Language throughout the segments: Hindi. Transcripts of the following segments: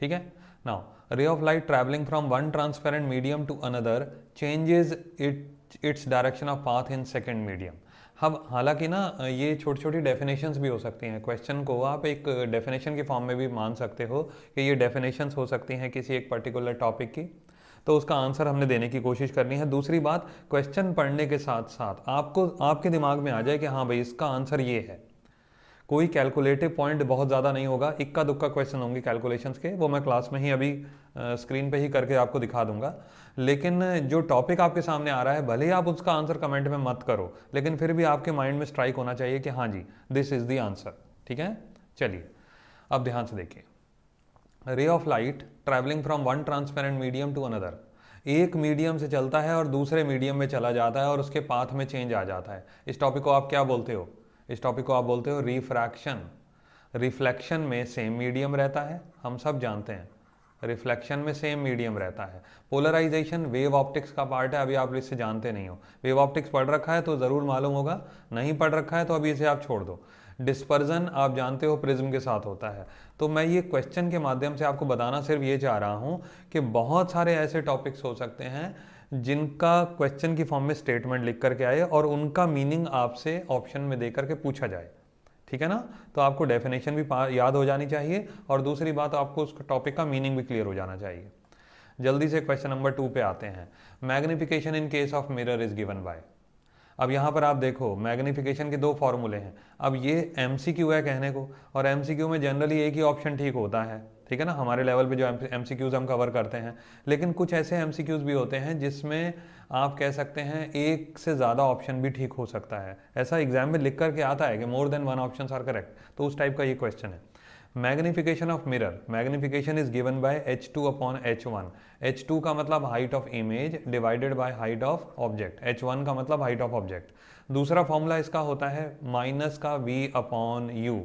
ठीक है। Now ray of light travelling from one transparent medium to another changes its direction of path in second medium. अब हालांकि ना ये छोटी छोटी डेफिनेशंस भी हो सकती हैं, क्वेश्चन को आप एक डेफिनेशन के फॉर्म में भी मान सकते हो कि ये डेफिनेशंस हो सकती हैं किसी एक पर्टिकुलर टॉपिक की, तो उसका आंसर हमने देने की कोशिश करनी है। दूसरी बात, क्वेश्चन पढ़ने के साथ साथ आपको आपके दिमाग में आ जाए कि हाँ भाई इसका आंसर ये है। कोई कैलकुलेटिव पॉइंट बहुत ज़्यादा नहीं होगा, इक्का दुक्का क्वेश्चन होंगे कैलकुलेशंस के, वो मैं क्लास में ही अभी स्क्रीन पे ही करके आपको दिखा दूंगा। लेकिन जो टॉपिक आपके सामने आ रहा है, भले ही आप उसका आंसर कमेंट में मत करो, लेकिन फिर भी आपके माइंड में स्ट्राइक होना चाहिए कि हाँ जी दिस इज़ द आंसर। ठीक है, चलिए अब ध्यान से देखिए। Ray of light travelling from one transparent medium to another, एक मीडियम से चलता है और दूसरे मीडियम में चला जाता है और उसके पाथ में चेंज आ जाता है। इस टॉपिक को आप क्या बोलते हो? इस टॉपिक को आप बोलते हो रिफ्रैक्शन। रिफ्लेक्शन में सेम मीडियम रहता है, हम सब जानते हैं रिफ्लेक्शन में सेम मीडियम रहता है। पोलराइजेशन वेव ऑप्टिक्स का पार्ट है, अभी आप इससे जानते नहीं हो। वेव ऑप्टिक्स पढ़ रखा है तो ज़रूर मालूम होगा, नहीं पढ़ रखा है तो अभी इसे आप छोड़ दो। डिस्पर्जन आप जानते हो प्रिज्म के साथ होता है। तो मैं ये क्वेश्चन के माध्यम से आपको बताना सिर्फ ये चाह रहा हूँ कि बहुत सारे ऐसे टॉपिक्स हो सकते हैं जिनका क्वेश्चन की फॉर्म में स्टेटमेंट लिख करके आए और उनका मीनिंग आपसे ऑप्शन में दे करके पूछा जाए। ठीक है ना, तो आपको डेफिनेशन भी याद हो जानी चाहिए और दूसरी बात आपको उस टॉपिक का मीनिंग भी क्लियर हो जाना चाहिए। जल्दी से क्वेश्चन नंबर 2 पे आते हैं। Magnification in case of mirror is given bye. अब यहाँ पर आप देखो मैग्निफिकेशन के दो फॉर्मूले हैं। अब ये एमसीक्यू है कहने को, और एमसीक्यू में जनरली एक ही ऑप्शन ठीक होता है। ठीक है ना, हमारे लेवल पे जो एमसीक्यूज हम कवर करते हैं, लेकिन कुछ ऐसे एमसीक्यूज भी होते हैं जिसमें आप कह सकते हैं एक से ज़्यादा ऑप्शन भी ठीक हो सकता है। ऐसा एग्जाम में लिख करके आता है कि more than one option are correct, तो उस टाइप का ये क्वेश्चन है। Magnification of mirror, magnification is given by h2 upon h1। h2 का मतलब height of image divided by height of object, h1 का मतलब हाइट ऑफ ऑब्जेक्ट। दूसरा फॉर्मूला इसका होता है माइनस का v अपॉन u।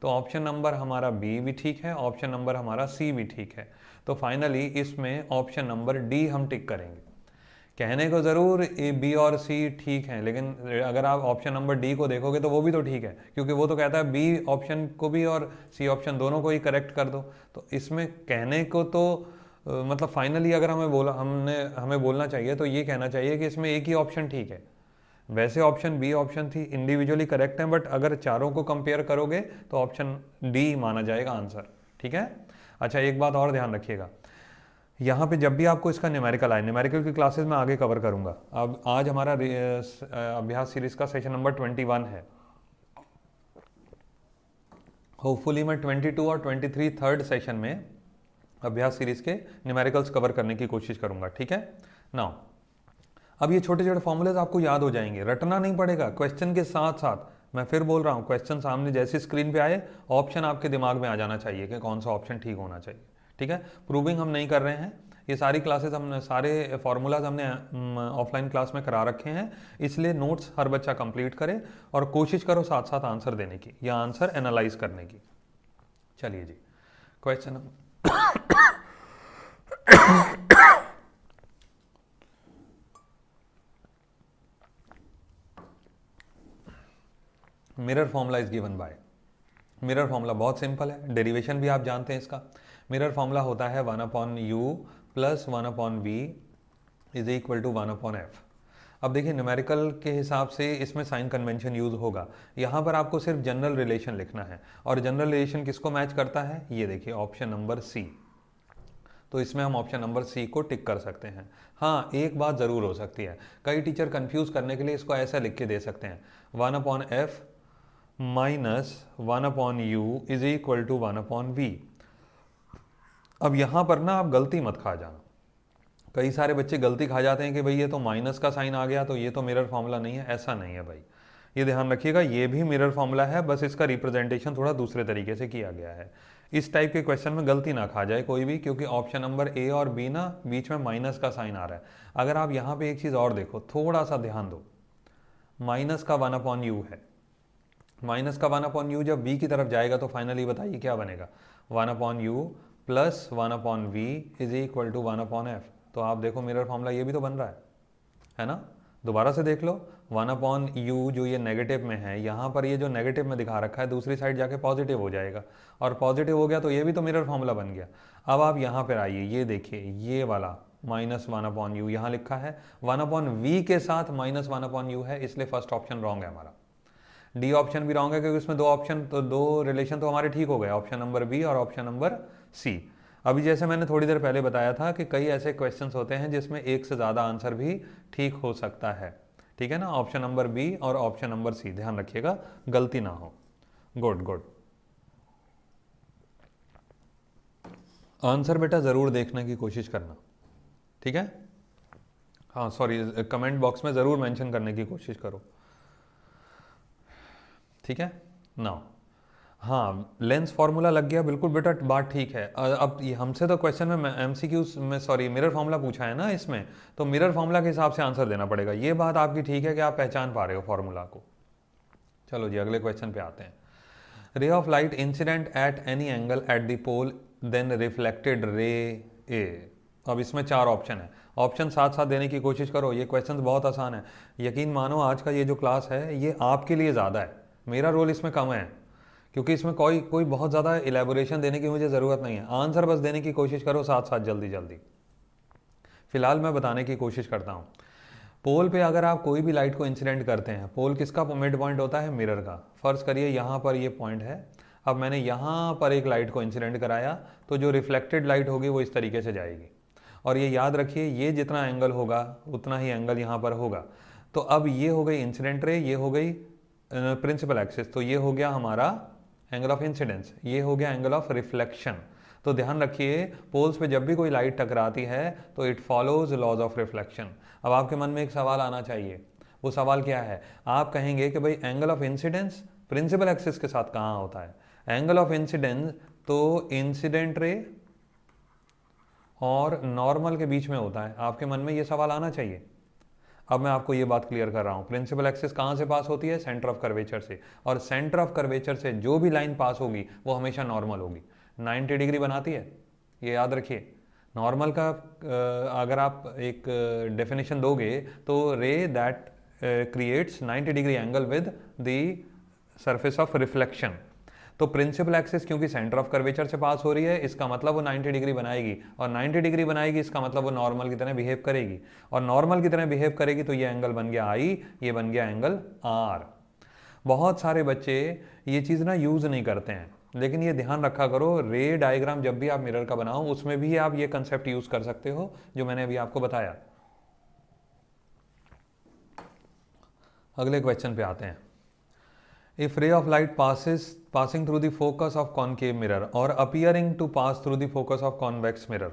तो ऑप्शन नंबर हमारा बी भी ठीक है, ऑप्शन नंबर हमारा सी भी ठीक है। तो फाइनली इसमें ऑप्शन नंबर डी हम टिक करेंगे। कहने को ज़रूर ए बी और सी ठीक हैं, लेकिन अगर आप ऑप्शन नंबर डी को देखोगे तो वो भी तो ठीक है, क्योंकि वो तो कहता है बी ऑप्शन को भी और सी ऑप्शन दोनों को ही करेक्ट कर दो। तो इसमें कहने को तो मतलब फाइनली अगर हमें बोलना चाहिए तो ये कहना चाहिए कि इसमें एक ही ऑप्शन ठीक है। वैसे ऑप्शन बी ऑप्शन थी इंडिविजुअली करेक्ट है, बट अगर चारों को कंपेयर करोगे तो ऑप्शन डी माना जाएगा आंसर। ठीक है। अच्छा, एक बात और ध्यान रखिएगा, यहाँ पे जब भी आपको इसका न्यूमेरिकल आए, न्यूमेरिकल की क्लासेस में आगे कवर करूंगा। अब आज हमारा अभ्यास सीरीज का सेशन नंबर 21 है। होपफुली मैं 22 और 23 थर्ड सेशन में अभ्यास सीरीज के न्यूमेरिकल्स कवर करने की कोशिश करूंगा। ठीक है। नाउ अब ये छोटे छोटे फॉर्मूलेज आपको याद हो जाएंगे, रटना नहीं पड़ेगा क्वेश्चन के साथ साथ। मैं फिर बोल रहा हूँ, क्वेश्चन सामने जैसे स्क्रीन पे आए ऑप्शन आपके दिमाग में आ जाना चाहिए कि कौन सा ऑप्शन ठीक होना चाहिए। ठीक है। प्रूविंग हम नहीं कर रहे हैं, ये सारी क्लासेस हमने सारे फार्मूलाज हमने ऑफलाइन क्लास में करा रखे हैं, इसलिए नोट्स हर बच्चा कंप्लीट करे और कोशिश करो साथ साथ आंसर देने की या आंसर एनालाइज करने की। चलिए जी, question mirror formula is given by. Mirror formula बहुत सिंपल है, डेरिवेशन भी आप जानते हैं इसका। मिरर फॉर्मूला होता है 1 upon u plus 1 upon v is equal to 1 upon f. अब देखिए न्यूमेरिकल के हिसाब से इसमें साइन कन्वेंशन यूज होगा। यहाँ पर आपको सिर्फ जनरल रिलेशन लिखना है, और जनरल रिलेशन किसको मैच करता है, ये देखिए ऑप्शन नंबर सी। तो इसमें हम ऑप्शन नंबर सी को टिक कर सकते हैं। हाँ, एक बात ज़रूर हो सकती है, कई टीचर कंफ्यूज करने के लिए इसको ऐसा लिख के दे सकते हैं 1 upon f minus 1 upon u is equal to 1 upon v. अब यहाँ पर ना आप गलती मत खा जाना। कई सारे बच्चे गलती खा जाते हैं कि भाई ये तो माइनस का साइन आ गया तो ये तो मिरर फॉर्मूला नहीं है। ऐसा नहीं है भाई, ये ध्यान रखिएगा, ये भी मिरर फॉर्मूला है, बस इसका रिप्रेजेंटेशन थोड़ा दूसरे तरीके से किया गया है। इस टाइप के क्वेश्चन में गलती ना खा जाए कोई भी, क्योंकि ऑप्शन नंबर ए और बी ना बीच में माइनस का साइन आ रहा है। अगर आप यहाँ पे एक चीज़ और देखो, थोड़ा सा ध्यान दो, माइनस का 1 अपॉन यू है, माइनस का 1 अपॉन यू जब v की तरफ जाएगा तो फाइनली बताइए क्या बनेगा, 1 upon u plus 1 upon v is equal to 1 upon f. तो आप देखो मिरर फॉर्मूला ये भी तो बन रहा है ना। दोबारा से देख लो, 1/u जो ये नेगेटिव में है, यहाँ पर ये जो नेगेटिव में दिखा रखा है दूसरी साइड जाके पॉजिटिव हो जाएगा, और पॉजिटिव हो गया तो ये भी तो मिरर फॉर्मूला बन गया। अब आप यहाँ पर आइए, ये देखिए ये वाला -1/u यहाँ लिखा है, 1/v के साथ -1/u है, इसलिए फर्स्ट ऑप्शन रॉन्ग है हमारा। डी ऑप्शन भी रॉन्ग है क्योंकि उसमें दो रिलेशन तो हमारे ठीक हो गए, ऑप्शन नंबर बी और ऑप्शन नंबर सी। अभी जैसे मैंने थोड़ी देर पहले बताया था कि कई ऐसे क्वेश्चंस होते हैं जिसमें एक से ज़्यादा आंसर भी ठीक हो सकता है, ठीक है ना। ऑप्शन नंबर बी और ऑप्शन नंबर सी, ध्यान रखिएगा गलती ना हो। Good good. आंसर बेटा ज़रूर देखने की कोशिश करना, ठीक है। हाँ सॉरी, कमेंट बॉक्स में ज़रूर मेंशन करने की कोशिश करो, ठीक है ना। हाँ, लेंस फार्मूला लग गया, बिल्कुल बेटा बात ठीक है। अब हमसे तो क्वेश्चन में एमसीक्यूज में सॉरी मिरर फार्मूला पूछा है ना इसमें, तो मिरर फार्मूला के हिसाब से आंसर देना पड़ेगा। ये बात आपकी ठीक है कि आप पहचान पा रहे हो फार्मूला को। चलो जी अगले क्वेश्चन पे आते हैं। Ray of light incident at any angle at the pole then reflected ray A. अब इसमें 4 ऑप्शन है, ऑप्शन साथ साथ देने की कोशिश करो। ये क्वेश्चन बहुत आसान है, यकीन मानो आज का ये जो क्लास है ये आपके लिए ज़्यादा है, मेरा रोल इसमें कम है, क्योंकि इसमें कोई बहुत ज़्यादा इलेबोरेशन देने की मुझे ज़रूरत नहीं है। आंसर बस देने की कोशिश करो साथ साथ जल्दी जल्दी। फिलहाल मैं बताने की कोशिश करता हूँ। पोल पे अगर आप कोई भी लाइट को इंसिडेंट करते हैं, पोल किसका मिड पॉइंट होता है? मिरर का। फर्ज करिए यहाँ पर ये पॉइंट है, अब मैंने यहाँ पर एक लाइट को इंसिडेंट कराया, तो जो रिफ्लेक्टेड लाइट होगी वो इस तरीके से जाएगी। और ये याद रखिए, ये जितना एंगल होगा उतना ही एंगल यहाँ पर होगा। तो अब ये हो गई इंसिडेंट रे, ये हो गई प्रिंसिपल एक्सिस, तो ये हो गया हमारा एंगल ऑफ इंसिडेंस, ये हो गया एंगल ऑफ रिफ्लेक्शन। तो ध्यान रखिए, पोल्स पे जब भी कोई लाइट टकराती है तो it follows laws of reflection. अब आपके मन में एक सवाल आना चाहिए, वो सवाल क्या है? आप कहेंगे कि भाई angle of incidence principal axis के साथ कहाँ होता है? एंगल ऑफ इंसिडेंस तो इंसिडेंट रे और नॉर्मल के बीच में होता है। आपके मन में ये सवाल आना चाहिए। अब मैं आपको ये बात क्लियर कर रहा हूँ, प्रिंसिपल एक्सिस कहाँ से पास होती है? सेंटर ऑफ कर्वेचर से, और सेंटर ऑफ कर्वेचर से जो भी लाइन पास होगी वो हमेशा नॉर्मल होगी, 90 डिग्री बनाती है, ये याद रखिए। नॉर्मल का अगर आप एक डेफिनेशन दोगे तो रे that creates 90 degree angle with the surface of reflection. तो प्रिंसिपल एक्सिस क्योंकि सेंटर ऑफ कर्वेचर से पास हो रही है, इसका मतलब वो 90 डिग्री बनाएगी, और 90 डिग्री बनाएगी इसका मतलब वो नॉर्मल की तरह बिहेव करेगी, और नॉर्मल की तरह बिहेव करेगी तो ये एंगल बन गया आई, ये बन गया एंगल आर। बहुत सारे बच्चे ये चीज़ ना यूज़ नहीं करते हैं, लेकिन ये ध्यान रखा करो, रे डायग्राम जब भी आप मिरर का बनाओ उसमें भी आप ये कंसेप्ट यूज़ कर सकते हो जो मैंने अभी आपको बताया। अगले क्वेश्चन पे आते हैं। If ray of light passing through the focus of concave mirror or appearing to pass through the focus of convex mirror,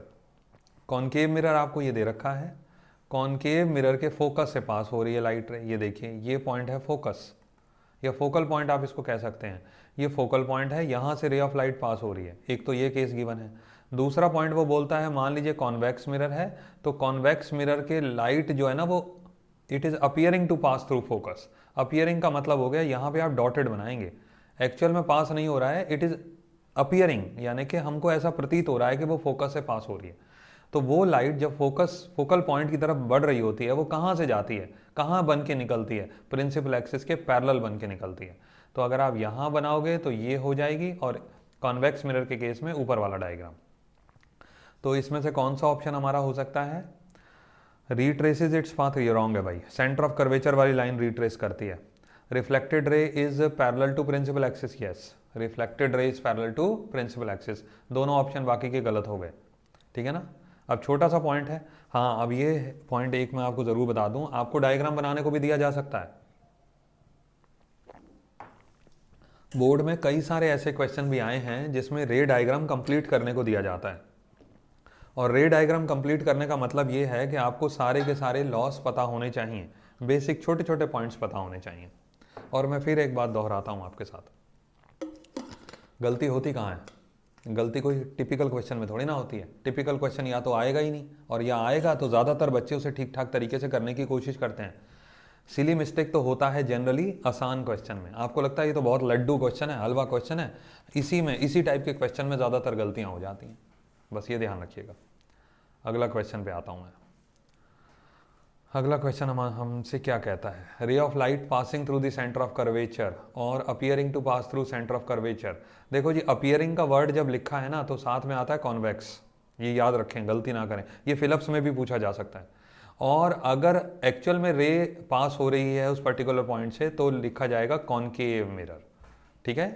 concave mirror आपको ये दे रखा है, कॉनकेव मिरर के फोकस से पास हो रही है लाइट रे। ये देखिए ये पॉइंट है फोकस, या फोकल पॉइंट आप इसको कह सकते हैं। ये फोकल पॉइंट है, यहाँ से रे ऑफ लाइट पास हो रही है। एक तो ये केस गिवन है। दूसरा पॉइंट वो बोलता है, मान लीजिए कॉन्वेक्स मिरर है, तो कॉन्वेक्स मिरर के लाइट जो है ना वो it is appearing to pass through focus. Appearing का मतलब हो गया यहाँ पे आप डॉटेड बनाएंगे, एक्चुअल में पास नहीं हो रहा है, इट इज़ अपियरिंग, यानी कि हमको ऐसा प्रतीत हो रहा है कि वो फोकस से पास हो रही है। तो वो लाइट जब फोकल पॉइंट की तरफ बढ़ रही होती है, वो कहाँ से जाती है, कहाँ बन के निकलती है? प्रिंसिपल एक्सिस के पैरेलल बन के निकलती है। तो अगर आप यहाँ बनाओगे तो ये हो जाएगी, और कॉन्वेक्स मिरर के केस में ऊपर वाला डायग्राम। तो इसमें से कौन सा ऑप्शन हमारा हो सकता है? रिट्रेसेज इट्स पाथ, ये रॉन्ग है भाई। सेंटर ऑफ कर्वेचर वाली लाइन रिट्रेस करती है। Reflected ray is parallel to principal axis, yes, reflected ray is parallel to principal axis. दोनों ऑप्शन बाकी के गलत हो गए, ठीक है ना। अब छोटा सा पॉइंट है, हाँ अब ये पॉइंट एक मैं आपको जरूर बता दूं, आपको डायग्राम बनाने को भी दिया जा सकता है। बोर्ड में कई सारे ऐसे क्वेश्चन भी आए हैं जिसमें रे डायग्राम कंप्लीट करने को दिया जाता है, और रे डायग्राम कंप्लीट करने का मतलब ये है कि आपको सारे के सारे लॉस पता होने चाहिए, बेसिक छोटे छोटे पॉइंट्स पता होने चाहिए। और मैं फिर एक बात दोहराता हूँ आपके साथ, गलती होती कहाँ है? गलती कोई टिपिकल क्वेश्चन में थोड़ी ना होती है। टिपिकल क्वेश्चन या तो आएगा ही नहीं, और या आएगा तो ज़्यादातर बच्चे उसे ठीक ठाक तरीके से करने की कोशिश करते हैं। सिली मिस्टेक तो होता है जनरली आसान क्वेश्चन में। आपको लगता है ये तो बहुत लड्डू क्वेश्चन है, हलवा क्वेश्चन है, इसी टाइप के क्वेश्चन में ज़्यादातर गलतियाँ हो जाती हैं, बस ये ध्यान रखिएगा। अगला क्वेश्चन पे आता हूँ मैं। अगला क्वेश्चन हमसे क्या कहता है, ray of light passing through the centre of curvature और appearing to pass through centre of curvature. देखो जी, अपियरिंग का वर्ड जब लिखा है ना तो साथ में आता है कॉन्वेक्स, ये याद रखें, गलती ना करें, ये फिलिप्स में भी पूछा जा सकता है। और अगर एक्चुअल में रे पास हो रही है उस पर्टिकुलर पॉइंट से तो लिखा जाएगा कॉनकेव मिरर। ठीक है,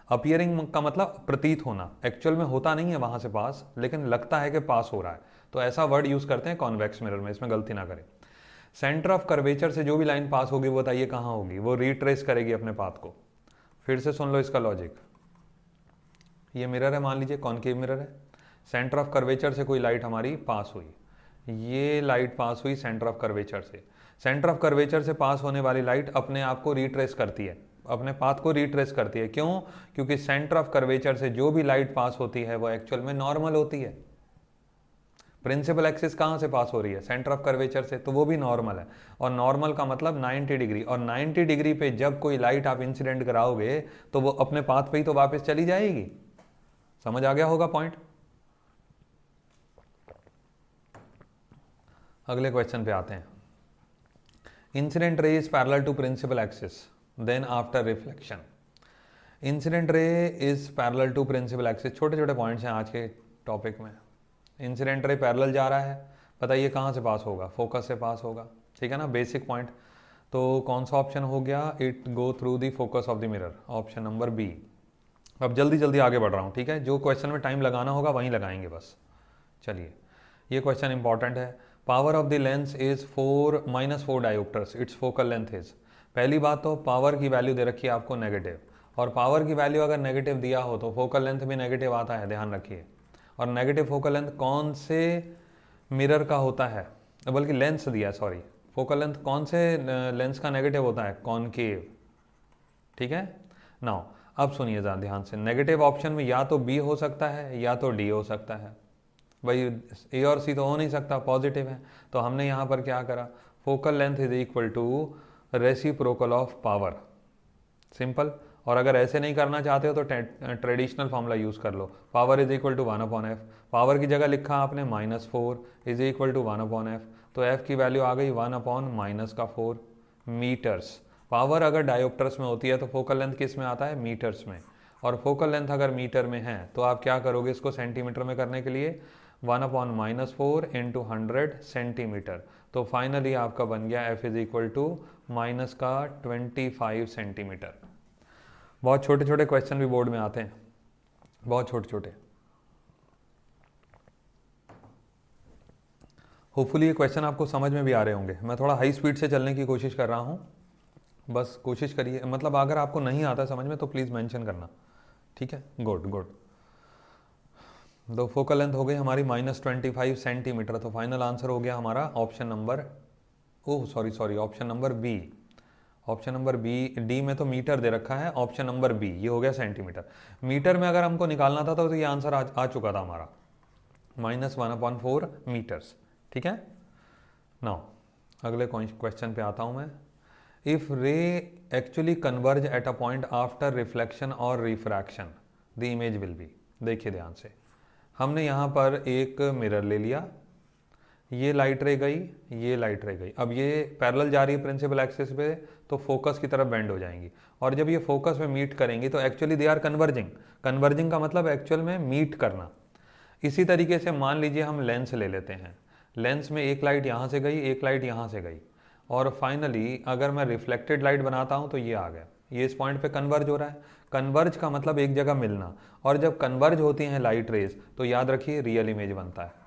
अपियरिंग का मतलब प्रतीत होना, एक्चुअल में होता नहीं है वहां से पास, लेकिन लगता है कि पास हो रहा है, तो ऐसा वर्ड यूज करते हैं कॉन्वेक्स मिरर में, इसमें गलती ना करें। सेंटर ऑफ कर्वेचर से जो भी लाइन पास होगी वो बताइए कहाँ होगी, वो रिट्रेस करेगी अपने पाथ को। फिर से सुन लो इसका लॉजिक, ये मिरर है, मान लीजिए कॉनकेव मिरर है, सेंटर ऑफ कर्वेचर से कोई लाइट हमारी पास हुई, ये लाइट पास हुई सेंटर ऑफ कर्वेचर से। सेंटर ऑफ कर्वेचर से पास होने वाली लाइट अपने आप को रिट्रेस करती है, अपने पाथ को रिट्रेस करती है। क्यों? क्योंकि सेंटर ऑफ कर्वेचर से जो भी लाइट पास होती है वो एक्चुअल में नॉर्मल होती है। प्रिंसिपल एक्सिस कहाँ से पास हो रही है? सेंटर ऑफ कर्वेचर से, तो वो भी नॉर्मल है। और नॉर्मल का मतलब 90 डिग्री, और 90 डिग्री पे जब कोई लाइट आप इंसिडेंट कराओगे तो वो अपने पाथ पे ही तो वापस चली जाएगी। समझ आ गया होगा पॉइंट। अगले क्वेश्चन पे आते हैं। Incident ray is parallel to principal axis, then after reflection. Incident ray is parallel to principal axis, छोटे छोटे पॉइंट्स हैं आज के टॉपिक में। इंसिडेंट रे पैरेलल जा रहा है, बताइए कहाँ से पास होगा? फोकस से पास होगा, ठीक है ना, बेसिक पॉइंट। तो कौन सा ऑप्शन हो गया? It go through the focus of the mirror, option number B. अब जल्दी जल्दी आगे बढ़ रहा हूँ, ठीक है, जो क्वेश्चन में टाइम लगाना होगा वहीं लगाएंगे बस। चलिए, ये क्वेश्चन इंपॉर्टेंट है। Power of the lens is -4 dioptres, its focal length is. पहली बात तो पावर की वैल्यू दे रखी है आपको नेगेटिव, और पावर की वैल्यू अगर नेगेटिव दिया हो तो फोकल लेंथ भी नेगेटिव आता है, ध्यान रखिए। और नेगेटिव फोकल लेंथ कौन से मिरर का होता है, बल्कि लेंस दिया, सॉरी, फोकल लेंथ कौन से लेंस का नेगेटिव होता है? कॉनकेव, ठीक है। नाउ अब सुनिए ध्यान से, नेगेटिव ऑप्शन में या तो बी हो सकता है या तो डी हो सकता है। भाई ए और सी तो हो नहीं सकता, पॉजिटिव है, तो हमने यहाँ पर क्या करा? Focal length is equal to reciprocal of power, simple. और अगर ऐसे नहीं करना चाहते हो तो ट्रेडिशनल फॉर्मूला यूज़ कर लो, power is equal to 1/f। Power की जगह लिखा आपने -4 इज इक्वल टू 1/f, तो f की वैल्यू आ गई 1/-4 मीटर्स। पावर अगर डायोप्टर्स में होती है तो फोकल लेंथ किस में आता है? मीटर्स में। और फोकल लेंथ अगर मीटर में है तो आप क्या करोगे इसको सेंटीमीटर में करने के लिए? 1/-4 इंटू 100 सेंटीमीटर। तो फाइनली आपका बन गया f is equal to -25 centimetre. बहुत छोटे छोटे क्वेश्चन भी बोर्ड में आते हैं, बहुत छोटे छोटे। होपफुली ये क्वेश्चन आपको समझ में भी आ रहे होंगे। मैं थोड़ा हाई स्पीड से चलने की कोशिश कर रहा हूँ, बस कोशिश करिए, मतलब अगर आपको नहीं आता समझ में तो प्लीज़ मेंशन करना, ठीक है। Good good. तो फोकल लेंथ हो गई हमारी -25 सेंटीमीटर, तो फाइनल आंसर हो गया हमारा option number, oh sorry option number B. Option number B, D में तो मीटर दे रखा है, ऑप्शन नंबर बी ये हो गया सेंटीमीटर। मीटर में अगर हमको निकालना था तो ये आंसर आ चुका था हमारा, -1/4 मीटर्स, ठीक है। नाउ अगले क्वेश्चन पे आता हूँ मैं। If ray actually converge at a point after reflection और refraction, the image will be. देखिए ध्यान से, हमने यहाँ पर एक मिरर ले लिया, ये लाइट रे गई, ये लाइट रे गई। अब ये पैरेलल जा रही है प्रिंसिपल एक्सिस पे, तो फोकस की तरफ बेंड हो जाएंगी, और जब ये फोकस में मीट करेंगी तो actually they are converging. Converging का मतलब एक्चुअल में मीट करना। इसी तरीके से मान लीजिए हम लेंस ले लेते हैं, लेंस में एक लाइट यहाँ से गई, एक लाइट यहाँ से गई, और फाइनली अगर मैं रिफ्लेक्टेड लाइट बनाता हूँ तो ये आ गया, ये इस पॉइंट पे कन्वर्ज हो रहा है। कन्वर्ज का मतलब एक जगह मिलना, और जब कन्वर्ज होती हैं लाइट रेज तो याद रखिए रियल इमेज बनता है।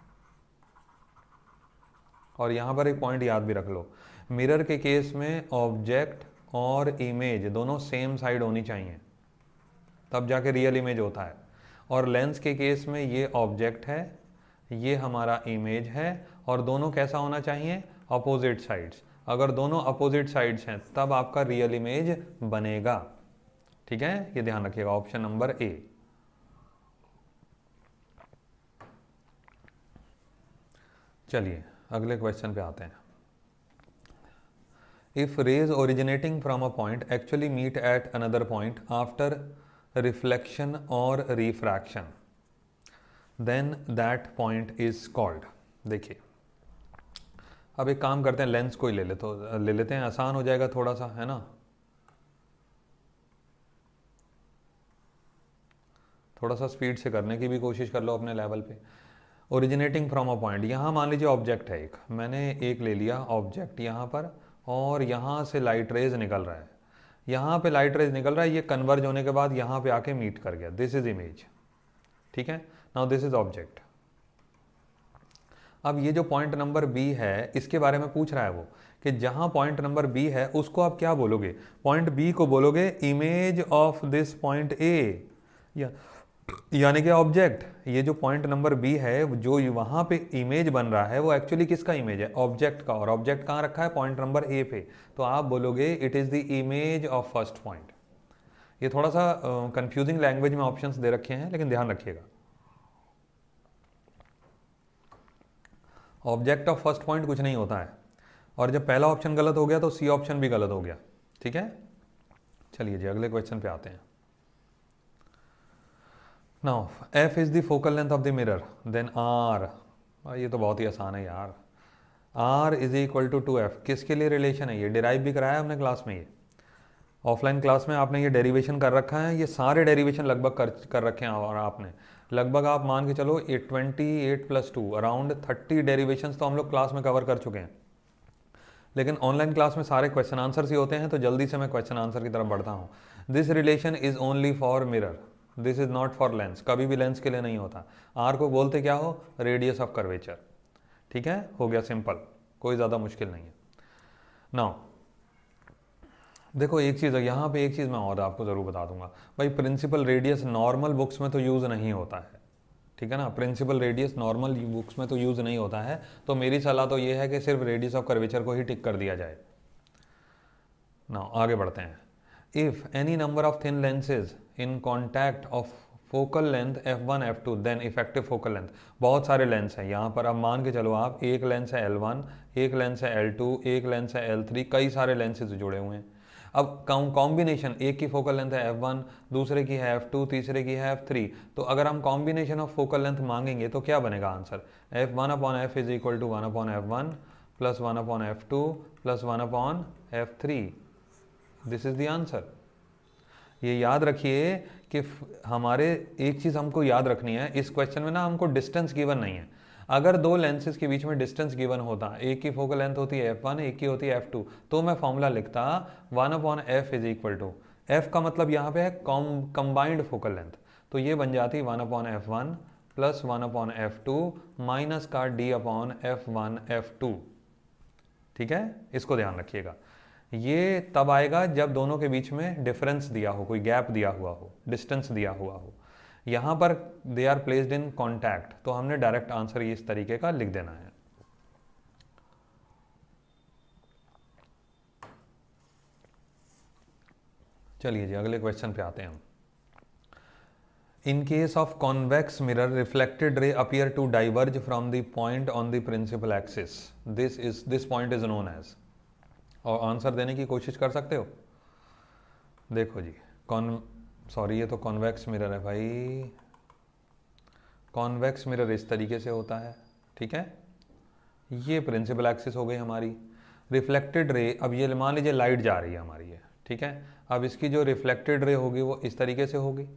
और यहाँ पर एक पॉइंट याद भी रख लो, मिरर के केस में ऑब्जेक्ट और इमेज दोनों सेम साइड होनी चाहिए, तब जाके रियल इमेज होता है। और लेंस के केस में ये ऑब्जेक्ट है, ये हमारा इमेज है, और दोनों कैसा होना चाहिए? Opposite sides. अगर दोनों अपोजिट साइड्स हैं तब आपका रियल इमेज बनेगा, ठीक है, ये ध्यान रखिएगा, ऑप्शन नंबर ए। चलिए अगले क्वेश्चन पे आते हैं। If rays originating from a point actually meet at another point after reflection और refraction, then that point is called. देखिए अब एक काम करते हैं, लेंस को ही ले लेते हैं, आसान हो जाएगा थोड़ा सा, है ना। थोड़ा सा स्पीड से करने की भी कोशिश कर लो अपने लेवल पे। ओरिजिनेटिंग फ्रॉम अ पॉइंट, यहाँ मान लीजिए ऑब्जेक्ट है एक, मैंने एक ले लिया ऑब्जेक्ट यहाँ पर, और यहाँ से लाइट रेज निकल रहा है, यहाँ पे लाइट रेज निकल रहा है, ये कन्वर्ज होने के बाद यहाँ पे आके मीट कर गया, दिस इज इमेज, ठीक है। Now this is object. अब ये जो पॉइंट नंबर बी है, इसके बारे में पूछ रहा है वो, कि जहाँ पॉइंट नंबर बी है उसको आप क्या बोलोगे, पॉइंट बी को बोलोगे image of this point A, यानी कि ऑब्जेक्ट। ये जो पॉइंट नंबर बी है, जो वहाँ पे इमेज बन रहा है, वो एक्चुअली किसका इमेज है, ऑब्जेक्ट का, और ऑब्जेक्ट कहाँ रखा है, पॉइंट नंबर ए पे, तो आप बोलोगे it is the image of first point. ये थोड़ा सा कंफ्यूजिंग लैंग्वेज में ऑप्शंस दे रखे हैं, लेकिन ध्यान रखिएगा, ऑब्जेक्ट ऑफ फर्स्ट पॉइंट कुछ नहीं होता है, और जब पहला ऑप्शन गलत हो गया तो सी ऑप्शन भी गलत हो गया, ठीक है। चलिए जी अगले क्वेश्चन पे आते हैं। Now F is the focal length of the mirror, then R, ये तो बहुत ही आसान है यार, are is equal to 2f, किसके लिए रिलेशन है, ये डिराइव भी कराया हमने क्लास में, ये ऑफलाइन क्लास में आपने ये डेरिवेशन कर रखा है, ये सारे डेरिवेशन लगभग कर रखे हैं, और आपने लगभग आप मान के चलो 28 + 2 अराउंड 30 डेरिवेशंस तो हम लोग क्लास में कवर कर चुके हैं। लेकिन ऑनलाइन क्लास में सारे क्वेश्चन आंसर ही होते हैं, तो जल्दी से मैं क्वेश्चन आंसर की तरफ बढ़ता हूँ। This relation is only for mirror, this is not for Lenz, कभी भी लेंस के लिए नहीं होता। आर को बोलते क्या हो, रेडियस ऑफ कर्वेचर, ठीक है, हो गया सिंपल, कोई ज़्यादा मुश्किल नहीं है। नाउ देखो एक चीज़ है यहाँ पे, एक चीज़ मैं और आपको ज़रूर बता दूंगा भाई, प्रिंसिपल रेडियस नॉर्मल बुक्स में तो यूज़ नहीं होता है, ठीक है ना, प्रिंसिपल रेडियस नॉर्मल बुक्स में तो यूज़ नहीं होता है, तो मेरी सलाह तो ये है कि सिर्फ रेडियस ऑफ कर्वेचर को ही टिक कर दिया जाए। ना आगे बढ़ते हैं। If any number of thin lenses in contact of focal length f1 f2 then effective focal length, बहुत सारे लेंस हैं यहाँ पर, अब मान के चलो आप, एक लेंस है L1, एक लेंस है L2, एक लेंस है L3, कई सारे लेंसेज जुड़े हुए हैं। अब कॉम्बिनेशन, एक की फोकल लेंथ है f1, दूसरे की है f2, तीसरे की है f3, तो अगर हम कॉम्बिनेशन ऑफ फोकल लेंथ मांगेंगे तो क्या बनेगा answer, f1/f is equal to 1/f1 plus 1/f2 plus 1/f3, this is the answer. ये याद रखिए कि हमारे एक चीज़ हमको याद रखनी है, इस क्वेश्चन में ना हमको डिस्टेंस गिवन नहीं है। अगर दो लेंसेज के बीच में डिस्टेंस गिवन होता, एक की फोकल लेंथ होती है f1, एक की होती है f2, तो मैं फॉर्मूला लिखता 1/f is equal to, f का मतलब यहाँ पे है कंबाइंड फोकल लेंथ, तो ये बन जाती 1/f1 प्लस 1/f2 माइनस का d/f1/f2, ठीक है, इसको ध्यान रखिएगा। ये तब आएगा जब दोनों के बीच में डिफरेंस दिया हो, कोई गैप दिया हुआ हो, डिस्टेंस दिया हुआ हो। यहाँ पर they are placed in contact, तो हमने डायरेक्ट आंसर इस तरीके का लिख देना है। चलिए जी अगले क्वेश्चन पे आते हैं हम। In case of convex mirror, reflected ray appear to diverge from the point on the principal axis. This point is known as, और आंसर देने की कोशिश कर सकते हो। देखो जी सॉरी ये तो कॉन्वेक्स मिरर है भाई, कॉन्वेक्स मिरर इस तरीके से होता है, ठीक है, ये प्रिंसिपल एक्सिस हो गई हमारी। रिफ्लेक्टेड रे, अब ये मान लीजिए लाइट जा रही है हमारी ये, ठीक है, अब इसकी जो रिफ्लेक्टेड रे होगी वो इस तरीके से होगी।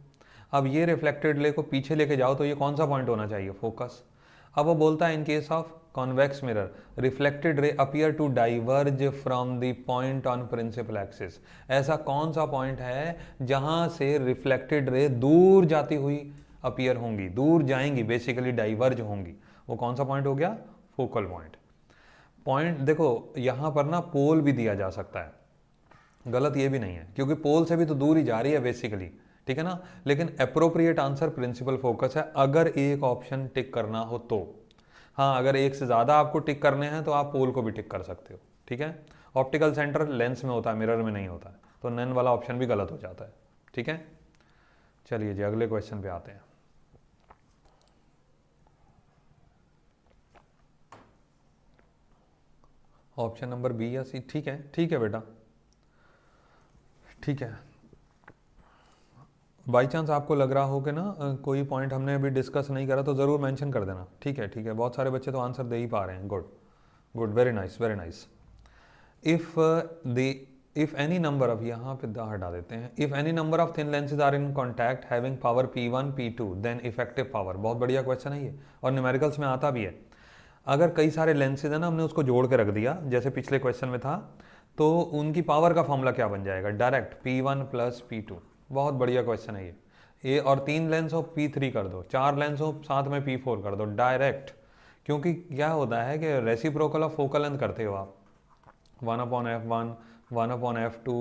अब ये रिफ्लेक्टेड रे को पीछे लेके जाओ तो ये कौन सा पॉइंट होना चाहिए, फोकस। अब वो बोलता है in case of convex mirror reflected ray appear to diverge from the point on principal axis, ऐसा कौन सा पॉइंट है जहां से रिफ्लेक्टेड रे दूर जाती हुई अपीयर होंगी, दूर जाएंगी, बेसिकली डाइवर्ज होंगी, वो कौन सा पॉइंट हो गया, फोकल पॉइंट। पॉइंट देखो यहाँ पर ना पोल भी दिया जा सकता है, गलत ये भी नहीं है, क्योंकि पोल से भी तो दूर ही जा रही है बेसिकली, ठीक है ना, लेकिन अप्रोप्रिएट आंसर प्रिंसिपल फोकस है अगर एक ऑप्शन टिक करना हो तो। हाँ अगर एक से ज़्यादा आपको टिक करने हैं तो आप पोल को भी टिक कर सकते हो, ठीक है। ऑप्टिकल सेंटर लेंस में होता है, मिरर में नहीं होता है, तो नन वाला ऑप्शन भी गलत हो जाता है, ठीक है। चलिए जी अगले क्वेश्चन पे आते हैं। ऑप्शन नंबर बी या सी, ठीक है बेटा, ठीक है। बाई चांस आपको लग रहा हो कि ना कोई पॉइंट हमने अभी डिस्कस नहीं करा तो ज़रूर मेंशन कर देना, ठीक है, बहुत सारे बच्चे तो आंसर दे ही पा रहे हैं, good, good, very nice, very nice. If any number of, यहाँ पे द हटा देते हैं, if any number of thin lenses are in contact having power P1 P2 then effective power. बहुत बढ़िया क्वेश्चन है ये, और न्यूमेरिकल्स में आता भी है। अगर कई सारे लेंसेज है ना, हमने उसको जोड़ के रख दिया जैसे पिछले क्वेश्चन में था, तो उनकी पावर का फॉर्मूला क्या बन जाएगा? Direct P1 plus P2। बहुत बढ़िया क्वेश्चन है ये। और 3 लेंस हो P3 कर दो, 4 लेंस हो साथ में P4 कर दो डायरेक्ट। क्योंकि क्या होता है कि रेसिप्रोकल ऑफ फोकल लेंथ करते हो आप, 1/f1, 1/f2,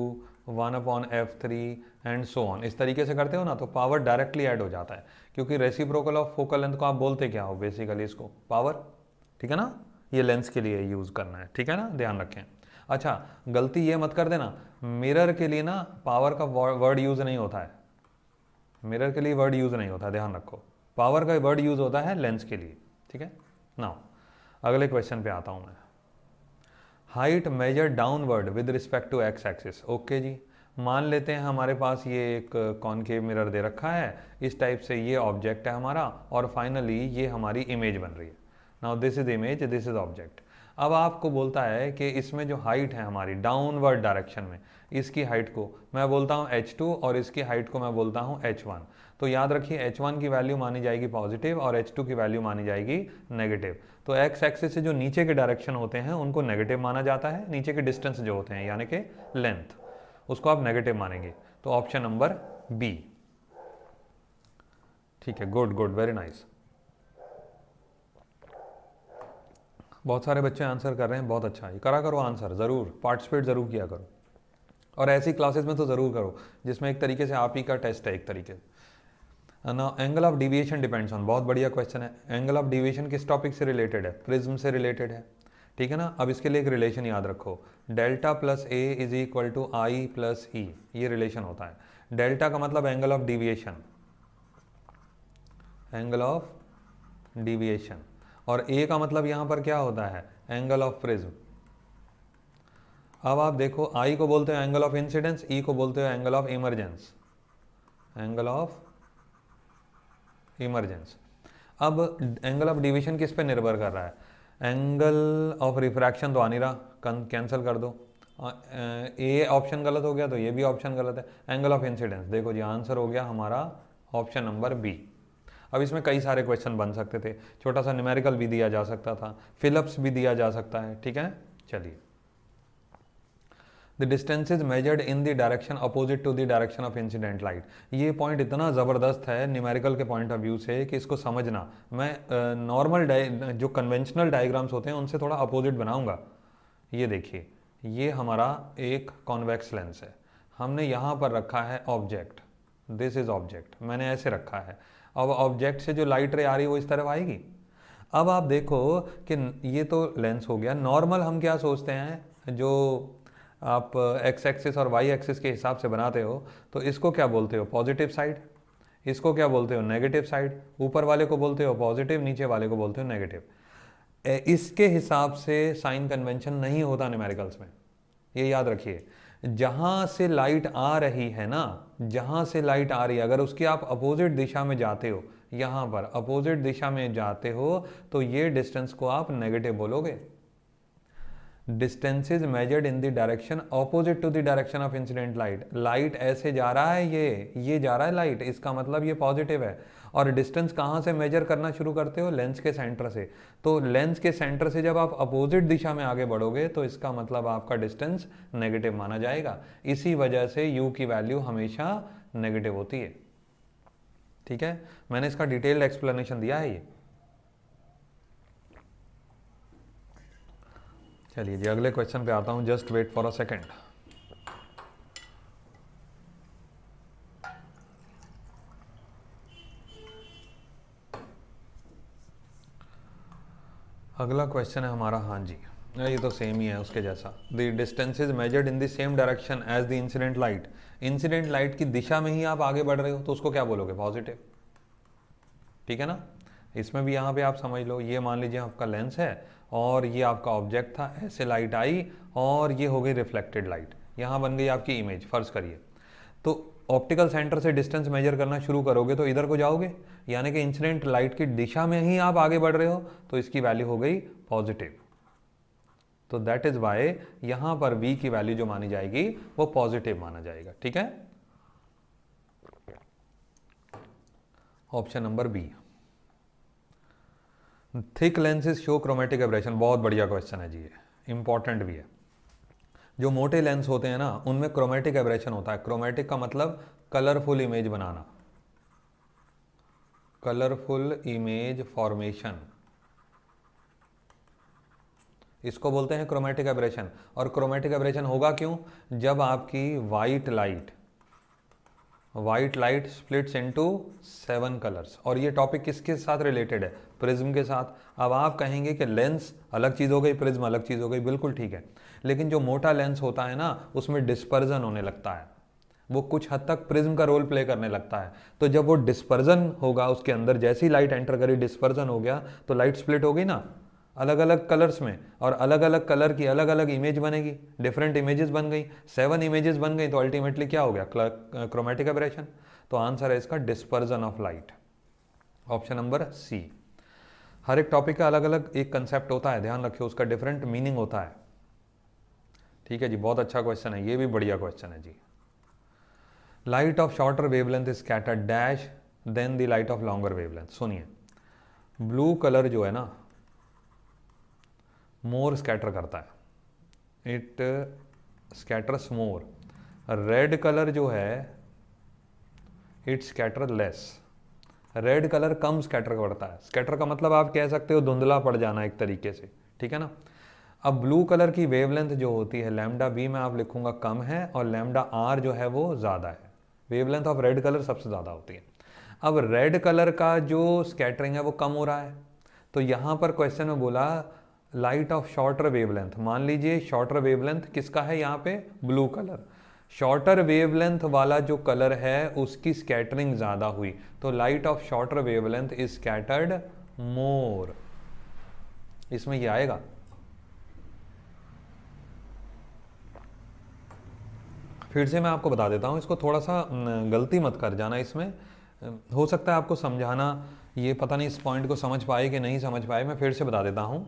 1/f3 and so on, इस तरीके से करते हो ना, तो पावर डायरेक्टली ऐड हो जाता है। क्योंकि रेसिप्रोकल ऑफ फोकल लेंथ को आप बोलते क्या हो बेसिकली? इसको पावर, ठीक है ना? ये लेंस के लिए यूज़ करना है, ठीक है ना, ध्यान रखें। अच्छा, गलती ये मत कर देना, मिरर के लिए ना पावर का वर्ड यूज़ नहीं होता है, मिरर के लिए वर्ड यूज़ नहीं होता, ध्यान रखो। पावर का वर्ड यूज़ होता है लेंस के लिए, ठीक है। नाउ अगले क्वेश्चन पे आता हूँ मैं। Height measure downward with respect to X axis. Okay जी, मान लेते हैं हमारे पास ये एक कॉनकेव मिरर दे रखा है, इस टाइप से ये ऑब्जेक्ट है हमारा, और फाइनली ये हमारी इमेज बन रही है। Now this is image, this is object. अब आपको बोलता है कि इसमें जो हाइट है हमारी डाउनवर्ड डायरेक्शन में, इसकी हाइट को मैं बोलता हूँ h2 और इसकी हाइट को मैं बोलता हूँ h1। तो याद रखिए h1 की वैल्यू मानी जाएगी पॉजिटिव और h2 की वैल्यू मानी जाएगी नेगेटिव। तो x एक्सिस से जो नीचे के डायरेक्शन होते हैं उनको नेगेटिव माना जाता है, नीचे के डिस्टेंस जो होते हैं यानी कि लेंथ, उसको आप नेगेटिव मानेंगे। तो ऑप्शन नंबर बी, ठीक है। Good good, very nice. बहुत सारे बच्चे आंसर कर रहे हैं, बहुत अच्छा है। करा करो आंसर, ज़रूर पार्टिसिपेट ज़रूर किया करो, और ऐसी क्लासेस में तो ज़रूर करो जिसमें एक तरीके से आप ही का टेस्ट है एक तरीके से ना। Angle of deviation depends on, बहुत बढ़िया क्वेश्चन है। एंगल ऑफ डिविएशन किस टॉपिक से रिलेटेड है? प्रिज्म से रिलेटेड है, ठीक है ना। अब इसके लिए एक रिलेशन याद रखो, delta plus A is equal to I plus E, ये रिलेशन होता है। डेल्टा का मतलब angle of deviation, angle of deviation, और ए का मतलब यहाँ पर क्या होता है? Angle of prism. अब आप देखो, आई को बोलते हो एंगल ऑफ इंसिडेंस, ई को बोलते हो angle of emergence, angle of emergence. अब एंगल ऑफ डिविएशन किस पे निर्भर कर रहा है? एंगल ऑफ रिफ्रैक्शन तो आ नहीं रहा, कैंसिल कर दो। ए ऑप्शन गलत हो गया तो ये भी ऑप्शन गलत है। एंगल ऑफ इंसिडेंस, देखो जी आंसर हो गया हमारा ऑप्शन नंबर बी। अब इसमें कई सारे क्वेश्चन बन सकते थे, छोटा सा न्यूमेरिकल भी दिया जा सकता था, फिलिप्स भी दिया जा सकता है, ठीक है। चलिए, the distance is measured in the direction opposite to the direction of incident light. ये पॉइंट इतना ज़बरदस्त है न्यूमेरिकल के पॉइंट ऑफ व्यू से कि इसको समझना मैं नॉर्मल जो कन्वेंशनल डायग्राम्स होते हैं उनसे थोड़ा अपोजिट बनाऊंगा। ये देखिए, ये हमारा एक कॉन्वेक्स लेंस है, हमने यहाँ पर रखा है ऑब्जेक्ट, दिस इज ऑब्जेक्ट, मैंने ऐसे रखा है। अब ऑब्जेक्ट से जो लाइट रे आ रही है वो इस तरफ आएगी। अब आप देखो कि ये तो लेंस हो गया। नॉर्मल हम क्या सोचते हैं, जो आप एक्स एक्सिस और वाई एक्सिस के हिसाब से बनाते हो, तो इसको क्या बोलते हो? Positive side. इसको क्या बोलते हो? Negative side. ऊपर वाले को बोलते हो पॉजिटिव, नीचे वाले को बोलते हो नेगेटिव। इसके हिसाब से साइन कन्वेंशन नहीं होता न्यूमेरिकल्स में, ये याद रखिए। जहाँ से लाइट आ रही है ना, जहाँ से लाइट आ रही है, अगर उसकी आप अपोजिट दिशा में जाते हो, यहाँ पर अपोजिट दिशा में जाते हो, तो ये डिस्टेंस को आप नेगेटिव बोलोगे। Distance is measured in the direction opposite to the direction of incident light. Light ऐसे जा रहा है, ये जा रहा है लाइट, इसका मतलब ये पॉजिटिव है। और डिस्टेंस कहाँ से मेजर करना शुरू करते हो? लेंस के सेंटर से। तो लेंस के सेंटर से जब आप अपोजिट दिशा में आगे बढ़ोगे तो इसका मतलब आपका डिस्टेंस नेगेटिव माना जाएगा। इसी वजह से u की वैल्यू हमेशा नेगेटिव होती है, ठीक है। मैंने इसका डिटेल्ड एक्सप्लेनेशन दिया है ये। चलिए जी, अगले क्वेश्चन पे आता हूँ, just wait for a second. अगला क्वेश्चन है हमारा, हाँ जी, ये तो सेम ही है उसके जैसा। The distance is measured in the same direction as the incident light. Incident light की दिशा में ही आप आगे बढ़ रहे हो, तो उसको क्या बोलोगे? पॉजिटिव, ठीक है ना। इसमें भी यहाँ पे आप समझ लो, ये मान लीजिए आपका लेंस है और ये आपका ऑब्जेक्ट था, ऐसे लाइट आई और ये हो गई रिफ्लेक्टेड लाइट, यहाँ बन गई आपकी इमेज, फर्ज करिए। तो ऑप्टिकल सेंटर से डिस्टेंस मेजर करना शुरू करोगे तो इधर को जाओगे, यानी कि इंसिडेंट लाइट की दिशा में ही आप आगे बढ़ रहे हो, तो इसकी वैल्यू हो गई पॉजिटिव। तो दैट इज वाई यहां पर v की वैल्यू जो मानी जाएगी वो पॉजिटिव माना जाएगा। ठीक है, option number B. Thick lenses show chromatic aberration, बहुत बढ़िया क्वेश्चन है जी, ये इंपॉर्टेंट भी है। जो मोटे लेंस होते हैं ना उनमें क्रोमेटिक एब्रेशन होता है। क्रोमेटिक का मतलब कलरफुल इमेज बनाना, कलरफुल इमेज फॉर्मेशन, इसको बोलते हैं क्रोमेटिक एब्रेशन। और क्रोमेटिक एब्रेशन होगा क्यों? जब आपकी white light splits into 7 colours. और ये टॉपिक किसके साथ रिलेटेड है? प्रिज्म के साथ। अब आप कहेंगे कि लेंस अलग चीज़ हो गई, प्रिज्म अलग चीज़ हो गई, बिल्कुल ठीक है, लेकिन जो मोटा लेंस होता है ना उसमें डिस्पर्जन होने लगता है, वो कुछ हद तक प्रिज्म का रोल प्ले करने लगता है। तो जब वो डिस्पर्जन होगा उसके अंदर, जैसी लाइट एंटर करी डिस्पर्जन हो गया तो लाइट स्प्लिट होगी ना अलग अलग कलर्स में, और अलग अलग कलर की अलग अलग इमेज बनेगी, डिफरेंट इमेजेस बन गई, 7 इमेजेस बन गई, तो अल्टीमेटली क्या हो गया? Chromatic aberration. तो आंसर है इसका dispersion of light, option number C. हर एक टॉपिक का अलग अलग एक कंसेप्ट होता है, ध्यान रखिए, उसका डिफरेंट मीनिंग होता है। ठीक है जी, बहुत अच्छा क्वेश्चन है, ये भी बढ़िया क्वेश्चन है जी। Light of shorter wavelength is scattered dash then the light of longer wavelength. सुनिए, ब्लू कलर जो है ना मोर स्कैटर करता है, it scatters more. Red colour जो है it scatter less, red colour कम स्कैटर करता है। स्कैटर का मतलब आप कह सकते हो धुंधला पड़ जाना एक तरीके से, ठीक है ना। अब ब्लू कलर की वेवलेंथ जो होती है लैम्डा बी में आप लिखूंगा कम है, और लैम्डा आर जो है वो ज़्यादा है। वेवलेंथ ऑफ रेड कलर सबसे ज़्यादा होती है। अब रेड कलर का जो स्कैटरिंग है वो कम हो रहा है, तो यहाँ पर क्वेश्चन में बोला लाइट ऑफ शॉर्टर वेवलेंथ। मान लीजिए शॉर्टर वेवलेंथ किसका है यहाँ पे? Blue colour. शॉर्टर वेवलेंथ वाला जो कलर है उसकी स्कैटरिंग ज़्यादा हुई, तो light of shorter wavelength is scattered more, इसमें ये आएगा। फिर से मैं आपको बता देता हूँ, इसको थोड़ा सा गलती मत कर जाना इसमें, हो सकता है आपको समझाना ये पता नहीं इस पॉइंट को समझ पाए कि नहीं समझ पाए। मैं फिर से बता देता हूँ,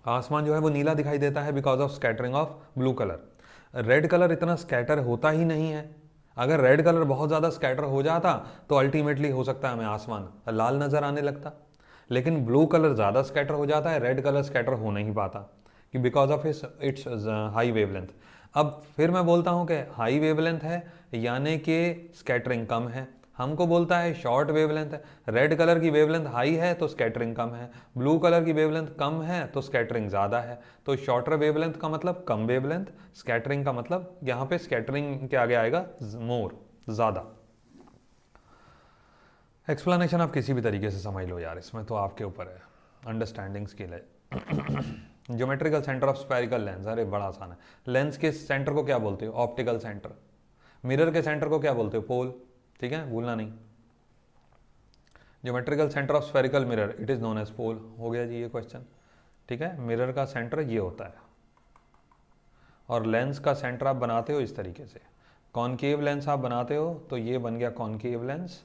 आसमान जो है वो नीला दिखाई देता है because of scattering of blue colour. Red colour इतना स्कैटर होता ही नहीं है। अगर रेड कलर बहुत ज़्यादा स्कैटर हो जाता तो अल्टीमेटली हो सकता है हमें आसमान लाल नज़र आने लगता, लेकिन ब्लू कलर ज़्यादा स्कैटर हो जाता है, रेड कलर स्कैटर हो नहीं पाता कि because of its high wavelength. अब फिर मैं बोलता हूँ कि हाई वेवलेंथ है यानी कि स्कैटरिंग कम है, हमको बोलता है शॉर्ट वेवलेंथ है। रेड कलर की वेवलेंथ हाई है तो स्कैटरिंग कम है, ब्लू कलर की वेवलेंथ कम है तो स्कैटरिंग ज़्यादा है। तो शॉर्टर वेवलेंथ का मतलब कम वेवलेंथ, स्कैटरिंग का मतलब यहाँ पे स्कैटरिंग के आगे आएगा मोर, ज़्यादा। एक्सप्लेनेशन आप किसी भी तरीके से समझ लो यार, इसमें तो आपके ऊपर है, अंडरस्टैंडिंग स्किल है। Geometrical centre of spherical lens, अरे बड़ा आसान है। लेंस के सेंटर को क्या बोलते हो? Optical centre. मिरर के सेंटर को क्या बोलते हो? पोल, ठीक है, भूलना नहीं। Geometrical centre of spherical mirror it is known as pole. हो गया जी ये क्वेश्चन, ठीक है। मिरर का सेंटर ये होता है, और लेंस का सेंटर आप बनाते हो इस तरीके से। कॉनकेव लेंस आप बनाते हो तो ये बन गया कॉनकेव लेंस,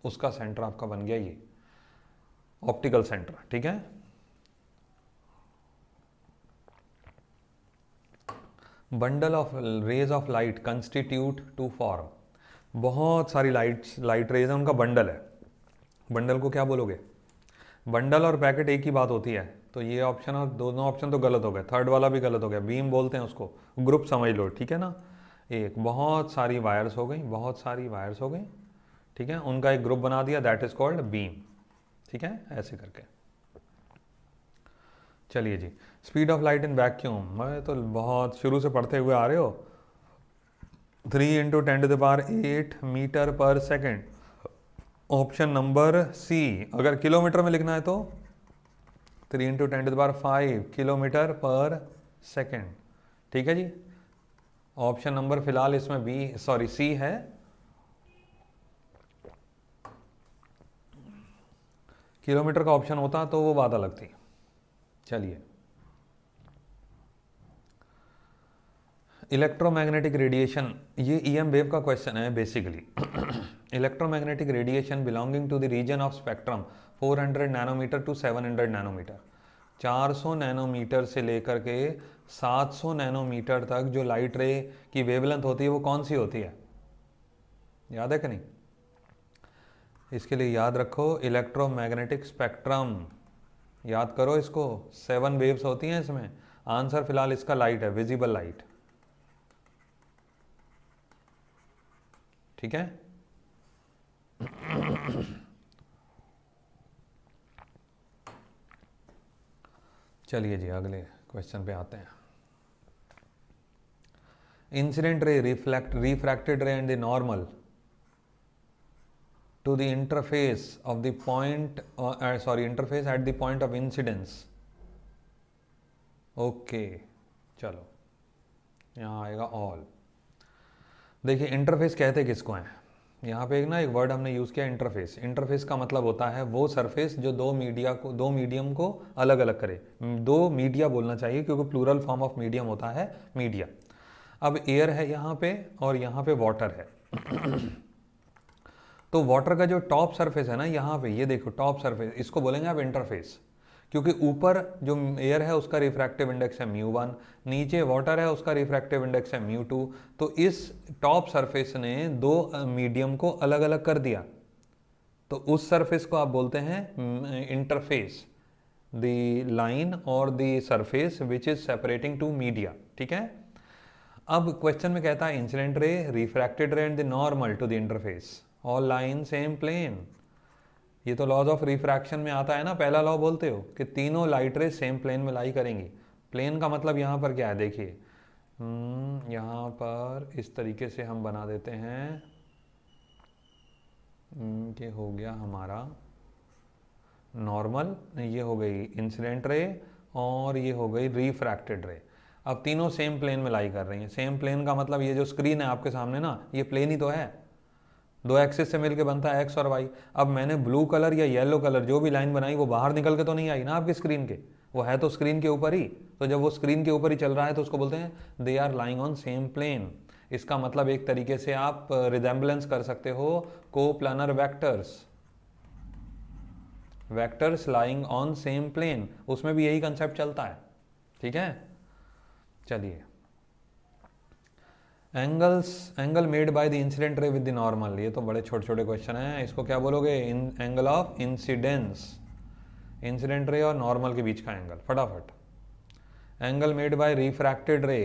उसका सेंटर आपका बन गया ये ऑप्टिकल सेंटर, ठीक है। Bundle of rays of light constitute to form, बहुत सारी लाइट रेज है, उनका बंडल है। बंडल को क्या बोलोगे? बंडल और पैकेट एक ही बात होती है, तो ये ऑप्शन और दोनों ऑप्शन तो गलत हो गए, थर्ड वाला भी गलत हो गया। बीम बोलते हैं उसको, ग्रुप समझ लो, ठीक है ना। एक बहुत सारी वायर्स हो गई, बहुत सारी वायर्स हो गई, ठीक है, उनका एक ग्रुप बना दिया, दैट इज कॉल्ड बीम, ठीक है, ऐसे करके। चलिए जी, speed of light in vacuum, मैं तो बहुत शुरू से पढ़ते हुए आ रहे हो। 3 × 10⁸ मीटर पर सेकेंड, ऑप्शन नंबर सी। अगर किलोमीटर में लिखना है तो 3 × 10⁵ किलोमीटर पर सेकेंड, ठीक है जी। ऑप्शन नंबर फिलहाल इसमें सी है। किलोमीटर का ऑप्शन होता तो वो बात अलग थी। चलिए, इलेक्ट्रोमैग्नेटिक रेडिएशन, ये ईएम वेव का क्वेश्चन है basically. Electromagnetic radiation belonging to the region of spectrum 400 nanometre to 700 nanometre, 400 nanometre से लेकर के 700 नैनोमीटर तक जो लाइट रे की वेवलेंथ होती है वो कौन सी होती है, याद है कि नहीं? इसके लिए याद रखो इलेक्ट्रोमैग्नेटिक स्पेक्ट्रम, याद करो इसको, 7 वेव्स होती हैं इसमें। आंसर फिलहाल इसका लाइट है, विजिबल लाइट, ठीक है। चलिए जी अगले क्वेश्चन पे आते हैं। Incident ray refracted ray and the normal to the interface of the point interface at the point of incidence। Okay चलो यहाँ आएगा ऑल। देखिए इंटरफेस कहते किसको हैं, यहाँ पे एक वर्ड हमने यूज़ किया इंटरफेस। इंटरफेस का मतलब होता है वो सरफेस जो दो मीडियम को अलग अलग करे। दो मीडिया बोलना चाहिए क्योंकि प्लूरल फॉर्म ऑफ मीडियम होता है मीडिया। अब एयर है यहाँ पे और यहाँ पे वाटर है। तो वाटर का जो टॉप सरफेस है ना यहाँ पे, ये देखो टॉप सरफेस, इसको बोलेंगे आप इंटरफेस, क्योंकि ऊपर जो एयर है उसका रिफ्रैक्टिव इंडेक्स है μ1, नीचे वाटर है उसका रिफ्रैक्टिव इंडेक्स है μ2। तो इस टॉप सरफेस ने दो मीडियम को अलग अलग कर दिया, तो उस सरफेस को आप बोलते हैं इंटरफेस, द लाइन और the surface which is separating two media, ठीक है। अब क्वेश्चन में कहता है incident ray, refracted ray and the normal to the interface, all line same plane. ये तो लॉज ऑफ रिफ्रैक्शन में आता है ना, पहला लॉ बोलते हो कि तीनों लाइट रे सेम प्लेन में लाई करेंगी। प्लेन का मतलब यहाँ पर क्या है, देखिए यहाँ पर इस तरीके से हम बना देते हैं, ये हो गया हमारा नॉर्मल, ये हो गई इंसिडेंट रे और ये हो गई रिफ्रैक्टेड रे। अब तीनों सेम प्लेन में लाई कर रही हैं। सेम प्लेन का मतलब ये जो स्क्रीन है आपके सामने ना, ये प्लेन ही तो है, दो एक्सिस से मिलके बनता है एक्स और वाई। अब मैंने ब्लू कलर या येलो कलर जो भी लाइन बनाई वो बाहर निकल के तो नहीं आई ना आपकी स्क्रीन के, वो है तो स्क्रीन के ऊपर ही। तो जब वो स्क्रीन के ऊपर ही चल रहा है तो उसको बोलते हैं they are lying on same plane. इसका मतलब एक तरीके से आप रिजेम्बलेंस कर सकते हो coplanar vectors, vectors lying on same plane, उसमें भी यही कंसेप्ट चलता है, ठीक है। चलिए angle made by the incident ray with the normal, ये तो बड़े छोटे छोटे क्वेश्चन हैं, इसको क्या बोलोगे, angle of incidence, incident ray और नॉर्मल के बीच का एंगल। फटाफट, एंगल मेड बाय रिफ्रैक्टेड रे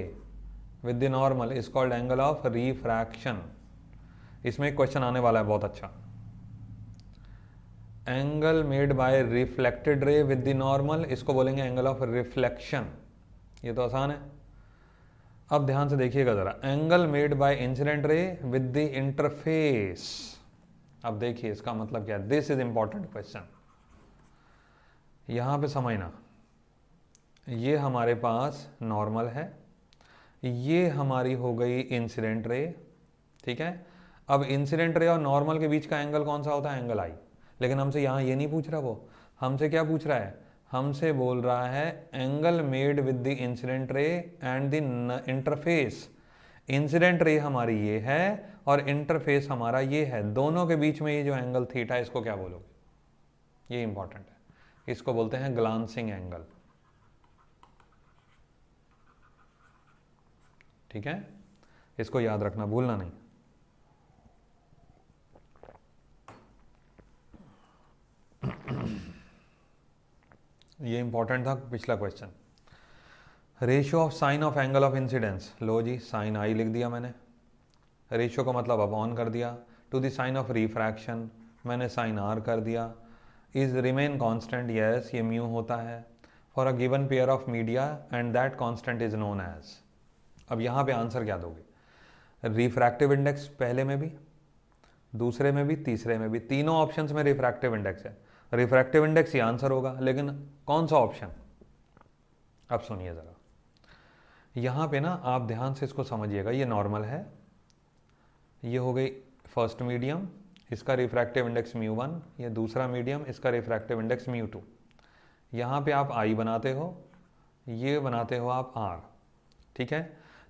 with the normal is called angle of refraction. इसमें एक क्वेश्चन आने वाला है बहुत अच्छा, angle made bye reflected ray with the normal, इसको बोलेंगे एंगल ऑफ रिफ्लेक्शन। ये तो आसान है। अब ध्यान से देखिएगा जरा, angle made bye incident ray with the interface. अब देखिए इसका मतलब क्या है, दिस इज इंपॉर्टेंट क्वेश्चन, यहां पे समझना। ये हमारे पास नॉर्मल है, ये हमारी हो गई इंसिडेंट रे, ठीक है। अब इंसिडेंट रे और नॉर्मल के बीच का एंगल कौन सा होता है, एंगल आई। लेकिन हमसे यहां ये नहीं पूछ रहा, वो हमसे क्या पूछ रहा है, हमसे बोल रहा है angle made with the incident रे and the interface. Incident ray हमारी ये है और इंटरफेस हमारा ये है, दोनों के बीच में ये जो एंगल थीटा है इसको क्या बोलोगे, ये इंपॉर्टेंट है, इसको बोलते हैं ग्लांसिंग एंगल, ठीक है। इसको याद रखना, भूलना नहीं। ये इंपॉर्टेंट था पिछला question. Ratio of sine of angle of incidence, लो जी साइन आई लिख दिया मैंने, रेशियो का मतलब अपॉन कर दिया, to the sine of refraction मैंने साइन आर कर दिया, इज रिमेन कांस्टेंट, यस ये म्यू होता है, for a given pair of media and that constant is known as. अब यहाँ पे आंसर क्या दोगे, रिफ्रैक्टिव इंडेक्स पहले में भी, दूसरे में भी, तीसरे में भी, तीनों ऑप्शंस में रिफ्रैक्टिव इंडेक्स है, रिफ्रैक्टिव इंडेक्स ये आंसर होगा। लेकिन कौन सा ऑप्शन, अब सुनिए ज़रा, यहाँ पे ना आप ध्यान से इसको समझिएगा, ये नॉर्मल है, ये हो गई फर्स्ट मीडियम, इसका रिफ्रैक्टिव इंडेक्स μ1, ये दूसरा मीडियम, इसका रिफ्रैक्टिव इंडेक्स μ2। यहाँ पे आप I बनाते हो, ये बनाते हो आप R, ठीक है।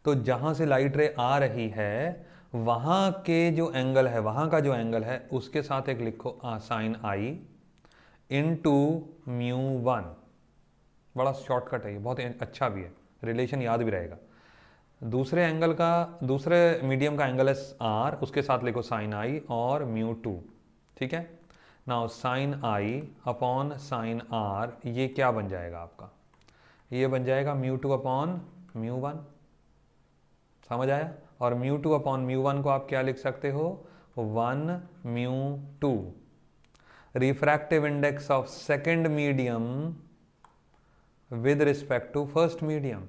तो जहाँ से लाइट रे आ रही है वहाँ के जो एंगल है, वहाँ का जो एंगल है उसके साथ एक लिखो sine i into mu one. बड़ा शॉर्टकट है ये, बहुत अच्छा भी है, रिलेशन याद भी रहेगा। दूसरे एंगल का, दूसरे मीडियम का एंगल है आर, उसके साथ लिखो साइन आई और म्यू टू। ठीक है, now sine I upon sine are, ये क्या बन जाएगा आपका, ये बन जाएगा mu two upon mu one. समझ आया? और mu two upon mu one को आप क्या लिख सकते हो, one mu two. Refractive index of second medium with respect to first medium,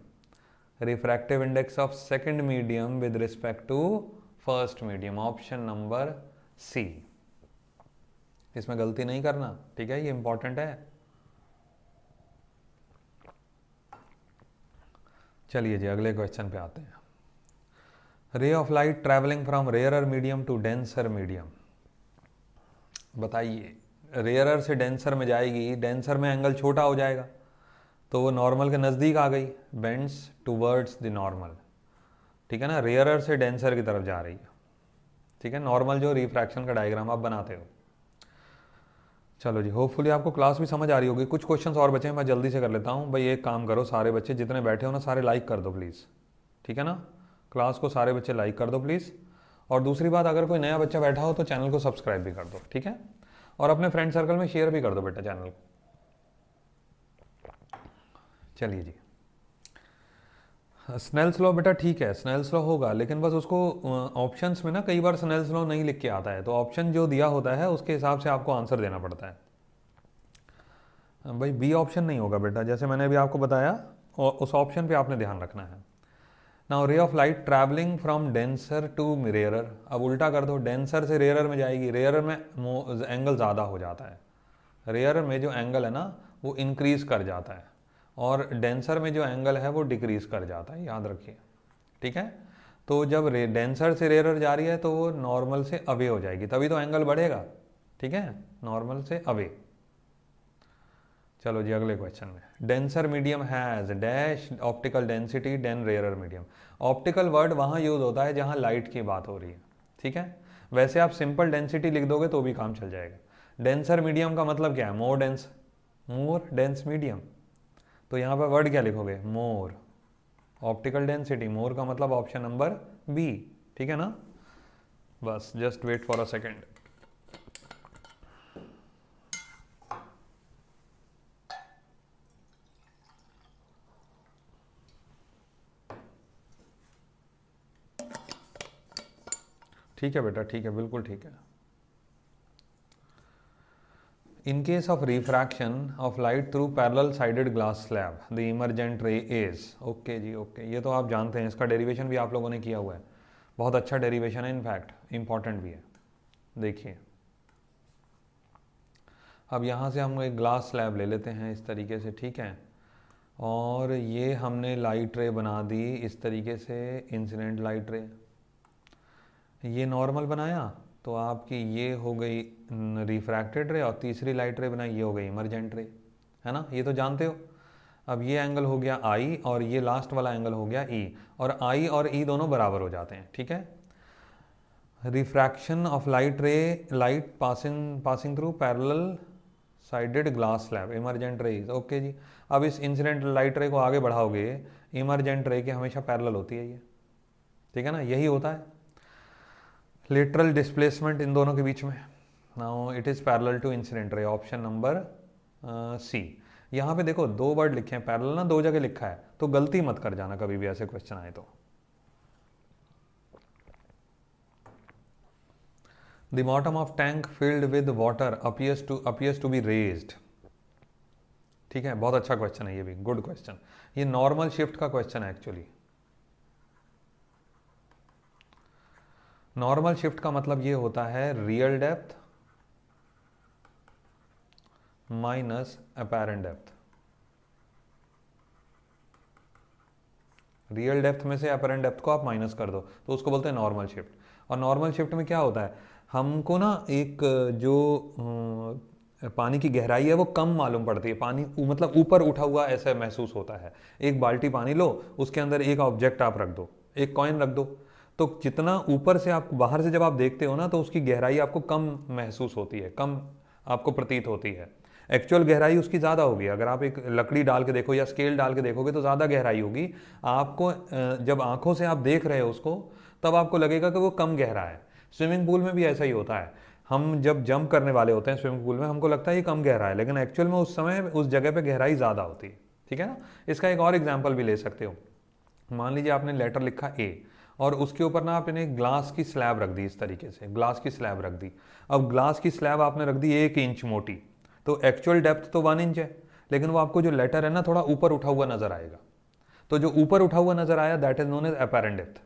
refractive index of second medium with respect to first medium, option number C. इसमें गलती नहीं करना, ठीक है, ये इंपॉर्टेंट है। चलिए जी अगले क्वेश्चन पे आते हैं। Ray of light travelling from rarer medium to denser medium. बताइए, रेयरर से डेंसर में जाएगी, डेंसर में एंगल छोटा हो जाएगा तो वो नॉर्मल के नज़दीक आ गई, बेंड्स टूवर्ड्स द नॉर्मल। ठीक है ना, रेयरर से डेंसर की तरफ जा रही है। ठीक है, नॉर्मल जो रिफ्रैक्शन का डायग्राम आप बनाते हो। चलो जी, होपफुली आपको क्लास भी समझ आ रही होगी। कुछ क्वेश्चंस और बचे हैं, मैं जल्दी से कर लेता हूँ। भाई एक काम करो, सारे बच्चे जितने बैठे हो ना, सारे लाइक कर दो प्लीज़। ठीक है ना, क्लास को सारे बच्चे लाइक कर दो प्लीज़। और दूसरी बात, अगर कोई नया बच्चा बैठा हो तो चैनल को सब्सक्राइब भी कर दो। ठीक है, और अपने फ्रेंड सर्कल में शेयर भी कर दो बेटा चैनल को। चलिए जी, स्नेल्स लॉ बेटा ठीक है, स्नेल्स लॉ होगा, लेकिन बस उसको ऑप्शंस में ना कई बार स्नेल्स लॉ नहीं लिख के आता है, तो ऑप्शन जो दिया होता है उसके हिसाब से आपको आंसर देना पड़ता है। भाई बी ऑप्शन नहीं होगा बेटा, जैसे मैंने अभी आपको बताया, और उस ऑप्शन पे आपने ध्यान रखना है। Now ray of light travelling from denser to rarer, अब उल्टा कर दो, डेंसर से रेयरर में जाएगी, रेयरर में एंगल ज़्यादा हो जाता है, रेयरर में जो एंगल है ना वो इंक्रीज़ कर जाता है, और डेंसर में जो एंगल है वो डिक्रीज़ कर जाता है, याद रखिए। ठीक है, तो जब डेंसर से रेयरर जा रही है तो वो नॉर्मल से अवे हो जाएगी, तभी तो एंगल बढ़ेगा। ठीक है, नॉर्मल से अवे। चलो जी अगले क्वेश्चन में, denser medium has dash optical density than rarer medium. Optical word वहाँ यूज होता है जहाँ लाइट की बात हो रही है। ठीक है, वैसे आप सिंपल डेंसिटी लिख दोगे तो भी काम चल जाएगा। डेंसर मीडियम का मतलब क्या है, मोर डेंस मीडियम, तो यहाँ पर वर्ड क्या लिखोगे, मोर। ऑप्टिकल डेंसिटी, मोर का मतलब ऑप्शन नंबर बी। ठीक है ना, बस just wait for a second. ठीक है बेटा, ठीक है, बिल्कुल ठीक है। In case of refraction of light through parallel sided glass slab, the emergent ray is, okay जी ओके, ये तो आप जानते हैं, इसका डेरिवेशन भी आप लोगों ने किया हुआ है, बहुत अच्छा डेरिवेशन है, इनफैक्ट इम्पॉर्टेंट भी है। देखिए, अब यहाँ से हम एक ग्लास स्लैब ले लेते हैं इस तरीके से, ठीक है, और ये हमने लाइट रे बना दी इस तरीके से, इंसिडेंट लाइट रे, ये नॉर्मल बनाया तो आपकी ये हो गई रिफ्रैक्टेड रे, और तीसरी लाइट रे बनाई, ये हो गई इमरजेंट रे, है ना, ये तो जानते हो। अब ये एंगल हो गया आई और ये लास्ट वाला एंगल हो गया ई, और आई और ई दोनों बराबर हो जाते हैं। ठीक है, refraction of light ray, light passing through parallel sided glass slab, emergent rays. Okay जी, अब इस इंसिडेंट लाइट रे को आगे बढ़ाओगे, इमरजेंट रे के हमेशा पैरेलल होती है ये। ठीक है ना, यही होता है लेटरल डिस्प्लेसमेंट इन दोनों के बीच में। Now it is parallel to incident ray, option number C. यहाँ पे देखो दो वर्ड लिखे हैं, पैरेलल ना दो जगह लिखा है, तो गलती मत कर जाना कभी भी ऐसे क्वेश्चन आए तो। The bottom of tank filled with water appears to be raised. ठीक है, बहुत अच्छा क्वेश्चन है ये भी, गुड क्वेश्चन। ये नॉर्मल शिफ्ट का क्वेश्चन है एक्चुअली। नॉर्मल शिफ्ट का मतलब ये होता है real depth minus apparent depth. Real depth में से अपेरेंट डेप्थ को आप माइनस कर दो तो उसको बोलते हैं नॉर्मल शिफ्ट। और नॉर्मल शिफ्ट में क्या होता है, हमको ना एक जो पानी की गहराई है वो कम मालूम पड़ती है, पानी मतलब ऊपर उठा हुआ ऐसा महसूस होता है। एक बाल्टी पानी लो, उसके अंदर एक ऑब्जेक्ट आप रख दो, एक कॉइन रख दो, तो जितना ऊपर से आप बाहर से जब आप देखते हो ना तो उसकी गहराई आपको कम महसूस होती है, कम आपको प्रतीत होती है। एक्चुअल गहराई उसकी ज़्यादा होगी। अगर आप एक लकड़ी डाल के देखो या स्केल डाल के देखोगे तो ज़्यादा गहराई होगी। आपको जब आंखों से आप देख रहे हो उसको तब आपको लगेगा कि वो कम गहरा है। स्विमिंग पूल में भी ऐसा ही होता है। हम जब जंप करने वाले होते हैं स्विमिंग पूल में, हमको लगता है ये कम गहरा है, लेकिन एक्चुअल में उस समय उस जगह पे गहराई ज़्यादा होती है। ठीक है ना। इसका एक और एग्जाम्पल भी ले सकते हो। मान लीजिए आपने लेटर लिखा ए और उसके ऊपर ना आपने ग्लास की स्लैब रख दी, इस तरीके से ग्लास की स्लैब रख दी। अब ग्लास की स्लैब आपने रख दी 1 इंच मोटी, तो एक्चुअल डेप्थ तो 1 इंच है, लेकिन वो आपको जो लेटर है ना थोड़ा ऊपर उठा हुआ नजर आएगा। तो जो ऊपर उठा हुआ नजर आया that is known as apparent depth,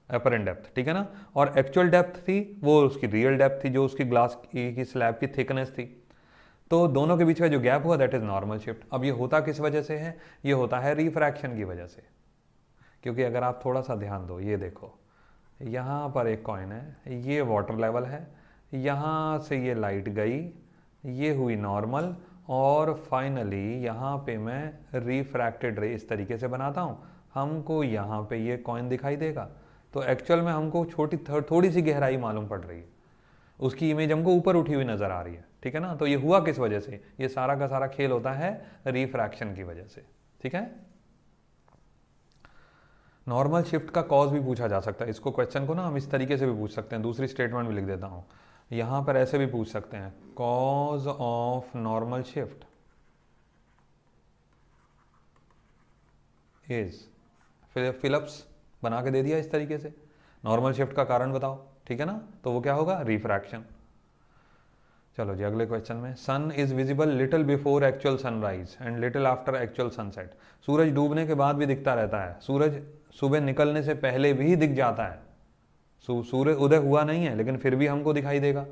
apparent depth. ठीक है ना। और एक्चुअल डेप्थ थी वो उसकी रियल डेप्थ थी, जो उसकी ग्लास की स्लैब की थिकनेस थी। तो दोनों के बीच का जो गैप हुआ दैट इज नॉर्मल शिफ्ट। अब ये होता किस वजह से है? ये होता है रिफ्रैक्शन की वजह से। क्योंकि अगर आप थोड़ा सा ध्यान दो, ये देखो यहाँ पर एक कॉइन है, ये वाटर लेवल है, यहाँ से ये लाइट गई, ये हुई नॉर्मल, और फाइनली यहाँ पे मैं रिफ्रैक्टेड रे इस तरीके से बनाता हूँ, हमको यहाँ पे ये कॉइन दिखाई देगा। तो एक्चुअल में हमको थोड़ी सी गहराई मालूम पड़ रही है, उसकी इमेज हमको ऊपर उठी हुई नज़र आ रही है। ठीक है ना। तो ये हुआ किस वजह से? ये सारा का सारा खेल होता है रिफ्रैक्शन की वजह से। ठीक है। नॉर्मल शिफ्ट का कॉज भी पूछा जा सकता है। इसको क्वेश्चन को ना हम इस तरीके से भी पूछ सकते हैं, दूसरी स्टेटमेंट भी लिख देता हूँ। यहाँ पर ऐसे भी पूछ सकते हैं, cause of normal shift is, fill ups बना के दे दिया इस तरीके से, नॉर्मल शिफ्ट का कारण बताओ। ठीक है ना। तो वो क्या होगा? रिफ्रैक्शन। चलो जी अगले क्वेश्चन में, sun is visible little before actual sunrise and little after actual sunset. सूरज डूबने के बाद भी दिखता रहता है, सूरज सुबह निकलने से पहले भी दिख जाता है। सूरज उदय हुआ नहीं है लेकिन फिर भी हमको दिखाई देगा,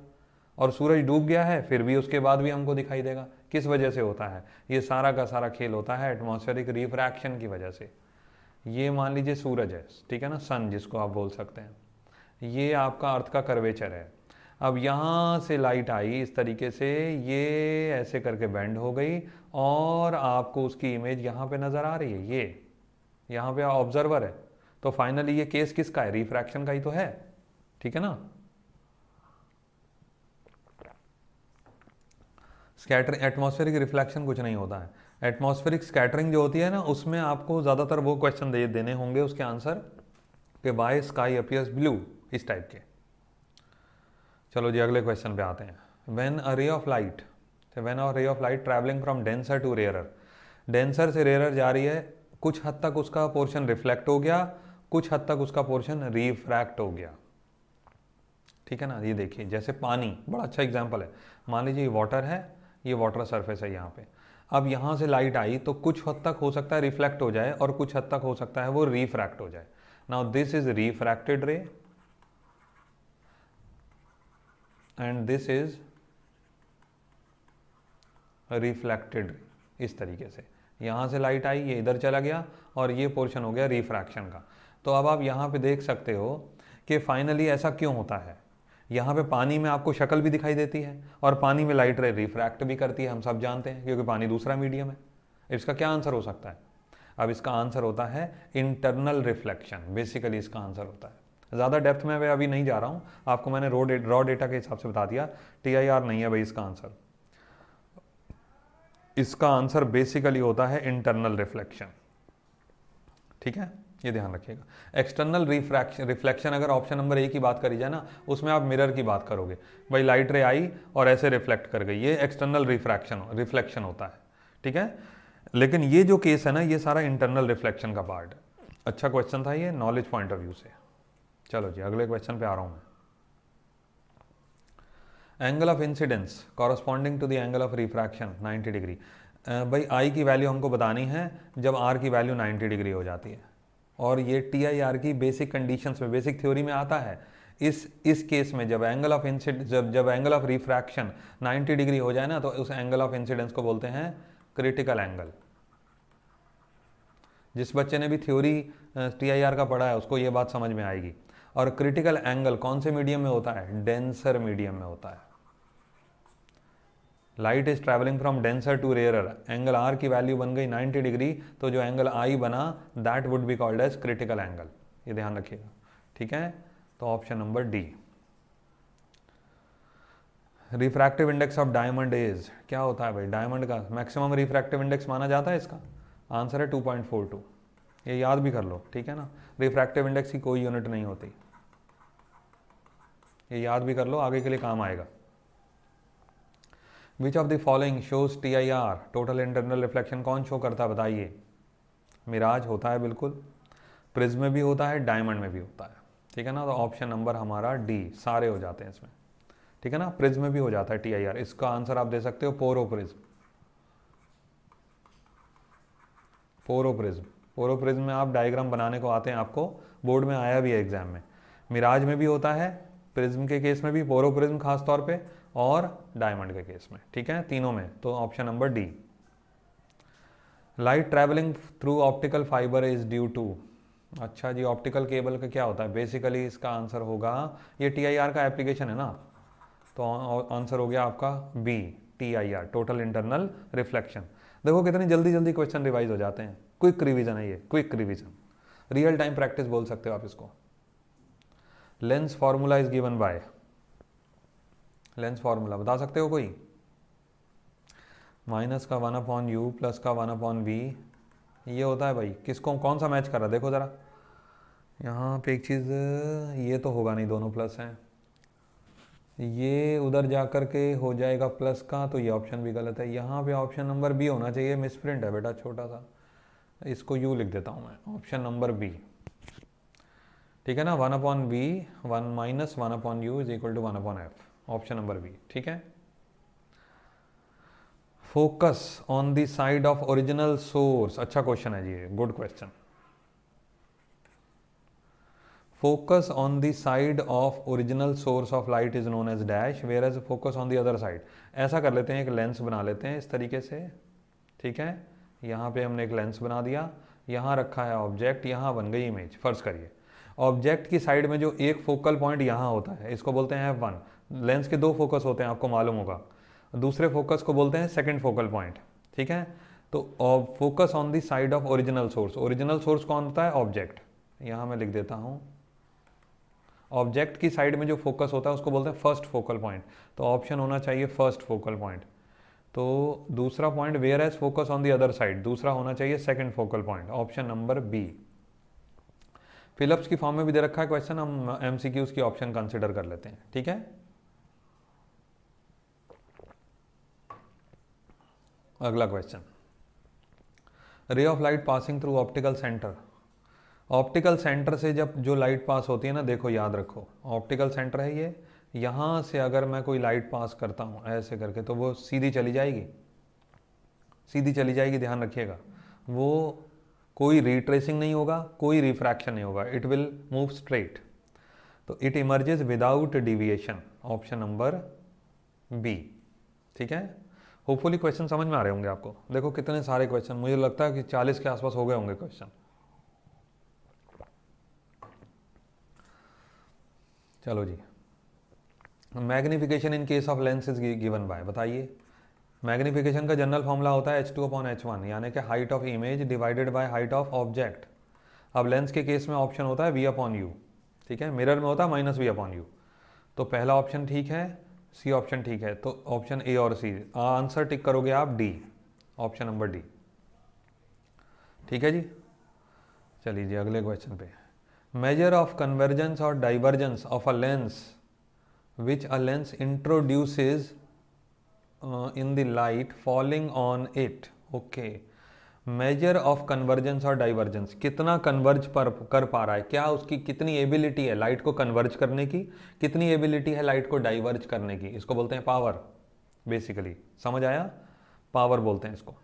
और सूरज डूब गया है फिर भी उसके बाद भी हमको दिखाई देगा। किस वजह से होता है? ये सारा का सारा खेल होता है एटमॉस्फेरिक रिफ्रैक्शन की वजह से। ये मान लीजिए सूरज है, ठीक है ना, सन जिसको आप बोल सकते हैं, ये आपका अर्थ का कर्वेचर है। अब यहाँ से लाइट आई इस तरीके से, ये ऐसे करके बेंड हो गई और आपको उसकी इमेज यहाँ पे नज़र आ रही है, ये यहाँ पे ऑब्जर्वर है। तो फाइनली ये केस किसका है? रिफ्रैक्शन का ही तो है। ठीक है ना। स्कैटरिंग, एटमॉस्फेरिक रिफ्लेक्शन कुछ नहीं होता है। एटमॉस्फेरिक स्कैटरिंग जो होती है ना, उसमें आपको ज़्यादातर वो क्वेश्चन देने होंगे उसके आंसर कि वाई स्काई अपीयर्स ब्लू, इस टाइप के। चलो जी अगले क्वेश्चन पे आते हैं। When a ray of light, when a ray of light travelling from denser to rarer, denser से रेयरर जा रही है, कुछ हद तक उसका पोर्शन रिफ्लेक्ट हो गया, कुछ हद तक उसका पोर्शन रिफ्रैक्ट हो गया। ठीक है ना। ये देखिए जैसे पानी, बड़ा अच्छा एग्जांपल है। मान लीजिए ये वाटर है, ये वाटर सरफेस है यहाँ पे। अब यहाँ से लाइट आई तो कुछ हद तक हो सकता है रिफ्लेक्ट हो जाए और कुछ हद तक हो सकता है वो रिफ्रैक्ट हो जाए। Now this is refracted ray and this is reflected ray. इस तरीके से यहाँ से लाइट आई, ये इधर चला गया और ये पोर्शन हो गया रिफ्रैक्शन का। तो अब आप यहाँ पे देख सकते हो कि फाइनली ऐसा क्यों होता है। यहाँ पे पानी में आपको शक्ल भी दिखाई देती है और पानी में लाइट रे रिफ्रैक्ट भी करती है, हम सब जानते हैं, क्योंकि पानी दूसरा मीडियम है। इसका क्या आंसर हो सकता है? अब इसका आंसर होता है इंटरनल रिफ्लेक्शन, बेसिकली इसका आंसर होता है। ज़्यादा डेप्थ में मैं अभी नहीं जा रहा हूँ, आपको मैंने रॉ डेटा के हिसाब से बता दिया। TIR नहीं है भाई इसका आंसर। इसका आंसर बेसिकली होता है इंटरनल रिफ्लेक्शन। ठीक है, ये ध्यान रखिएगा। एक्सटर्नल रिफ्लेक्शन अगर ऑप्शन नंबर ए की बात करी जाए ना, उसमें आप मिरर की बात करोगे, भाई लाइट रे आई और ऐसे रिफ्लेक्ट कर गई, ये एक्सटर्नल रिफ्लेक्शन होता है। ठीक है, लेकिन ये जो केस है ना, ये सारा इंटरनल रिफ्लेक्शन का पार्ट है। अच्छा क्वेश्चन था ये नॉलेज पॉइंट ऑफ व्यू से। चलो जी अगले क्वेश्चन पे आ रहा हूँ मैं। Angle of incidence corresponding to the angle of refraction 90 degree. भाई आई की वैल्यू हमको बतानी है जब आर की वैल्यू 90 डिग्री हो जाती है, और ये TIR की बेसिक कंडीशंस में, बेसिक थ्योरी में आता है। इस केस में जब एंगल ऑफ जब एंगल ऑफ रिफ्रैक्शन 90 डिग्री हो जाए ना, तो उस एंगल ऑफ इंसिडेंस को बोलते हैं क्रिटिकल एंगल। जिस बच्चे ने भी थ्योरी TIR का पढ़ा है उसको ये बात समझ में आएगी। और क्रिटिकल एंगल कौन से मीडियम में होता है? डेंसर मीडियम में होता है। Light is travelling from denser to rarer, angle r की वैल्यू बन गई 90 डिग्री, तो जो एंगल आई बना that would be called as critical angle. ये ध्यान रखिएगा। ठीक है, तो option number D. Refractive index of diamond is, क्या होता है भाई डायमंड का मैक्सिमम रिफ्रैक्टिव इंडेक्स माना जाता है इसका? आंसर है 2.42। ये याद भी कर लो, ठीक है ना। रिफ्रैक्टिव इंडेक्स की कोई यूनिट नहीं होती, ये याद भी कर लो, आगे के लिए काम आएगा। Which of the following shows TIR, total internal reflection, कौन शो करता है बताइए? मिराज होता है बिल्कुल, प्रिज्म में भी होता है, डायमंड में भी होता है, ठीक है ना। तो ऑप्शन नंबर हमारा डी, सारे हो जाते हैं इसमें, ठीक है ना। प्रिज्म में भी हो जाता है TIR, इसका आंसर आप दे सकते हो पोरोप्रिज्म। पोरोप्रिज्म, पोरोप्रिज्म में आप डायग्राम बनाने को आते हैं, आपको बोर्ड में आया भी है एग्जाम में। मिराज में भी होता है, प्रिज्म के केस में भी, पोरोप्रिज्म खास तौर पे, और डायमंड के केस में, ठीक है, तीनों में। तो option number D. Light travelling through optical fibre is due to, अच्छा जी, ऑप्टिकल केबल का क्या होता है? बेसिकली इसका आंसर होगा, ये TIR का एप्लीकेशन है ना, तो आंसर हो गया आपका B, TIR, total internal reflection. देखो कितनी जल्दी जल्दी क्वेश्चन रिवाइज हो जाते हैं, क्विक रिवीजन है ये, quick revision, real time practice बोल सकते हो आप इसको। Lens formula is given bye, lens formula बता सकते हो कोई? माइनस का 1/u प्लस का 1/v, ये होता है भाई, किसको कौन सा मैच कर रहा है देखो ज़रा। यहाँ पे एक चीज़, ये तो होगा नहीं, दोनों प्लस हैं, ये उधर जा कर के हो जाएगा प्लस का, तो ये ऑप्शन भी गलत है। यहाँ पे ऑप्शन नंबर बी होना चाहिए, मिसप्रिंट है बेटा छोटा सा, इसको यू लिख देता हूँ मैं, ऑप्शन नंबर बी, ठीक है ना। 1/v 1 minus 1/u is equal to 1/f, option number B, ठीक है। Focus on the side of original source, अच्छा क्वेश्चन है जी, good question. Focus on the side of original source of light is known as dash, where as focus on the other side. ऐसा कर लेते हैं, एक लेंस बना लेते हैं इस तरीके से, ठीक है। यहाँ पे हमने एक लेंस बना दिया, यहाँ रखा है ऑब्जेक्ट, यहाँ बन गई इमेज। फर्ज करिए ऑब्जेक्ट की साइड में जो एक फोकल पॉइंट यहाँ होता है, इसको बोलते हैं F1। लेंस के दो फोकस होते हैं, आपको मालूम होगा, दूसरे फोकस को बोलते हैं सेकंड फोकल पॉइंट, ठीक है। तो focus on the side of original source, original source कौन होता है? ऑब्जेक्ट। यहाँ मैं लिख देता हूँ, ऑब्जेक्ट की साइड में जो फोकस होता है उसको बोलते हैं फर्स्ट फोकल पॉइंट, तो ऑप्शन होना चाहिए फर्स्ट फोकल पॉइंट। तो दूसरा point where as focus on the other side, दूसरा होना चाहिए second focal point, option number B. Fill ups की फॉर्म में भी दे रखा है क्वेश्चन, हम MCQs की ऑप्शन कंसिडर कर लेते हैं, ठीक है। अगला क्वेश्चन, रे of light passing through optical centre. Optical centre से जब जो लाइट पास होती है ना, देखो याद रखो, ऑप्टिकल सेंटर है ये, यहाँ से अगर मैं कोई लाइट पास करता हूँ ऐसे करके, तो वो सीधी चली जाएगी, सीधी चली जाएगी, ध्यान रखिएगा। वो कोई रिट्रेसिंग नहीं होगा, कोई रिफ्रैक्शन नहीं होगा, इट विल मूव स्ट्रेट। तो it emerges without deviation, option number B, ठीक है। होपफुली क्वेश्चन समझ में आ रहे होंगे आपको। देखो कितने सारे क्वेश्चन, मुझे लगता है कि 40 के आसपास हो गए होंगे क्वेश्चन। चलो जी, magnification in case of lens is given by, बताइए। मैग्निफिकेशन का जनरल फॉर्मूला होता है H2/H1, यानी कि height of image divided by height of object. अब लेंस के केस में ऑप्शन होता है V/U, ठीक है, मिरर में होता है -V/U। तो पहला ऑप्शन ठीक है, सी ऑप्शन ठीक है, तो ऑप्शन ए और सी, आंसर टिक करोगे आप डी, ऑप्शन नंबर डी, ठीक है जी। चलिए जी अगले क्वेश्चन पे, मेजर ऑफ कन्वर्जेंस और divergence of a lens which a lens introduces in the light falling on it. Okay, measure of convergence और डाइवर्जेंस, कितना कन्वर्ज कर पा रहा है, क्या उसकी कितनी एबिलिटी है लाइट को कन्वर्ज करने की, कितनी एबिलिटी है लाइट को डाइवर्ज करने की, इसको बोलते हैं पावर। बेसिकली समझ आया, पावर बोलते हैं इसको।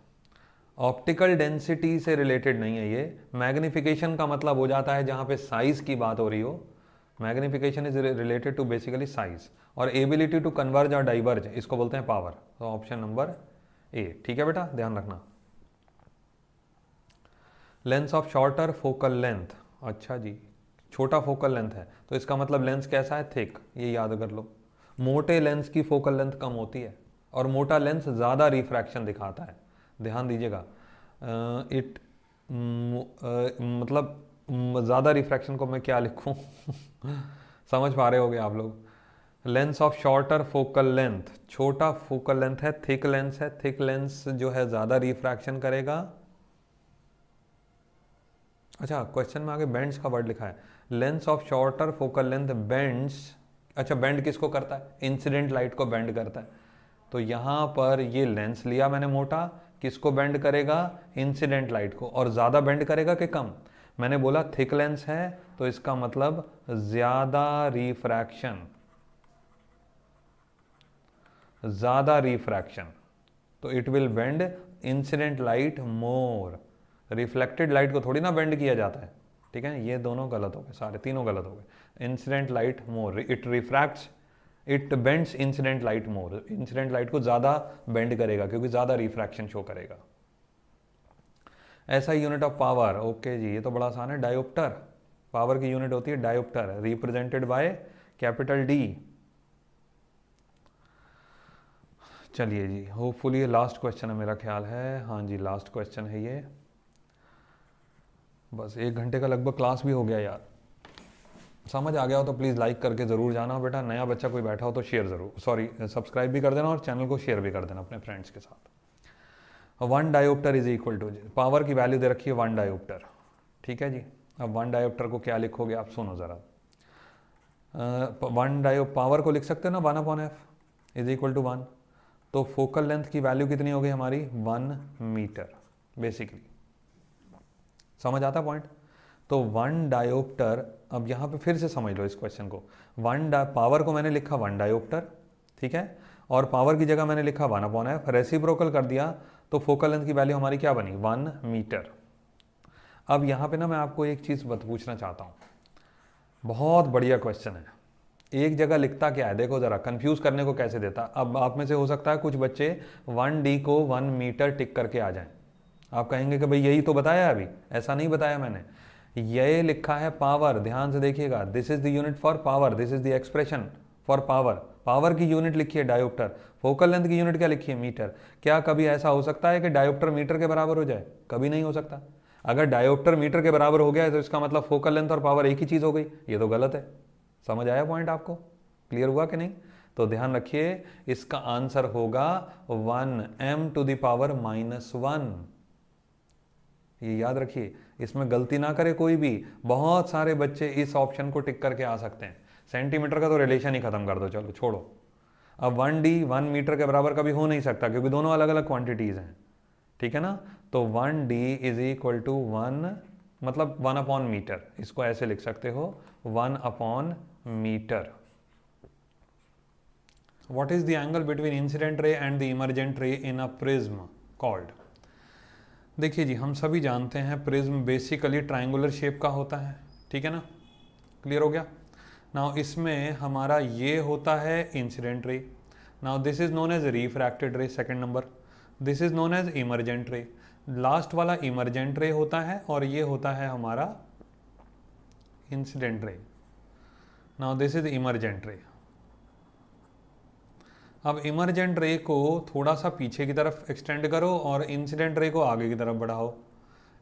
ऑप्टिकल डेंसिटी से रिलेटेड नहीं है ये, मैग्निफिकेशन का मतलब हो जाता है जहाँ पे साइज की बात हो रही हो, magnification is related to basically size, और एबिलिटी टू कन्वर्ज और डाइवर्ज इसको बोलते हैं पावर। तो ऑप्शन नंबर ए, ठीक है बेटा, ध्यान रखना। Lens of shorter focal length, अच्छा जी, छोटा फोकल लेंथ है तो इसका मतलब लेंस कैसा है? थिक, ये याद कर लो। मोटे लेंस की फोकल लेंथ कम होती है और मोटा लेंस ज़्यादा रिफ्रैक्शन दिखाता है, ध्यान दीजिएगा। मतलब ज़्यादा रिफ्रैक्शन को मैं क्या लिखूँ समझ पा रहे होगे आप लोग। Lens of shorter focal length, छोटा फोकल लेंथ है, थिक लेंस है, थिक लेंस जो है ज़्यादा रिफ्रैक्शन करेगा। अच्छा, क्वेश्चन में आगे बेंड्स का वर्ड लिखा है, lens of shorter focal length bends. अच्छा, बेंड किसको करता है? इंसिडेंट लाइट को बेंड करता है। तो यहाँ पर ये लेंस लिया मैंने मोटा, किसको बेंड करेगा? इंसिडेंट लाइट को। और ज़्यादा बेंड करेगा कि कम? मैंने बोला थिक लेंस है तो इसका मतलब ज़्यादा रिफ्रैक्शन, ज़्यादा रिफ्रैक्शन। तो it will bend incident light more. Reflected light को थोड़ी ना बेंड किया जाता है, ठीक है। ये दोनों गलत हो गए, सारे तीनों गलत हो गए। Incident light more, it refracts, it bends incident light more. Incident light को ज़्यादा बेंड करेगा क्योंकि ज़्यादा रिफ्रैक्शन शो करेगा। ऐसा यूनिट ऑफ पावर, ओके जी, ये तो बड़ा आसान है, डायोप्टर। पावर की यूनिट होती है dioptre, represented by capital D. चलिए जी, होपफुली ये लास्ट क्वेश्चन है मेरा ख्याल है। हाँ जी, लास्ट क्वेश्चन है ये। बस 1 घंटे का लगभग क्लास भी हो गया यार। समझ आ गया हो तो प्लीज़ लाइक करके ज़रूर जाना बेटा। नया बच्चा कोई बैठा हो तो शेयर ज़रूर, सॉरी सब्सक्राइब भी कर देना और चैनल को शेयर भी कर देना अपने फ्रेंड्स के साथ। 1 dioptre is equal to, power की वैल्यू दे रखी है 1 डायोप्टर, ठीक है जी। अब 1 डायोप्टर को क्या लिखोगे आप, सुनो ज़रा। 1 डायो पावर को लिख सकते हो ना 1/f इज इक्वल टू 1। तो फोकल लेंथ की वैल्यू कितनी हो गई हमारी? 1 मीटर बेसिकली। समझ आता पॉइंट? तो 1 डायोप्टर, अब यहाँ पे फिर से समझ लो इस क्वेश्चन को। पावर को मैंने लिखा 1 डायोप्टर, ठीक है, और पावर की जगह मैंने लिखा 1/f, रेसिप्रोकल कर दिया तो फोकल लेंथ की वैल्यू हमारी क्या बनी? 1 मीटर। अब यहाँ पे ना मैं आपको एक चीज़ पूछना चाहता हूँ, बहुत बढ़िया क्वेश्चन है। एक जगह लिखता क्या है, देखो ज़रा, कंफ्यूज करने को कैसे देता। अब आप में से हो सकता है कुछ बच्चे 1D को 1 मीटर टिक करके आ जाएं। आप कहेंगे कि भाई यही तो बताया अभी। ऐसा नहीं बताया मैंने, ये लिखा है पावर, ध्यान से देखिएगा। This is the unit for power, this is the expression for power. Power की यूनिट लिखी है डायोप्टर, फोकल लेंथ की यूनिट क्या लिखी है? मीटर। क्या कभी ऐसा हो सकता है कि डायोप्टर मीटर के बराबर हो जाए? कभी नहीं हो सकता। अगर डायोप्टर मीटर के बराबर हो गया है तो इसका मतलब फोकल लेंथ और पावर एक ही चीज़ हो गई। ये तो गलत है। समझ आया पॉइंट आपको? क्लियर हुआ कि नहीं? तो ध्यान रखिए, इसका आंसर होगा 1m⁻⁻1। ये याद रखिए, इसमें गलती ना करे कोई भी। बहुत सारे बच्चे इस ऑप्शन को टिक करके आ सकते हैं। सेंटीमीटर का तो रिलेशन ही खत्म कर दो, चलो छोड़ो। अब 1D 1 मीटर के बराबर कभी हो नहीं सकता क्योंकि दोनों अलग अलग क्वांटिटीज हैं, ठीक है ना। तो 1D इज इक्वल टू 1, मतलब 1/मीटर। इसको ऐसे लिख सकते हो, 1/मीटर। What is the angle between incident ray and the emergent ray in a prism called? देखिए जी, हम सभी जानते हैं प्रिज्म बेसिकली ट्रायंगुलर शेप का होता है, ठीक है ना। क्लियर हो गया? नाउ इसमें हमारा ये होता है incident ray. Now this is known as refracted ray, second number. This is known as emergent ray. Last वाला इमरजेंट रे होता है और ये होता है हमारा incident ray. Now this is emergent ray. अब इमरजेंट रे को थोड़ा सा पीछे की तरफ एक्सटेंड करो और इंसिडेंट रे को आगे की तरफ बढ़ाओ।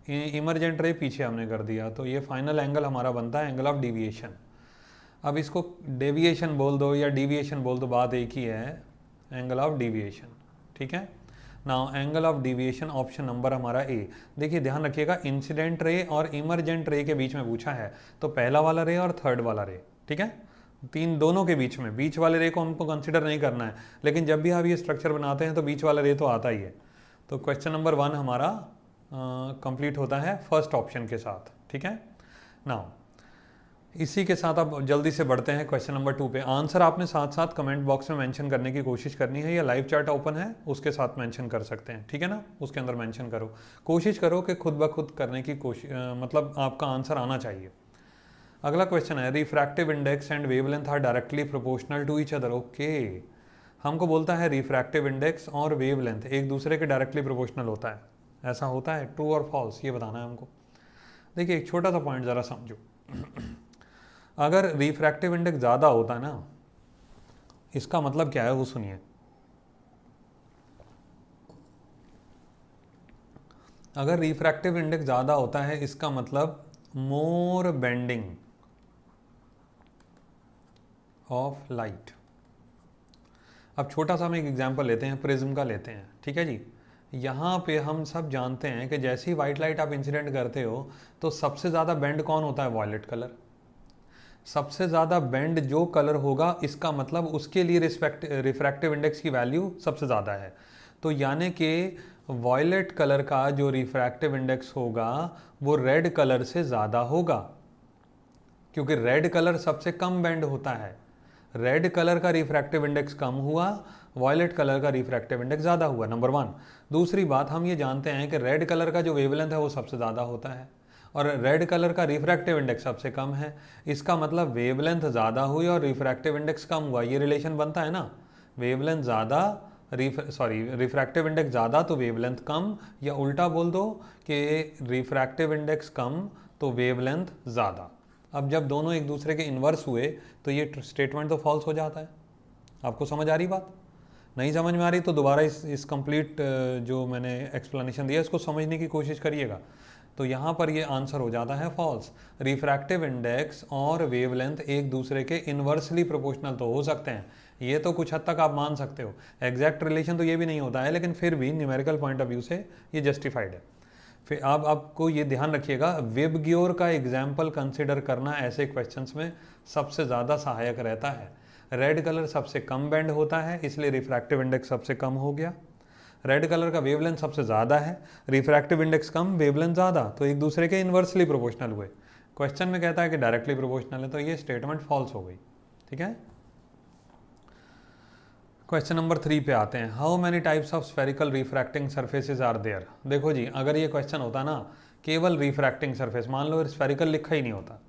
इमरजेंट रे पीछे हमने कर दिया तो ये फाइनल एंगल हमारा बनता है एंगल ऑफ डिविएशन। अब इसको डेविएशन बोल दो या डिविएशन बोल दो, बात एक ही है, एंगल ऑफ डिविएशन, ठीक है। Now angle of deviation option number हमारा ए। देखिए ध्यान रखिएगा, इंसिडेंट रे और इमरजेंट रे के बीच में पूछा है तो पहला वाला रे और थर्ड वाला रे, ठीक है, तीन दोनों के बीच में। बीच वाले रे को हमको कंसिडर नहीं करना है, लेकिन जब भी आप ये स्ट्रक्चर बनाते हैं तो बीच वाला रे तो आता ही है। तो क्वेश्चन नंबर 1 हमारा कंप्लीट होता है फर्स्ट ऑप्शन के साथ, ठीक है। नाउ इसी के साथ अब जल्दी से बढ़ते हैं क्वेश्चन नंबर 2 पे। आंसर आपने साथ साथ कमेंट बॉक्स में मेंशन करने की कोशिश करनी है, या लाइव चैट ओपन है उसके साथ मेंशन कर सकते हैं, ठीक है ना। उसके अंदर मेंशन करो, कोशिश करो कि खुद ब खुद करने की कोशिश, मतलब आपका आंसर आना चाहिए। अगला क्वेश्चन है, refractive index and wavelength are directly proportional to each other. Okay, हमको बोलता है रिफ्रैक्टिव इंडेक्स और वेवलेंथ एक दूसरे के डायरेक्टली प्रोपोर्शनल होता है। ऐसा होता है? ट्रू और फॉल्स ये बताना है हमको। देखिए एक छोटा सा पॉइंट ज़रा समझो। अगर रिफ्रैक्टिव इंडेक्स ज़्यादा होता है ना, इसका मतलब क्या है वो सुनिए। अगर रिफ्रैक्टिव इंडेक्स ज़्यादा होता है इसका मतलब मोर बेंडिंग, ऑफ लाइट। अब छोटा सा हम एक एग्जांपल लेते हैं, प्रिज्म का लेते हैं, ठीक है जी। यहाँ पे हम सब जानते हैं कि जैसे ही वाइट लाइट आप इंसिडेंट करते हो तो सबसे ज़्यादा बेंड कौन होता है? Violet colour. सबसे ज़्यादा बेंड जो कलर होगा, इसका मतलब उसके लिए रिफ्रैक्टिव इंडेक्स की वैल्यू सबसे ज़्यादा है। तो यानी कि वॉयलेट कलर का जो रिफ्रैक्टिव इंडेक्स होगा वो रेड कलर से ज़्यादा होगा, क्योंकि रेड कलर सबसे कम बेंड होता है। रेड कलर का रिफ्रैक्टिव इंडेक्स कम हुआ, वॉयलेट कलर का रिफ्रैक्टिव इंडेक्स ज़्यादा हुआ, नंबर 1। दूसरी बात, हम ये जानते हैं कि रेड कलर का जो वेवलेंथ है वो सबसे ज़्यादा होता है और रेड कलर का रिफ्रैक्टिव इंडेक्स सबसे कम है। इसका मतलब वेवलेंथ ज़्यादा हुई और रिफ्रैक्टिव इंडेक्स कम हुआ, ये रिलेशन बनता है ना। वेवलेंथ ज़्यादा, रिफ्रैक्टिव इंडेक्स ज़्यादा तो वेवलेंथ कम, या उल्टा बोल दो कि रिफ्रैक्टिव इंडेक्स कम तो वेवलेंथ ज़्यादा। अब जब दोनों एक दूसरे के इन्वर्स हुए तो ये स्टेटमेंट तो फॉल्स हो जाता है। आपको समझ आ रही बात? नहीं समझ में आ रही तो दोबारा इस कंप्लीट जो मैंने एक्सप्लेनेशन दिया इसको समझने की कोशिश करिएगा। तो यहाँ पर ये आंसर हो जाता है फॉल्स। रिफ्रैक्टिव इंडेक्स और वेवलेंथ एक दूसरे के इन्वर्सली प्रोपोर्शनल तो हो सकते हैं, ये तो कुछ हद तक आप मान सकते हो। एग्जैक्ट रिलेशन तो ये भी नहीं होता है, लेकिन फिर भी न्यूमेरिकल पॉइंट ऑफ व्यू से ये जस्टिफाइड है। फिर आप आपको ये ध्यान रखिएगा, विबग्योर का एग्जाम्पल कंसिडर करना ऐसे क्वेश्चंस में सबसे ज़्यादा सहायक रहता है। रेड कलर सबसे कम बेंड होता है, इसलिए रिफ्रैक्टिव इंडेक्स सबसे कम हो गया। रेड कलर का वेवलेंथ सबसे ज़्यादा है, रिफ्रैक्टिव इंडेक्स कम, वेवलेंथ ज़्यादा, तो एक दूसरे के इन्वर्सली प्रोपोर्शनल हुए। क्वेश्चन में कहता है कि डायरेक्टली प्रोपोर्शनल है, तो ये स्टेटमेंट फॉल्स हो गई। ठीक है। क्वेश्चन नंबर 3 पे आते हैं। How many types of spherical refracting surfaces are there. देखो जी, अगर ये क्वेश्चन होता ना केवल रिफ्रैक्टिंग सरफेस, मान लो स्फेरिकल लिखा ही नहीं होता,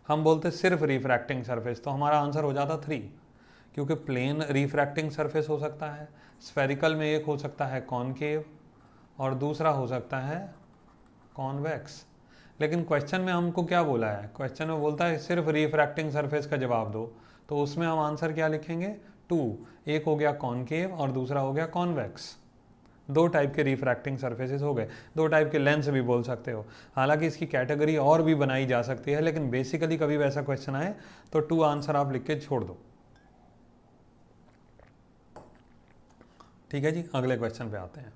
हम बोलते सिर्फ रिफ्रैक्टिंग सरफेस, तो हमारा आंसर हो जाता 3, क्योंकि प्लेन रिफ्रैक्टिंग सरफेस हो सकता है, स्फेरिकल में एक हो सकता है कॉनकेव और दूसरा हो सकता है कॉन्वेक्स। लेकिन क्वेश्चन में हमको क्या बोला है? क्वेश्चन में बोलता है सिर्फ रिफ्रैक्टिंग सरफेस का जवाब दो, तो उसमें हम आंसर क्या लिखेंगे? 2। एक हो गया कॉनकेव और दूसरा हो गया कॉन्वेक्स। 2 टाइप के रिफ्रैक्टिंग सरफेसेस हो गए। 2 टाइप के लेंस भी बोल सकते हो। हालांकि इसकी कैटेगरी और भी बनाई जा सकती है, लेकिन बेसिकली कभी वैसा क्वेश्चन आए तो 2 आंसर आप लिख के छोड़ दो। ठीक है जी, अगले क्वेश्चन पे आते हैं।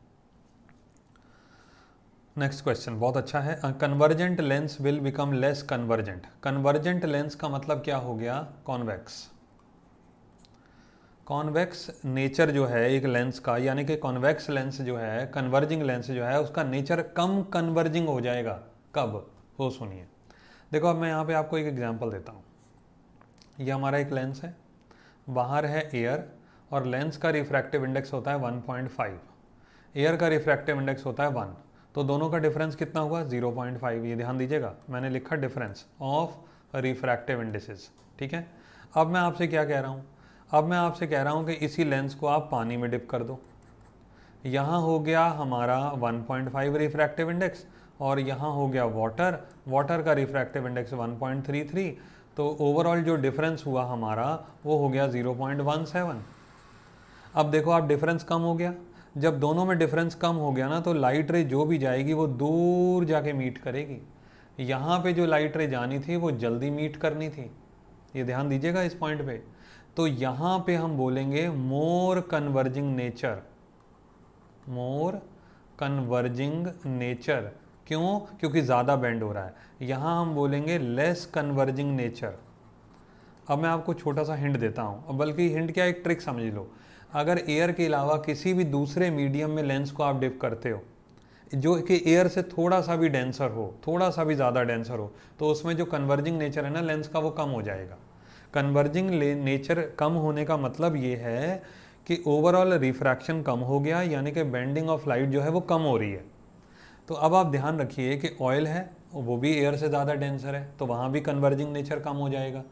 नेक्स्ट क्वेश्चन बहुत अच्छा है। Convergent lens will become less convergent. Convergent lens का मतलब क्या हो गया? कॉन्वेक्स। कॉन्वेक्स नेचर जो है एक लेंस का, यानी कि कॉन्वेक्स लेंस जो है, कन्वर्जिंग लेंस जो है, उसका नेचर कम कन्वर्जिंग हो जाएगा। कब? वो सुनिए। देखो, अब मैं यहाँ पे आपको एक एग्जांपल देता हूँ। ये हमारा एक लेंस है, बाहर है एयर, और लेंस का रिफ्रैक्टिव इंडेक्स होता है 1.5, एयर का रिफ्रैक्टिव इंडेक्स होता है 1, तो दोनों का डिफरेंस कितना हुआ? 0.5। ये ध्यान दीजिएगा, मैंने लिखा डिफरेंस ऑफ रिफ्रैक्टिव इंडेक्सेस। ठीक है। अब मैं आपसे क्या कह रहा हूँ? अब मैं आपसे कह रहा हूँ कि इसी लेंस को आप पानी में डिप कर दो। यहाँ हो गया हमारा 1.5 रिफ्रैक्टिव इंडेक्स, और यहाँ हो गया वाटर, वाटर का रिफ्रैक्टिव इंडेक्स 1.33, तो ओवरऑल जो डिफरेंस हुआ हमारा वो हो गया 0.17। अब देखो, आप डिफरेंस कम हो गया। जब दोनों में डिफरेंस कम हो गया ना, तो लाइट रे जो भी जाएगी वो दूर जाके मीट करेगी। यहाँ पे जो लाइट रे जानी थी वो जल्दी मीट करनी थी। ये ध्यान दीजिएगा इस पॉइंट पे। तो यहाँ पे हम बोलेंगे मोर कन्वर्जिंग नेचर, मोर कन्वर्जिंग नेचर। क्यों? क्योंकि ज़्यादा बेंड हो रहा है। यहाँ हम बोलेंगे लेस कन्वर्जिंग नेचर। अब मैं आपको छोटा सा हिंट देता हूँ, बल्कि हिंट क्या, एक ट्रिक समझ लो। अगर एयर के अलावा किसी भी दूसरे मीडियम में लेंस को आप डिप करते हो जो कि एयर से थोड़ा सा भी डेंसर हो, थोड़ा सा भी ज़्यादा डेंसर हो, तो उसमें जो कन्वर्जिंग नेचर है ना लेंस का, वो कम हो जाएगा। कन्वर्जिंग नेचर कम होने का मतलब ये है कि ओवरऑल रिफ्रैक्शन कम हो गया, यानी कि बेंडिंग ऑफ लाइट जो है वो कम हो रही है। तो अब आप ध्यान रखिए कि ऑयल है वो भी एयर से ज़्यादा डेंसर है, तो वहाँ भी कन्वर्जिंग नेचर कम हो जाएगा।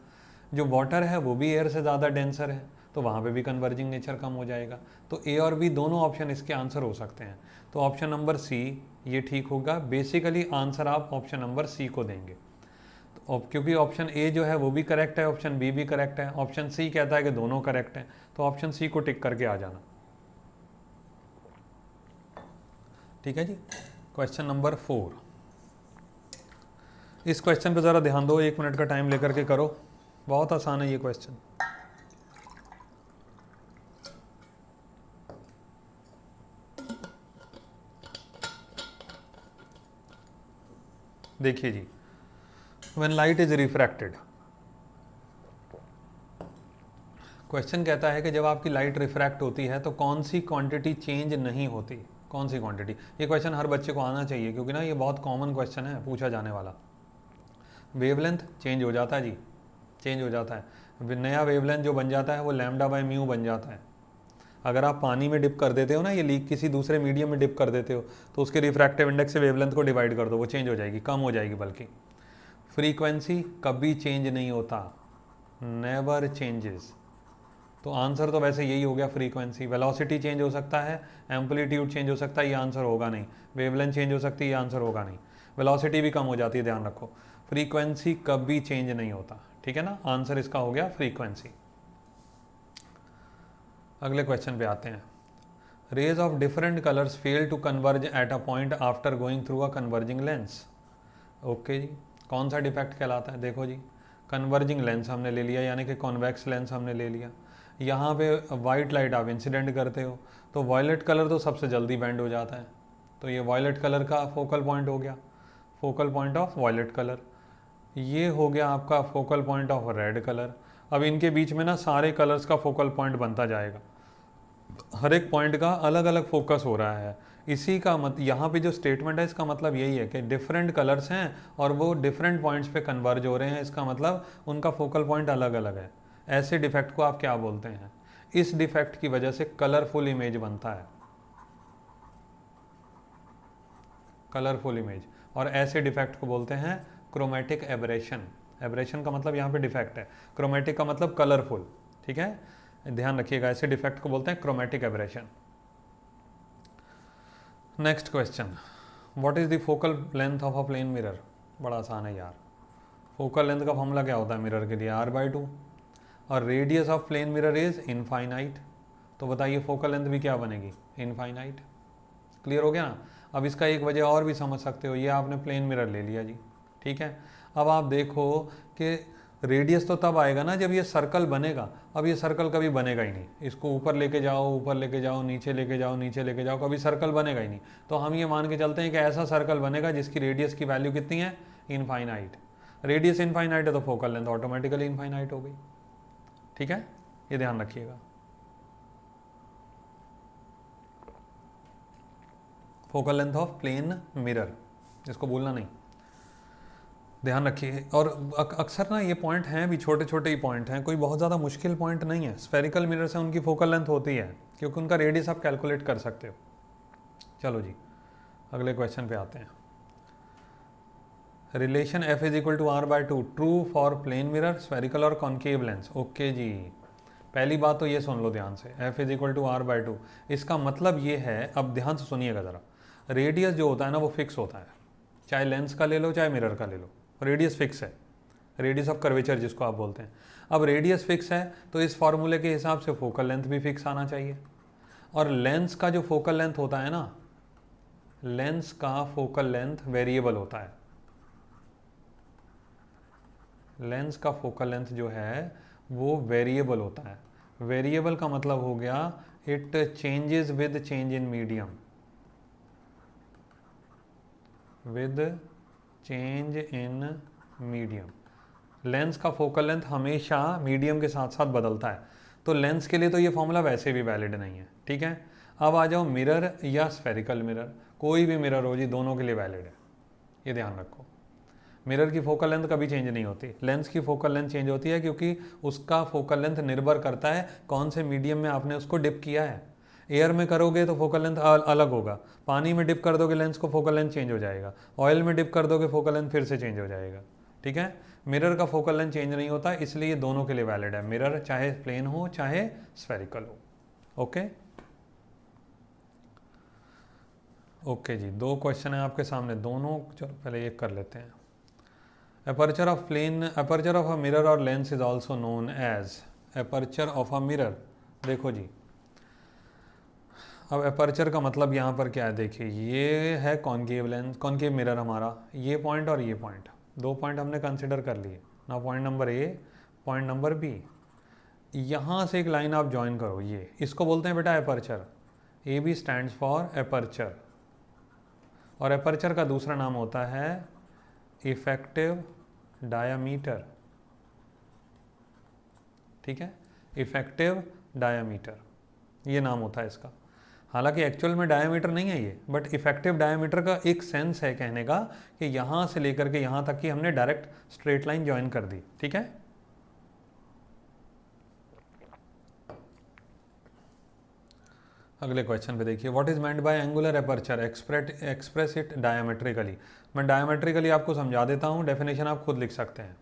जो वाटर है वो भी एयर से ज़्यादा डेंसर है, तो वहाँ पे भी कन्वर्जिंग नेचर कम हो जाएगा। तो ए और बी दोनों ऑप्शन इसके आंसर हो सकते हैं। तो ऑप्शन नंबर सी ये ठीक होगा। बेसिकली आंसर आप ऑप्शन नंबर सी को देंगे, तो क्योंकि ऑप्शन ए जो है वो भी करेक्ट है, ऑप्शन बी भी करेक्ट है, ऑप्शन सी कहता है कि दोनों करेक्ट हैं, तो ऑप्शन सी को टिक करके आ जाना। ठीक है जी। Question number 4। इस क्वेश्चन पे ज़रा ध्यान दो, 1 मिनट का टाइम लेकर के करो, बहुत आसान है ये क्वेश्चन। देखिए जी, when light is refracted, question कहता है कि जब आपकी लाइट रिफ्रैक्ट होती है तो कौन सी क्वांटिटी चेंज नहीं होती, कौन सी क्वांटिटी। ये क्वेश्चन हर बच्चे को आना चाहिए क्योंकि ना ये बहुत कॉमन क्वेश्चन है पूछा जाने वाला। वेवलेंथ चेंज हो जाता है जी, चेंज हो जाता है। नया वेवलेंथ जो बन जाता है वो लैम्डा बाय म्यू बन जाता है। अगर आप पानी में डिप कर देते हो ना, ये लीक किसी दूसरे मीडियम में डिप कर देते हो तो उसके रिफ्रैक्टिव इंडेक्स से वेवलेंथ को डिवाइड कर दो, वो चेंज हो जाएगी, कम हो जाएगी बल्कि। फ्रीक्वेंसी कभी चेंज नहीं होता, नेवर चेंजेस। तो आंसर तो वैसे यही हो गया फ्रीक्वेंसी। वेलोसिटी चेंज हो सकता है, एम्पलीट्यूड चेंज हो सकता है, ये आंसर होगा नहीं। वेवलेंथ चेंज हो सकती है, ये आंसर होगा नहीं। वेलोसिटी भी कम हो जाती है, ध्यान रखो। फ्रीक्वेंसी कभी चेंज नहीं होता, ठीक है ना। आंसर इसका हो गया फ्रीक्वेंसी। अगले क्वेश्चन पे आते हैं। Rays of different colours fail to converge at a point after going through a converging lens. Okay जी, कौन सा डिफेक्ट कहलाता है। देखो जी, कन्वर्जिंग लेंस हमने ले लिया, यानी कि कॉन्वेक्स लेंस हमने ले लिया। यहाँ पे वाइट लाइट आप इंसिडेंट करते हो तो वायलेट कलर तो सबसे जल्दी बेंड हो जाता है, तो ये वायलेट कलर का फोकल पॉइंट हो गया, focal point of violet colour. ये हो गया आपका focal point of red colour. अब इनके बीच में ना सारे कलर्स का फोकल पॉइंट बनता जाएगा, हर एक पॉइंट का अलग अलग फोकस हो रहा है। इसी का यहाँ पे जो स्टेटमेंट है इसका मतलब यही है कि डिफरेंट कलर्स हैं और वो डिफरेंट पॉइंट्स पे कन्वर्ज हो रहे हैं, इसका मतलब उनका फोकल पॉइंट अलग अलग है। ऐसे डिफेक्ट को आप क्या बोलते हैं। इस डिफेक्ट की वजह से कलरफुल इमेज बनता है, कलरफुल इमेज। और ऐसे डिफेक्ट को बोलते हैं क्रोमेटिक एबरेशन। एबरेशन का मतलब यहाँ पे डिफेक्ट है, क्रोमेटिक का मतलब कलरफुल, ठीक है, ध्यान रखिएगा। ऐसे डिफेक्ट को बोलते हैं chromatic aberration. Next question, what is the focal length of a plane mirror. बड़ा आसान है यार, फोकल लेंथ का फॉर्मूला क्या होता है मिरर के लिए, r/2, और radius of plane mirror is infinite. तो बताइए फोकल लेंथ भी क्या बनेगी, इनफाइनाइट। क्लियर हो गया ना। अब इसका एक वजह और भी समझ सकते हो, ये आपने प्लेन मिरर ले लिया जी, ठीक है। अब आप देखो कि रेडियस तो तब आएगा ना जब ये सर्कल बनेगा। अब ये सर्कल कभी बनेगा ही नहीं, इसको ऊपर लेके जाओ, ऊपर लेके जाओ, नीचे लेके जाओ, नीचे लेके जाओ, कभी सर्कल बनेगा ही नहीं। तो हम ये मान के चलते हैं कि ऐसा सर्कल बनेगा जिसकी रेडियस की वैल्यू कितनी है, इनफाइनाइट। रेडियस इनफाइनाइट है तो फोकल लेंथ ऑटोमेटिकली इनफाइनाइट हो गई, ठीक है, ये ध्यान रखिएगा। Focal length of plane mirror, इसको भूलना नहीं, ध्यान रखिए। और अक्सर ना ये पॉइंट हैं भी छोटे छोटे ही पॉइंट हैं, कोई बहुत ज़्यादा मुश्किल पॉइंट नहीं है। स्फेरिकल मिरर से उनकी फोकल लेंथ होती है क्योंकि उनका रेडियस आप कैलकुलेट कर सकते हो। चलो जी, अगले क्वेश्चन पे आते हैं। Relation f is equal to r/2 true for plane mirror, spherical और कॉन्केव लेंस। ओके जी, पहली बात तो ये सुन लो ध्यान से, f is equal to r/2। इसका मतलब ये है, अब ध्यान से सुनिएगा ज़रा, रेडियस जो होता है ना वो फिक्स होता है, चाहे लेंस का ले लो चाहे मिरर का ले लो, रेडियस फिक्स है, रेडियस ऑफ कर्वेचर जिसको आप बोलते हैं। अब रेडियस फिक्स है तो इस फॉर्मूले के हिसाब से फोकल लेंथ भी फिक्स आना चाहिए। और लेंस का जो फोकल लेंथ होता है ना, लेंस का फोकल लेंथ वेरिएबल होता है। लेंस का फोकल लेंथ जो है वो वेरिएबल होता है। वेरिएबल का मतलब हो गया it changes with change in medium, with change in medium. Lens का फोकल लेंथ हमेशा मीडियम के साथ साथ बदलता है, तो लेंस के लिए तो ये फॉर्मूला वैसे भी वैलिड नहीं है, ठीक है। अब आ जाओ मिरर या स्फेरिकल मिरर, कोई भी मिरर हो जी, दोनों के लिए वैलिड है, ये ध्यान रखो। मिरर की फोकल लेंथ कभी चेंज नहीं होती, लेंस की फोकल लेंथ चेंज होती है क्योंकि उसका फोकल लेंथ निर्भर करता है कौन से मीडियम में आपने उसको डिप किया है। एयर में करोगे तो फोकल लेंथ अलग होगा, पानी में डिप कर दोगे लेंस को फोकल लेंथ चेंज हो जाएगा, ऑयल में डिप कर दोगे फोकल लेंथ फिर से चेंज हो जाएगा, ठीक है। मिरर का फोकल लेंथ चेंज नहीं होता, इसलिए ये दोनों के लिए वैलिड है, मिरर चाहे प्लेन हो चाहे स्फेरिकल हो। ओके ओके जी, दो क्वेश्चन है आपके सामने दोनों, चलो पहले एक कर लेते हैं। Aperture of plane, aperture of a mirror or lens is also known as aperture of a mirror। देखो जी, अब aperture का मतलब यहाँ पर क्या है, देखिए ये है कॉन्केव लेंस, कॉन्केव मिरर हमारा, ये पॉइंट और ये पॉइंट, दो पॉइंट हमने कंसिडर कर लिए ना, point number A, point number B. यहाँ से एक लाइन आप ज्वाइन करो, ये इसको बोलते हैं बेटा aperture. A B stands for aperture, और एपर्चर का दूसरा नाम होता है इफेक्टिव डायामीटर, ठीक है, इफेक्टिव डायामीटर ये नाम होता है इसका। हालांकि एक्चुअल में डायामीटर नहीं है ये, बट इफेक्टिव डायामीटर का एक सेंस है कहने का कि यहाँ से लेकर के यहाँ तक की हमने डायरेक्ट स्ट्रेट लाइन ज्वाइन कर दी, ठीक है। अगले क्वेश्चन पे देखिए, what is meant by angular aperture, express it diametrically. मैं डायमेट्रिकली आपको समझा देता हूँ, डेफिनेशन आप खुद लिख सकते हैं।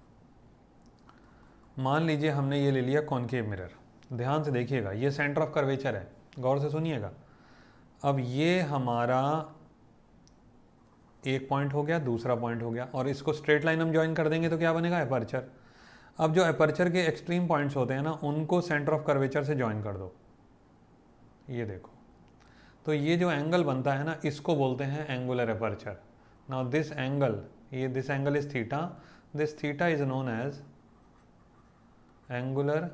मान लीजिए हमने ये ले लिया कॉनकेव मिरर, ध्यान से देखिएगा, ये सेंटर ऑफ कर्वेचर है, गौर से सुनिएगा। अब ये हमारा एक पॉइंट हो गया, दूसरा पॉइंट हो गया, और इसको स्ट्रेट लाइन हम ज्वाइन कर देंगे तो क्या बनेगा, एपर्चर। अब जो एपर्चर के एक्सट्रीम पॉइंट्स होते हैं ना, उनको सेंटर ऑफ कर्वेचर से ज्वाइन कर दो, ये देखो, तो ये जो एंगल बनता है ना, इसको बोलते हैं angular aperture. Now this angle, ये this angle is theta, this theta is known as angular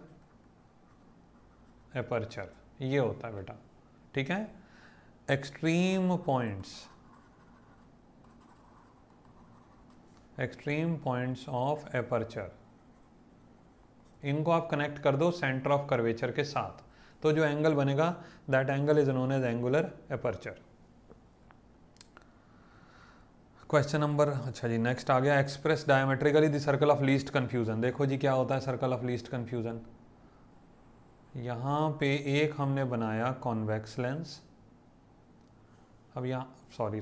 aperture, ये होता है बेटा, ठीक है। एक्सट्रीम पॉइंट्स ऑफ एपर्चर, इनको आप कनेक्ट कर दो सेंटर ऑफ कर्वेचर के साथ, तो जो एंगल बनेगा that angle is known as angular aperture. Question number, अच्छा जी नेक्स्ट आ गया, express diametrically the circle of least confusion. देखो जी क्या होता है सर्कल ऑफ लीस्ट कंफ्यूजन। यहाँ पे एक हमने बनाया कॉन्वेक्स लेंस, अब यहाँ सॉरी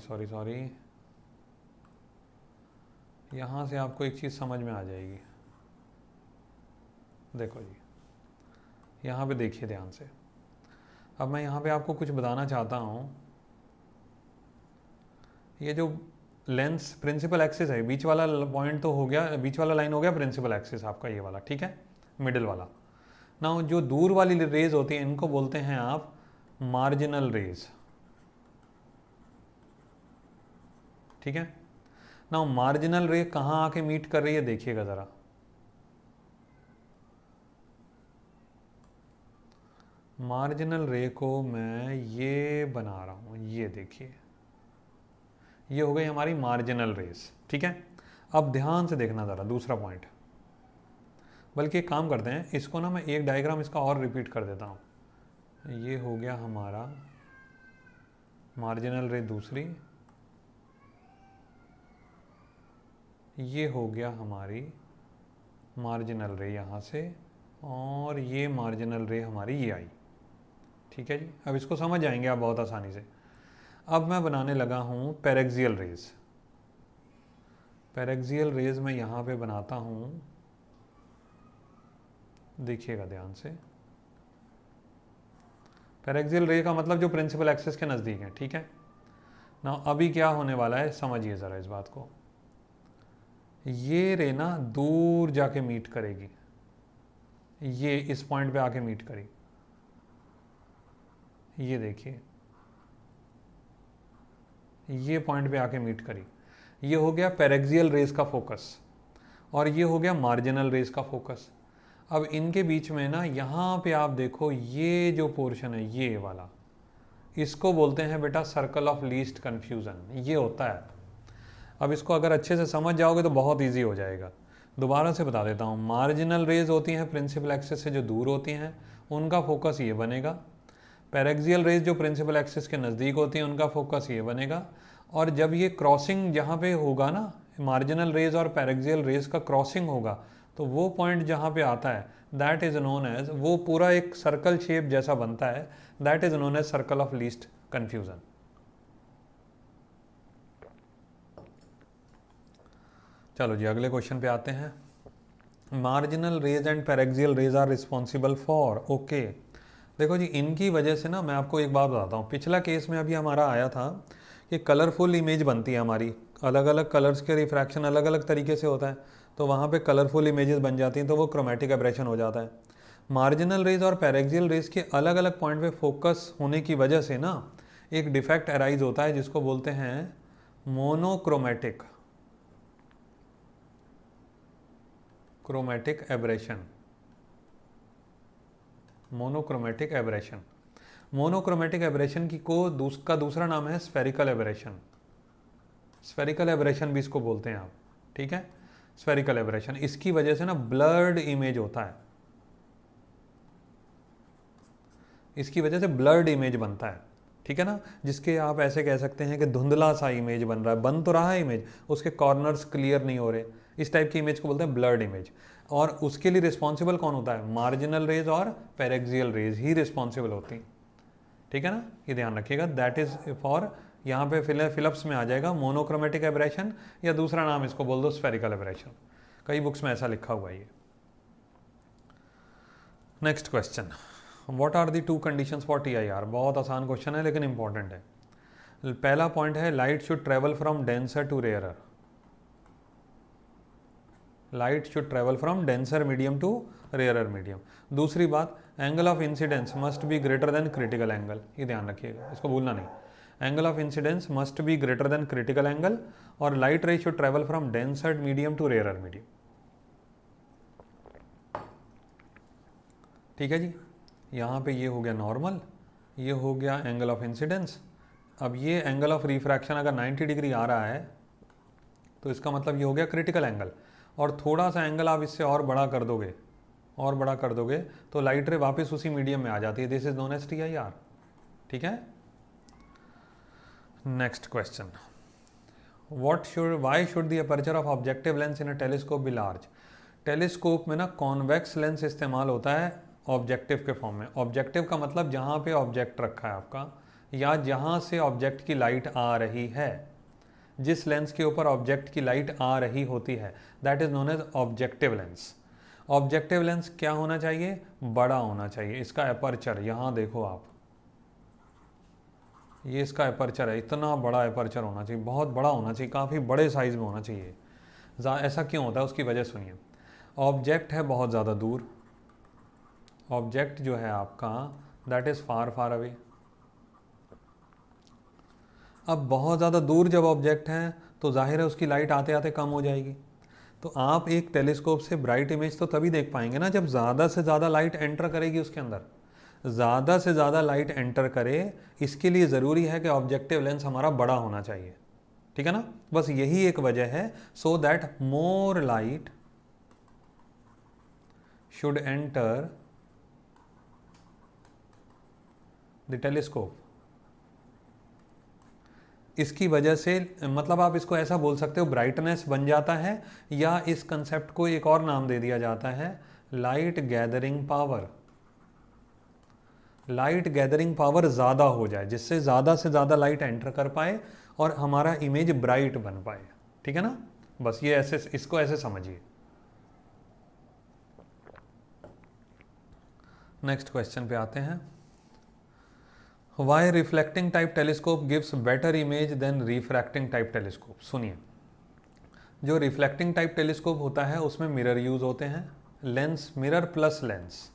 यहाँ से आपको एक चीज़ समझ में आ जाएगी। देखो जी, यहाँ पे देखिए ध्यान से, अब मैं यहाँ पे आपको कुछ बताना चाहता हूँ। ये जो लेंस प्रिंसिपल एक्सिस है, बीच वाला पॉइंट तो हो गया, बीच वाला लाइन हो गया प्रिंसिपल एक्सिस आपका, ये वाला, ठीक है, मिडिल वाला। ना जो दूर वाली रेज होती है, इनको बोलते हैं आप मार्जिनल रेज, ठीक है ना। मार्जिनल रे कहाँ आके मीट कर रही है, देखिएगा ज़रा, मार्जिनल रे को मैं ये बना रहा हूँ, ये देखिए, ये हो गई हमारी मार्जिनल रेस, ठीक है। अब ध्यान से देखना ज़रा दूसरा पॉइंट, बल्कि एक काम करते हैं, इसको ना मैं एक डायग्राम इसका और रिपीट कर देता हूँ। ये हो गया हमारा मार्जिनल रे दूसरी, ये हो गया हमारी मार्जिनल रे यहाँ से, और ये मार्जिनल रे हमारी ये आई, ठीक है जी। अब इसको समझ जाएंगे आप बहुत आसानी से। अब मैं बनाने लगा हूँ पैरेक्सियल रेज, पैरेक्सियल रेज मैं यहाँ पे बनाता हूँ, देखिएगा ध्यान से, पैरेक्सियल रे का मतलब जो प्रिंसिपल एक्सिस के नज़दीक है, ठीक है ना। अभी क्या होने वाला है समझिए ज़रा इस बात को, ये रे ना दूर जाके मीट करेगी, ये इस पॉइंट पे आके मीट करी, ये देखिए, ये पॉइंट पे आके मीट करी, ये हो गया पैरेक्सियल रेज का फोकस, और ये हो गया मार्जिनल रेज का फोकस। अब इनके बीच में ना यहाँ पे आप देखो, ये जो पोर्शन है ये वाला, इसको बोलते हैं बेटा सर्कल ऑफ लीस्ट कन्फ्यूज़न, ये होता है। अब इसको अगर अच्छे से समझ जाओगे तो बहुत ईजी हो जाएगा। दोबारा से बता देता हूँ, मार्जिनल रेज होती हैं प्रिंसिपल एक्सिस से जो दूर होती हैं, उनका फोकस ये बनेगा। पैरेक्सियल रेज जो प्रिंसिपल एक्सिस के नज़दीक होती हैं, उनका फोकस ये बनेगा। और जब ये क्रॉसिंग जहाँ पे होगा ना, मार्जिनल रेज और पैरेक्सियल रेज का क्रॉसिंग होगा, तो वो पॉइंट जहाँ पे आता है दैट इज़ नोन एज, वो पूरा एक सर्कल शेप जैसा बनता है, that is known as circle of least confusion. चलो जी अगले क्वेश्चन पे आते हैं। Marginal rays and paraxial rays are responsible for, okay. देखो जी, इनकी वजह से ना मैं आपको एक बात बताता हूँ। पिछला केस में अभी हमारा आया था कि कलरफुल इमेज बनती है हमारी, अलग अलग कलर्स के रिफ्रैक्शन अलग अलग तरीके से होता है, तो वहाँ पे कलरफुल इमेजेस बन जाती हैं, तो वो क्रोमेटिक एब्रेशन हो जाता है। मार्जिनल रेज और पैरेक्सियल रेज के अलग अलग पॉइंट पे फोकस होने की वजह से ना एक डिफेक्ट अराइज होता है, जिसको बोलते हैं monochromatic aberration. Monochromatic aberration, monochromatic aberration की का दूसरा नाम है स्फेरिकल एब्रेशन। स्फेरिकल एब्रेशन भी इसको बोलते हैं आप, ठीक है, स्फेरिकल एब्रेशन, इसकी वजह से ना ब्लर्ड इमेज होता है, इसकी वजह से ब्लर्ड इमेज बनता है, ठीक है ना, जिसके आप ऐसे कह सकते हैं कि धुंधला सा इमेज बन रहा है, बन तो रहा है इमेज, उसके कॉर्नर्स क्लियर नहीं हो रहे, इस टाइप की इमेज को बोलते हैं ब्लर्ड इमेज। और उसके लिए रिस्पॉन्सिबल कौन होता है? मार्जिनल रेज और पेरेक्सियल रेज ही रिस्पॉन्सिबल होती, ठीक है ना, ये ध्यान रखिएगा। दैट इज फॉर, यहाँ पे फिलिप्स में आ जाएगा मोनोक्रोमेटिक एब्रेशन, या दूसरा नाम इसको बोल दो स्फेरिकल एब्रेशन, कई बुक्स में ऐसा लिखा हुआ है ये। Next question, what are the two conditions for TIR? बहुत आसान क्वेश्चन है लेकिन इंपॉर्टेंट है। पहला पॉइंट है light should travel from denser to rarer, light should travel from denser medium to rarer medium. दूसरी बात, angle of incidence must be greater than critical angle, ये ध्यान रखिएगा, इसको भूलना नहीं, angle of incidence must be greater than critical angle, और light ray should travel from denser medium to rarer medium, ठीक है जी। यहाँ पे ये हो गया नॉर्मल, ये हो गया एंगल ऑफ इंसिडेंस। अब ये एंगल ऑफ रिफ्रैक्शन अगर 90 डिग्री आ रहा है तो इसका मतलब ये हो गया क्रिटिकल एंगल, और थोड़ा सा एंगल आप इससे और बड़ा कर दोगे, और बड़ा कर दोगे तो लाइट रे वापस उसी मीडियम में आ जाती है, this is known as TIR, ठीक है। Next question, why should the aperture of objective lens in a telescope be large? Telescope में ना कॉन्वेक्स लेंस इस्तेमाल होता है ऑब्जेक्टिव के फॉर्म में। ऑब्जेक्टिव का मतलब जहाँ पे ऑब्जेक्ट रखा है आपका, या जहाँ से ऑब्जेक्ट की लाइट आ रही है, जिस लेंस के ऊपर ऑब्जेक्ट की लाइट आ रही होती है, that is known as objective lens. Objective lens क्या होना चाहिए? बड़ा होना चाहिए। इसका अपर्चर यहाँ देखो आप, ये इसका अपर्चर है, इतना बड़ा अपर्चर होना चाहिए, बहुत बड़ा होना चाहिए, काफ़ी बड़े साइज में होना चाहिए। ऐसा क्यों होता है उसकी वजह सुनिए। ऑब्जेक्ट है बहुत ज़्यादा दूर, ऑब्जेक्ट जो है आपका that is far far away. अब बहुत ज़्यादा दूर जब ऑब्जेक्ट है तो जाहिर है उसकी लाइट आते आते कम हो जाएगी। तो आप एक टेलीस्कोप से ब्राइट इमेज तो तभी देख पाएंगे ना जब ज़्यादा से ज़्यादा लाइट एंटर करेगी उसके अंदर, ज़्यादा से ज़्यादा लाइट एंटर करे। इसके लिए ज़रूरी है कि ऑब्जेक्टिव लेंस हमारा बड़ा होना चाहिए, ठीक है ना। बस यही एक वजह है, so that more light should enter the telescope. इसकी वजह से मतलब आप इसको ऐसा बोल सकते हो, ब्राइटनेस बन जाता है, या इस कंसेप्ट को एक और नाम दे दिया जाता है light gathering power. Light gathering power ज़्यादा हो जाए, जिससे ज़्यादा से ज़्यादा लाइट एंटर कर पाए और हमारा इमेज ब्राइट बन पाए, ठीक है ना। बस ये ऐसे, इसको ऐसे समझिए। नेक्स्ट क्वेश्चन पे आते हैं। Why reflecting type telescope gives better image than refracting type telescope? सुनिए, जो रिफ्लेक्टिंग टाइप टेलीस्कोप होता है उसमें मिरर यूज़ होते हैं, लेंस, मिरर प्लस लेंस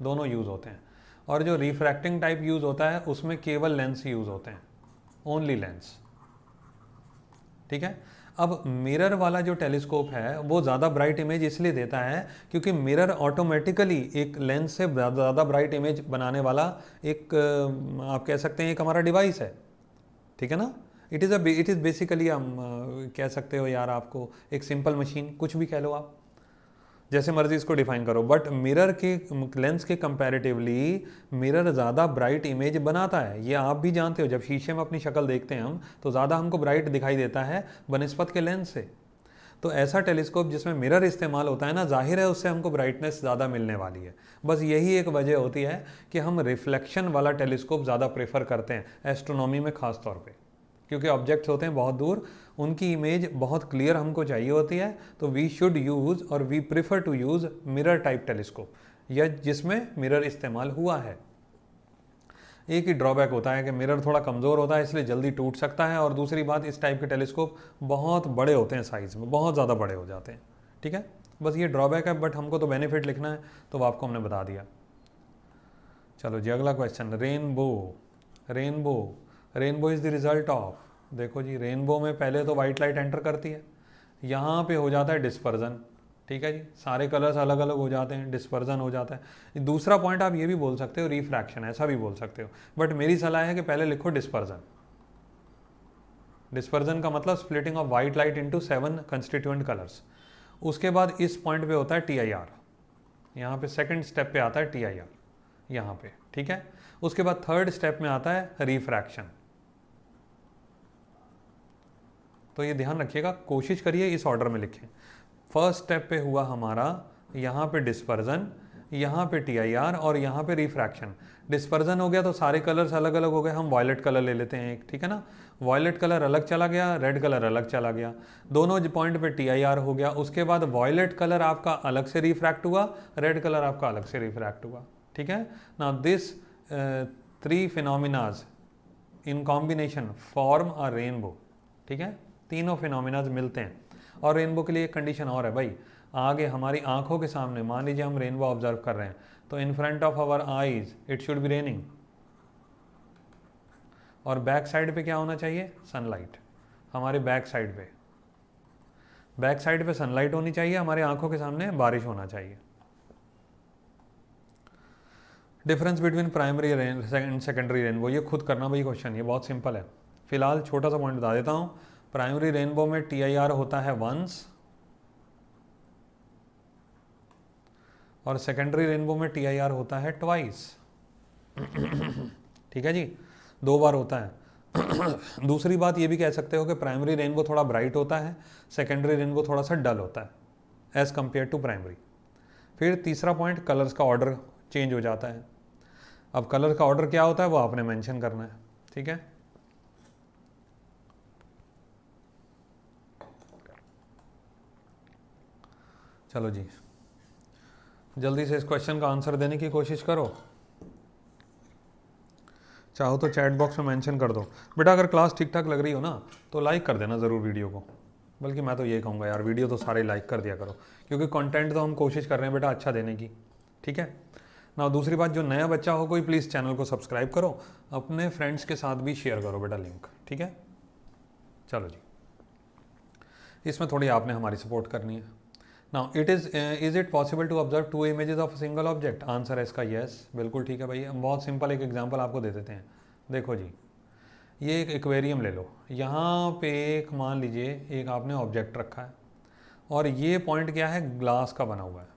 दोनों यूज़ होते हैं। और जो रिफ्रैक्टिंग टाइप यूज़ होता है उसमें केवल लेंस यूज़ होते हैं, ओनली लेंस, ठीक है। अब मिरर वाला जो टेलीस्कोप है वो ज़्यादा ब्राइट इमेज इसलिए देता है क्योंकि मिरर ऑटोमेटिकली एक लेंस से ज़्यादा ब्राइट इमेज बनाने वाला एक, आप कह सकते हैं एक हमारा डिवाइस है, ठीक है ना। इट इज़ बेसिकली, हम कह सकते हो यार आपको एक सिंपल मशीन, कुछ भी कह लो आप, जैसे मर्जी इसको डिफाइन करो। बट मिरर के लेंस के कंपैरेटिवली मिरर ज़्यादा ब्राइट इमेज बनाता है, ये आप भी जानते हो। जब शीशे में अपनी शक्ल देखते हैं हम तो ज़्यादा हमको ब्राइट दिखाई देता है बनिस्बत के लेंस से। तो ऐसा टेलीस्कोप जिसमें मिरर इस्तेमाल होता है ना, जाहिर है उससे हमको ब्राइटनेस ज़्यादा मिलने वाली है। बस यही एक वजह होती है कि हम रिफ्लेक्शन वाला टेलीस्कोप ज़्यादा प्रेफर करते हैं एस्ट्रोनॉमी में ख़ास तौर पे, क्योंकि ऑब्जेक्ट्स होते हैं बहुत दूर, उनकी इमेज बहुत क्लियर हमको चाहिए होती है। तो वी शुड यूज़ और we prefer to use mirror type telescope, या जिसमें मिरर इस्तेमाल हुआ है। एक ही ड्रॉबैक होता है कि मिरर थोड़ा कमज़ोर होता है, इसलिए जल्दी टूट सकता है। और दूसरी बात, इस टाइप के टेलीस्कोप बहुत बड़े होते हैं, साइज़ में बहुत ज़्यादा बड़े हो जाते हैं, ठीक है। बस ये ड्रॉबैक है, बट हमको तो बेनिफिट लिखना है तो वो आपको हमने बता दिया। चलो जी, अगला question, rainbow. Rainbow, rainbow is the result of, देखो जी, रेनबो में पहले तो वाइट लाइट एंटर करती है, यहाँ पे हो जाता है डिस्पर्जन, ठीक है जी, सारे कलर्स अलग अलग हो जाते हैं, डिस्पर्जन हो जाता है। दूसरा पॉइंट आप ये भी बोल सकते हो रिफ्रैक्शन, ऐसा भी बोल सकते हो, बट मेरी सलाह है कि पहले लिखो डिस्पर्जन। डिस्पर्जन का मतलब splitting of white light into 7 constituent colours. उसके बाद इस पॉइंट पे होता है TIR, यहाँ पे सेकंड स्टेप पे आता है TIR यहाँ पे, ठीक है। उसके बाद थर्ड स्टेप में आता है रिफ्रैक्शन। तो ये ध्यान रखिएगा, कोशिश करिए इस ऑर्डर में लिखें। फर्स्ट स्टेप पे हुआ हमारा यहाँ पे डिस्पर्जन, यहाँ पे TIR और यहाँ पे रिफ्रैक्शन। डिस्पर्जन हो गया तो सारे कलर्स अलग अलग हो गए, हम वॉयलेट कलर ले लेते हैं एक, ठीक है ना। वॉयलेट कलर अलग चला गया, रेड कलर अलग चला गया, दोनों पॉइंट पे TIR हो गया। उसके बाद वॉयलेट कलर आपका अलग से रिफ्रैक्ट हुआ, रेड कलर आपका अलग से रिफ्रैक्ट हुआ, ठीक है। Now this 3 phenomenas in combination form a rainbow, ठीक है। तीनों फिनोमिनाज मिलते हैं। और रेनबो के लिए एक कंडीशन और है भाई, आगे हमारी आंखों के सामने मान लीजिए हम रेनबो ऑब्जर्व कर रहे हैं, तो in front of our eyes it should be raining, और बैक साइड पे क्या होना चाहिए, सनलाइट। हमारे बैक साइड पे सनलाइट होनी चाहिए, हमारे आंखों के सामने बारिश होना चाहिए। Difference between primary and secondary rainbow, ये खुद करना भाई क्वेश्चन, ये बहुत सिंपल है। फिलहाल छोटा सा पॉइंट बता देता हूँ। प्राइमरी रेनबो में TIR होता है वंस, और सेकेंडरी रेनबो में TIR होता है ट्वाइस, ठीक है जी, 2 बार होता है। दूसरी बात ये भी कह सकते हो कि प्राइमरी रेनबो थोड़ा ब्राइट होता है, सेकेंडरी रेनबो थोड़ा सा डल होता है एज कंपेयर टू प्राइमरी। फिर तीसरा पॉइंट, कलर्स का ऑर्डर चेंज हो जाता है। अब कलर का ऑर्डर क्या होता है वो आपने मेंशन करना है, ठीक है। चलो जी, जल्दी से इस क्वेश्चन का आंसर देने की कोशिश करो। चाहो तो चैट बॉक्स में मेंशन कर दो। बेटा अगर क्लास ठीक ठाक लग रही हो ना तो लाइक कर देना ज़रूर वीडियो को, बल्कि मैं तो ये कहूँगा यार वीडियो तो सारे लाइक कर दिया करो, क्योंकि कंटेंट तो हम कोशिश कर रहे हैं बेटा अच्छा देने की, ठीक है ना। दूसरी बात, जो नया बच्चा हो कोई, प्लीज़ चैनल को सब्सक्राइब करो, अपने फ्रेंड्स के साथ भी शेयर करो बेटा लिंक, ठीक है। चलो जी, इसमें थोड़ी आपने हमारी सपोर्ट करनी है। Now is it possible to observe 2 images of single object? Answer है इसका येस, बिल्कुल ठीक है भाई। हम बहुत सिंपल एक एग्जांपल आपको दे देते हैं। देखो जी, ये एक एक्वेरियम ले लो, यहाँ पे एक मान लीजिए एक आपने ऑब्जेक्ट रखा है, और ये पॉइंट क्या है, ग्लास का बना हुआ है।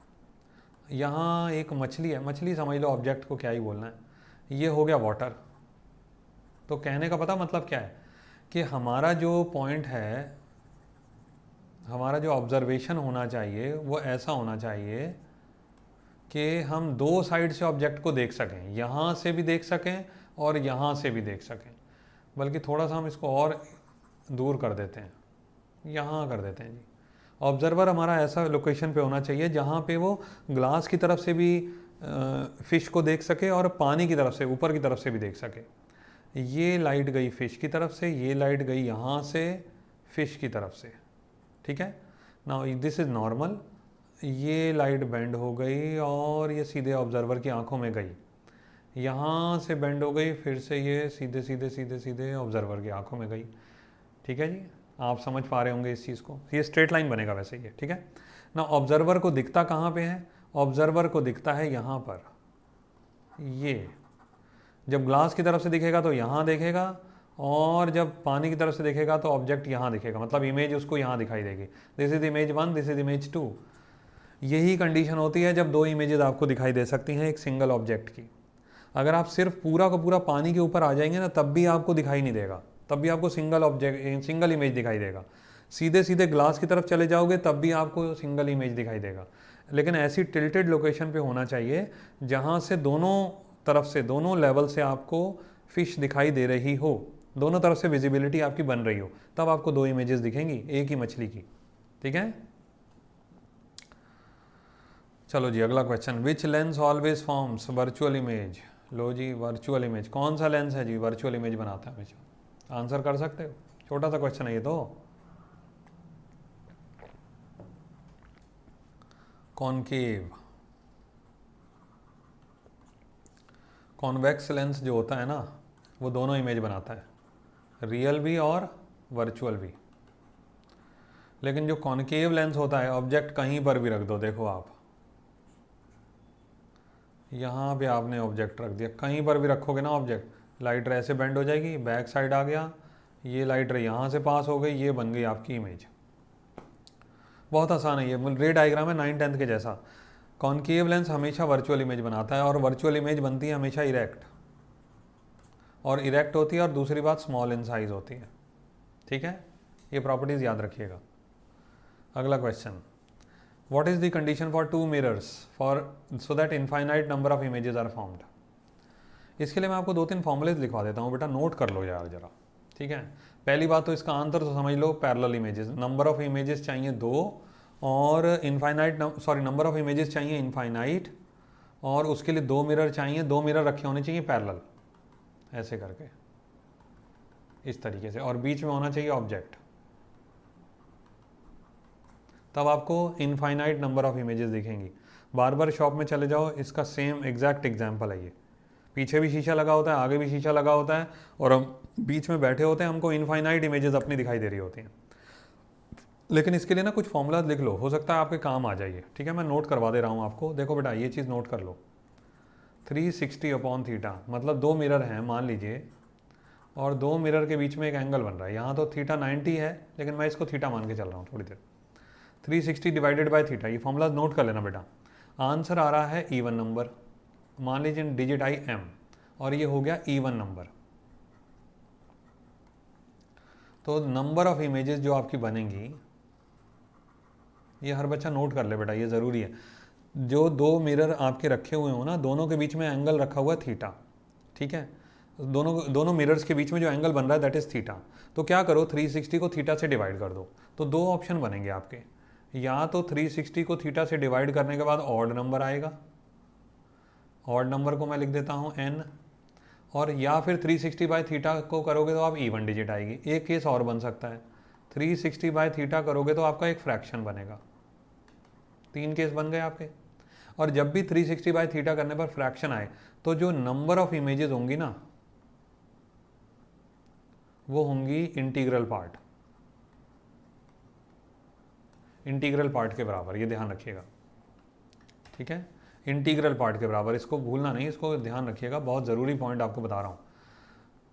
यहाँ एक मछली है, मछली समझ लो, ऑब्जेक्ट को क्या ही बोलना है, ये हो गया वाटर। तो कहने का पता मतलब क्या है कि हमारा जो पॉइंट है, हमारा जो ऑब्जर्वेशन होना चाहिए वो ऐसा होना चाहिए कि हम 2 साइड से ऑब्जेक्ट को देख सकें, यहाँ से भी देख सकें और यहाँ से भी देख सकें। बल्कि थोड़ा सा हम इसको और दूर कर देते हैं, यहाँ कर देते हैं जी। ऑब्जर्वर हमारा ऐसा लोकेशन पे होना चाहिए जहाँ पे वो ग्लास की तरफ से भी फ़िश को देख सके और पानी की तरफ से, ऊपर की तरफ से भी देख सके। ये लाइट गई फ़िश की तरफ से, ये लाइट गई यहाँ से फ़िश की तरफ से, ठीक है। नाउ दिस इज़ नॉर्मल, ये लाइट बेंड हो गई और ये सीधे ऑब्जर्वर की आंखों में गई, यहाँ से बेंड हो गई, फिर से ये सीधे सीधे सीधे सीधे ऑब्जर्वर की आंखों में गई, ठीक है जी। आप समझ पा रहे होंगे इस चीज़ को, ये स्ट्रेट लाइन बनेगा वैसे ये, ठीक है ना। ऑब्जर्वर को दिखता कहाँ पे है, ऑब्जर्वर को दिखता है यहाँ पर। ये जब ग्लास की तरफ से दिखेगा तो यहाँ देखेगा, और जब पानी की तरफ से देखेगा तो ऑब्जेक्ट यहाँ दिखेगा, मतलब इमेज उसको यहाँ दिखाई देगी। This is image 1, this is image 2। यही कंडीशन होती है जब 2 इमेजेस आपको दिखाई दे सकती हैं एक सिंगल ऑब्जेक्ट की। अगर आप सिर्फ पूरा का पूरा पानी के ऊपर आ जाएंगे ना, तब भी आपको दिखाई नहीं देगा, तब भी आपको सिंगल इमेज दिखाई देगा। सीधे सीधे ग्लास की तरफ चले जाओगे तब भी आपको सिंगल इमेज दिखाई देगा। लेकिन ऐसी टिल्टेड लोकेशन पे होना चाहिए जहाँ से दोनों तरफ से, दोनों लेवल से आपको फिश दिखाई दे रही हो, दोनों तरफ से विजिबिलिटी आपकी बन रही हो, तब आपको 2 इमेजेस दिखेंगी एक ही मछली की, ठीक है। चलो जी, अगला question, which lens always forms virtual image? लो जी, वर्चुअल इमेज कौन सा लेंस है जी वर्चुअल इमेज बनाता है हमेशा? आंसर कर सकते हो, छोटा सा क्वेश्चन है ये तो। कॉनकेव, कॉन्वेक्स लेंस जो होता है ना, वो दोनों इमेज बनाता है, रियल भी और वर्चुअल भी। लेकिन जो कॉनकेव लेंस होता है, ऑब्जेक्ट कहीं पर भी रख दो, देखो आप यहाँ पे आपने ऑब्जेक्ट रख दिया, कहीं पर भी रखोगे ना ऑब्जेक्ट, लाइट ऐसे बेंड हो जाएगी, बैक साइड आ गया, ये लाइट रे यहाँ से पास हो गई, ये बन गई आपकी इमेज। बहुत आसान है ये, रे डायग्राम है 9/10 के जैसा। कॉन्केव लेंस हमेशा वर्चुअल इमेज बनाता है और वर्चुअल इमेज बनती है हमेशा इरेक्ट, और इरेक्ट होती है, और दूसरी बात स्मॉल इन साइज होती है। ठीक है, ये प्रॉपर्टीज याद रखिएगा। अगला question, what is the condition for 2 mirrors for so that infinite number of images are formed. इसके लिए मैं आपको 2-3 फॉर्मूलेज लिखवा देता हूँ बेटा, नोट कर लो यार जरा। ठीक है, पहली बात तो इसका आंसर तो समझ लो, parallel images, number of images चाहिए 2, और इनफाइनाइट नंबर ऑफ इमेजेस चाहिए इनफाइनाइट, और उसके लिए 2 मिरर चाहिए, 2 मिरर रखे होने चाहिए पैरेलल, ऐसे करके इस तरीके से, और बीच में होना चाहिए ऑब्जेक्ट, तब आपको इनफाइनाइट नंबर ऑफ इमेजेस दिखेंगी। बार्बर शॉप में चले जाओ, इसका सेम एग्जैक्ट एग्जाम्पल है ये। पीछे भी शीशा लगा होता है, आगे भी शीशा लगा होता है, और हम बीच में बैठे होते हैं, हमको इनफाइनाइट इमेजेस अपनी दिखाई दे रही होती हैं। लेकिन इसके लिए ना कुछ फॉर्मूला लिख लो, हो सकता है आपके काम आ जाइए। ठीक है, मैं नोट करवा दे रहा हूँ आपको। देखो बेटा, ये चीज़ नोट कर लो, 360/θ, मतलब 2 मिरर हैं मान लीजिए, और 2 मिरर के बीच में एक एंगल बन रहा है। यहाँ तो θ 90 है, लेकिन मैं इसको θ मान के चल रहा हूँ थोड़ी देर। 360/θ, ये फॉर्मूला नोट कर लेना बेटा। आंसर आ रहा है इवन नंबर, मान लीजिए डिजिट आई m, और ये हो गया इवन नंबर। तो नंबर ऑफ इमेजेस जो आपकी बनेंगी, ये हर बच्चा नोट कर ले बेटा, ये ज़रूरी है। जो 2 मिरर आपके रखे हुए हो ना, दोनों के बीच में एंगल रखा हुआ है θ। ठीक है, दोनों मिरर्स के बीच में जो एंगल बन रहा है दैट इज़ θ। तो क्या करो, 360 को θ से डिवाइड कर दो, तो 2 ऑप्शन बनेंगे आपके। या तो 360 को θ से डिवाइड करने के बाद ऑड नंबर आएगा, ऑड नंबर को मैं लिख देता हूँ n, और या फिर 360/θ को करोगे तो आप इवन डिजिट आएगी। एक केस और बन सकता है, 360/θ करोगे तो आपका एक फ्रैक्शन बनेगा। 3 केस बन गए आपके। और जब भी 360/θ करने पर फ्रैक्शन आए, तो जो नंबर ऑफ इमेजेस होंगी ना, वो होंगी इंटीग्रल पार्ट, इंटीग्रल पार्ट के बराबर, ये ध्यान रखिएगा। ठीक है, इंटीग्रल पार्ट के बराबर, इसको भूलना नहीं, इसको ध्यान रखिएगा, बहुत ज़रूरी पॉइंट आपको बता रहा हूँ।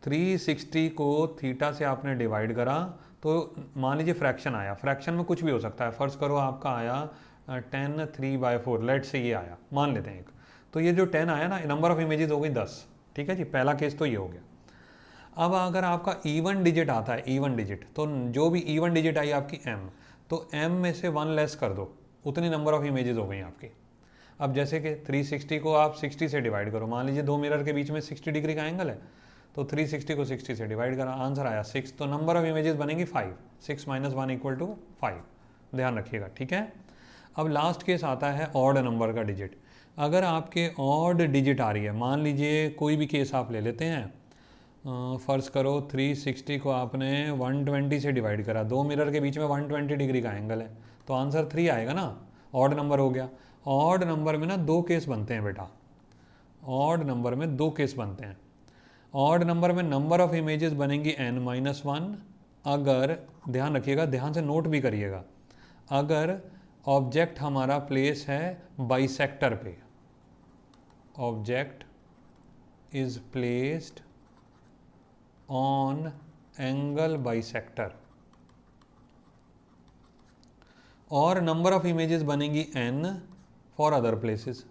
360 को θ से आपने डिवाइड करा, तो मान लीजिए फ्रैक्शन आया, फ्रैक्शन में कुछ भी हो सकता है। फर्ज करो आपका आया 10 3/4, लेट से ये आया, मान लेते हैं एक, तो ये जो 10 आया ना, नंबर ऑफ इमेजेस हो गई 10। ठीक है जी, पहला केस तो ये हो गया। अब अगर आपका इवन डिजिट आता है, इवन डिजिट, तो जो भी इवन डिजिट आई आपकी m, तो m में से 1 लेस कर दो, उतनी नंबर ऑफ इमेजेस हो गई आपकी। अब जैसे कि 360 को आप 60 से डिवाइड करो, मान लीजिए 2 मिरर के बीच में 60 डिग्री का एंगल है, तो 360 को 60 से डिवाइड करा, आंसर आया 6, तो नंबर ऑफ इमेजेस बनेगी 5, 6 - 1 = 5, ध्यान रखिएगा। ठीक है, अब लास्ट केस आता है ऑड नंबर का डिजिट। अगर आपके ऑड डिजिट आ रही है, मान लीजिए कोई भी केस आप ले लेते हैं, फ़र्ज़ करो 360 को आपने 120 से डिवाइड करा, 2 मिरर के बीच में 120 डिग्री का एंगल है, तो आंसर 3 आएगा ना, ऑड नंबर हो गया। ऑड नंबर में ना 2 केस बनते हैं बेटा, ऑड नंबर में 2 केस बनते हैं। ऑड नंबर में नंबर ऑफ इमेजेस बनेंगी n-1, अगर, ध्यान रखिएगा, ध्यान से नोट भी करिएगा, अगर ऑब्जेक्ट हमारा प्लेस है बाइसेक्टर पे, object is placed on angle bisector, और नंबर ऑफ इमेजेस बनेंगी n फॉर अदर प्लेसेस।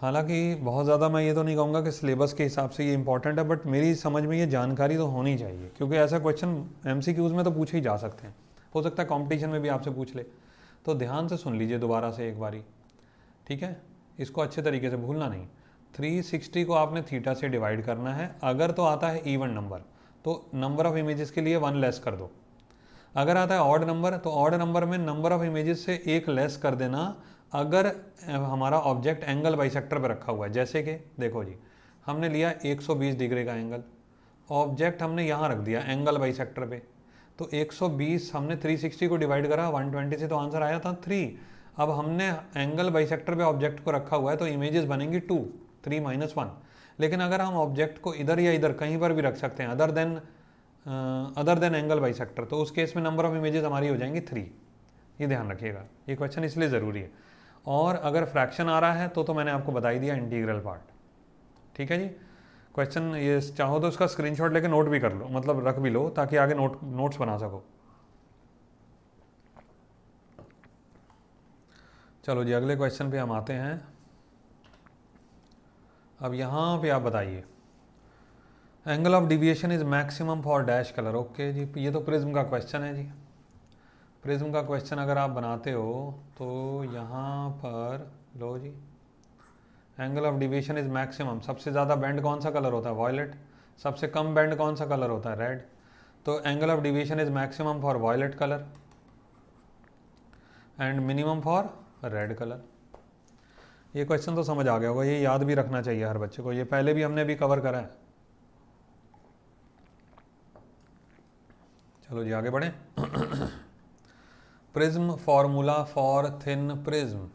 हालांकि बहुत ज़्यादा मैं ये तो नहीं कहूँगा कि सिलेबस के हिसाब से ये इंपॉर्टेंट है, बट मेरी समझ में ये जानकारी तो होनी चाहिए, क्योंकि ऐसा क्वेश्चन MCQs में तो पूछे ही जा सकते हैं, हो सकता है कंपटीशन में भी आपसे पूछ ले। तो ध्यान से सुन लीजिए दोबारा से एक बारी, ठीक है, इसको अच्छे तरीके से भूलना नहीं। 360 को आपने θ से डिवाइड करना है, अगर तो आता है इवन नंबर तो नंबर ऑफ इमेजेस के लिए 1 लेस कर दो, अगर आता है ऑड नंबर तो ऑड नंबर में नंबर ऑफ इमेजेस से 1 लेस कर देना, अगर हमारा ऑब्जेक्ट एंगल बाइसेक्टर पर रखा हुआ है। जैसे कि देखो जी, हमने लिया 120 डिग्री का एंगल, ऑब्जेक्ट हमने यहाँ रख दिया एंगल बाइसेक्टर पे, तो 120 हमने 360 को डिवाइड करा 120 से, तो आंसर आया था 3। अब हमने एंगल बाइसेक्टर पे ऑब्जेक्ट को रखा हुआ है, तो इमेजेस बनेंगी 2, 3 - 1। लेकिन अगर हम ऑब्जेक्ट को इधर या इधर कहीं पर भी रख सकते हैं अदर देन एंगल बाइसेक्टर, तो उस केस में नंबर ऑफ इमेजेस हमारी हो जाएंगी 3। ये ध्यान रखिएगा, ये क्वेश्चन इसलिए ज़रूरी है। और अगर फ्रैक्शन आ रहा है तो मैंने आपको बता ही दिया इंटीग्रल पार्ट, ठीक है जी। क्वेश्चन ये चाहो तो उसका स्क्रीनशॉट लेके नोट भी कर लो, मतलब रख भी लो, ताकि आगे नोट्स बना सको। चलो जी अगले क्वेश्चन पे हम आते हैं। अब यहाँ पे आप बताइए, angle of deviation is maximum for dash colour. Okay जी, ये तो प्रिज्म का क्वेश्चन है जी। प्रिज्म का क्वेश्चन अगर आप बनाते हो तो यहाँ पर लो जी, angle of deviation is maximum, सबसे ज़्यादा बैंड कौन सा कलर होता है? वॉयलेट। सबसे कम बैंड कौन सा कलर होता है? रेड। तो angle of deviation is maximum for violet colour and minimum for red colour. ये क्वेश्चन तो समझ आ गया होगा, ये याद भी रखना चाहिए हर बच्चे को, ये पहले भी हमने भी कवर करा है। चलो जी आगे बढ़े। Prism formula for thin prism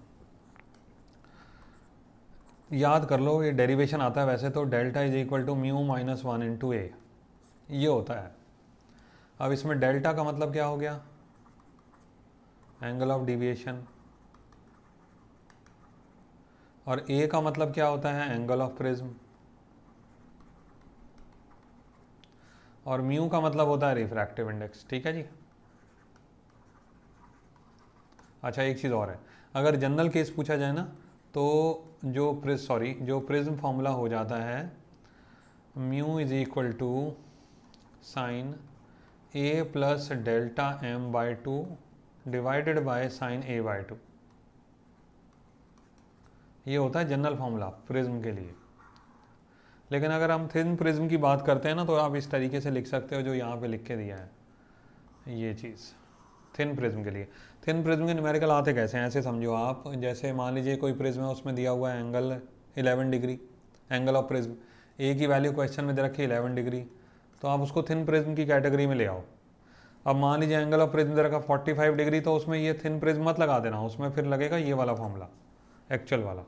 याद कर लो, ये डेरिवेशन आता है वैसे तो, delta is equal to mu minus 1 into A, ये होता है। अब इसमें डेल्टा का मतलब क्या हो गया? एंगल ऑफ डिविएशन, और ए का मतलब क्या होता है? एंगल ऑफ प्रिज्म, और म्यू का मतलब होता है रिफ्रैक्टिव इंडेक्स। ठीक है जी। अच्छा एक चीज़ और है, अगर जनरल केस पूछा जाए ना तो जो प्रिज्म फॉर्मूला हो जाता है mu is equal to sine A plus delta M by 2 divided by sine A by 2, ये होता है जनरल फॉर्मूला प्रिज्म के लिए। लेकिन अगर हम थिन प्रिज्म की बात करते हैं ना तो आप इस तरीके से लिख सकते हो जो यहाँ पे लिख के दिया है, ये चीज़ थिन प्रिज्म के लिए। थिन प्रिज्म के न्यूमेरिकल आते कैसे हैं? ऐसे समझो आप, जैसे मान लीजिए कोई प्रिज्म है, उसमें दिया हुआ है angle 11 degree, angle of prism, A की वैल्यू क्वेश्चन में दे रखी है 11 डिग्री, तो आप उसको थिन प्रिज्म की कैटेगरी में ले आओ। अब मान लीजिए एंगल ऑफ प्रिज्म दे रखा 45 डिग्री, तो उसमें ये थिन प्रिज्म मत लगा देना, उसमें फिर लगेगा ये वाला फॉर्मूला एक्चुअल वाला।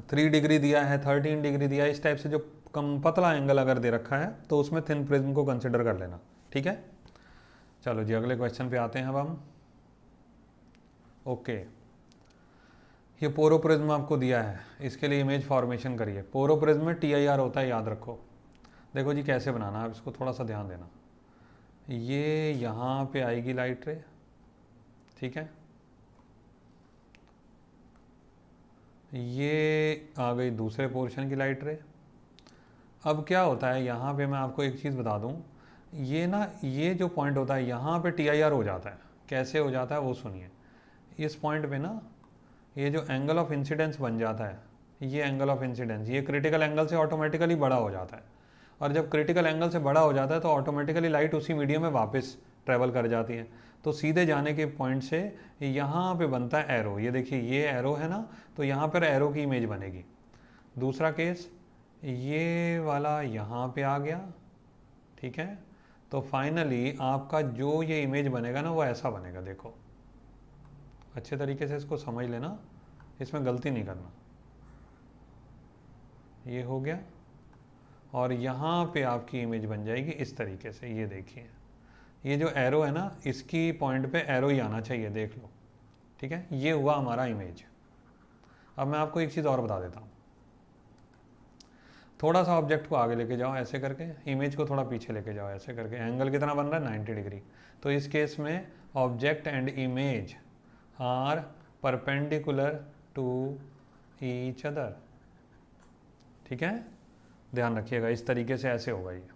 3 डिग्री दिया है, 13 डिग्री दिया है, इस टाइप से जो कम पतला एंगल अगर दे रखा है तो उसमें थिन प्रिज्म को कंसिडर कर लेना। ठीक है। चलो जी अगले क्वेश्चन पे आते हैं अब हम। ओके, ये पोरोप्रिज्म आपको दिया है, इसके लिए इमेज फॉर्मेशन करिए। पोरोप्रिज्म में TIR होता है, याद रखो। देखो जी कैसे बनाना है, इसको थोड़ा सा ध्यान देना। ये यहाँ पे आएगी लाइट रे, ठीक है, ये आ गई दूसरे पोर्शन की लाइट रे। अब क्या होता है यहाँ पे, मैं आपको एक चीज़ बता दूँ, ये ना ये जो पॉइंट होता है यहाँ पे TIR हो जाता है। कैसे हो जाता है वो सुनिए। इस पॉइंट पे ना ये जो एंगल ऑफ इंसिडेंस बन जाता है, ये एंगल ऑफ इंसिडेंस ये क्रिटिकल एंगल से ऑटोमेटिकली बड़ा हो जाता है, और जब क्रिटिकल एंगल से बड़ा हो जाता है तो ऑटोमेटिकली लाइट उसी मीडियम में वापस ट्रेवल कर जाती है। तो सीधे जाने के पॉइंट से यहाँ पे बनता है एरो, ये देखिए ये एरो है ना, तो यहाँ पर एरो की इमेज बनेगी। दूसरा केस ये वाला यहाँ पे आ गया, ठीक है, तो फाइनली आपका जो ये इमेज बनेगा ना वो ऐसा बनेगा। देखो अच्छे तरीके से इसको समझ लेना, इसमें गलती नहीं करना। ये हो गया, और यहाँ पे आपकी इमेज बन जाएगी इस तरीके से। ये देखिए ये जो एरो है ना, इसकी पॉइंट पे एरो ही आना चाहिए, देख लो। ठीक है, ये हुआ हमारा इमेज। अब मैं आपको एक चीज़ और बता देता हूँ, थोड़ा सा ऑब्जेक्ट को आगे लेके जाओ ऐसे करके, इमेज को थोड़ा पीछे लेके जाओ ऐसे करके, एंगल कितना बन रहा है? 90 डिग्री। तो इस केस में object and image are perpendicular to each other. ठीक है, ध्यान रखिएगा, इस तरीके से ऐसे होगा ये।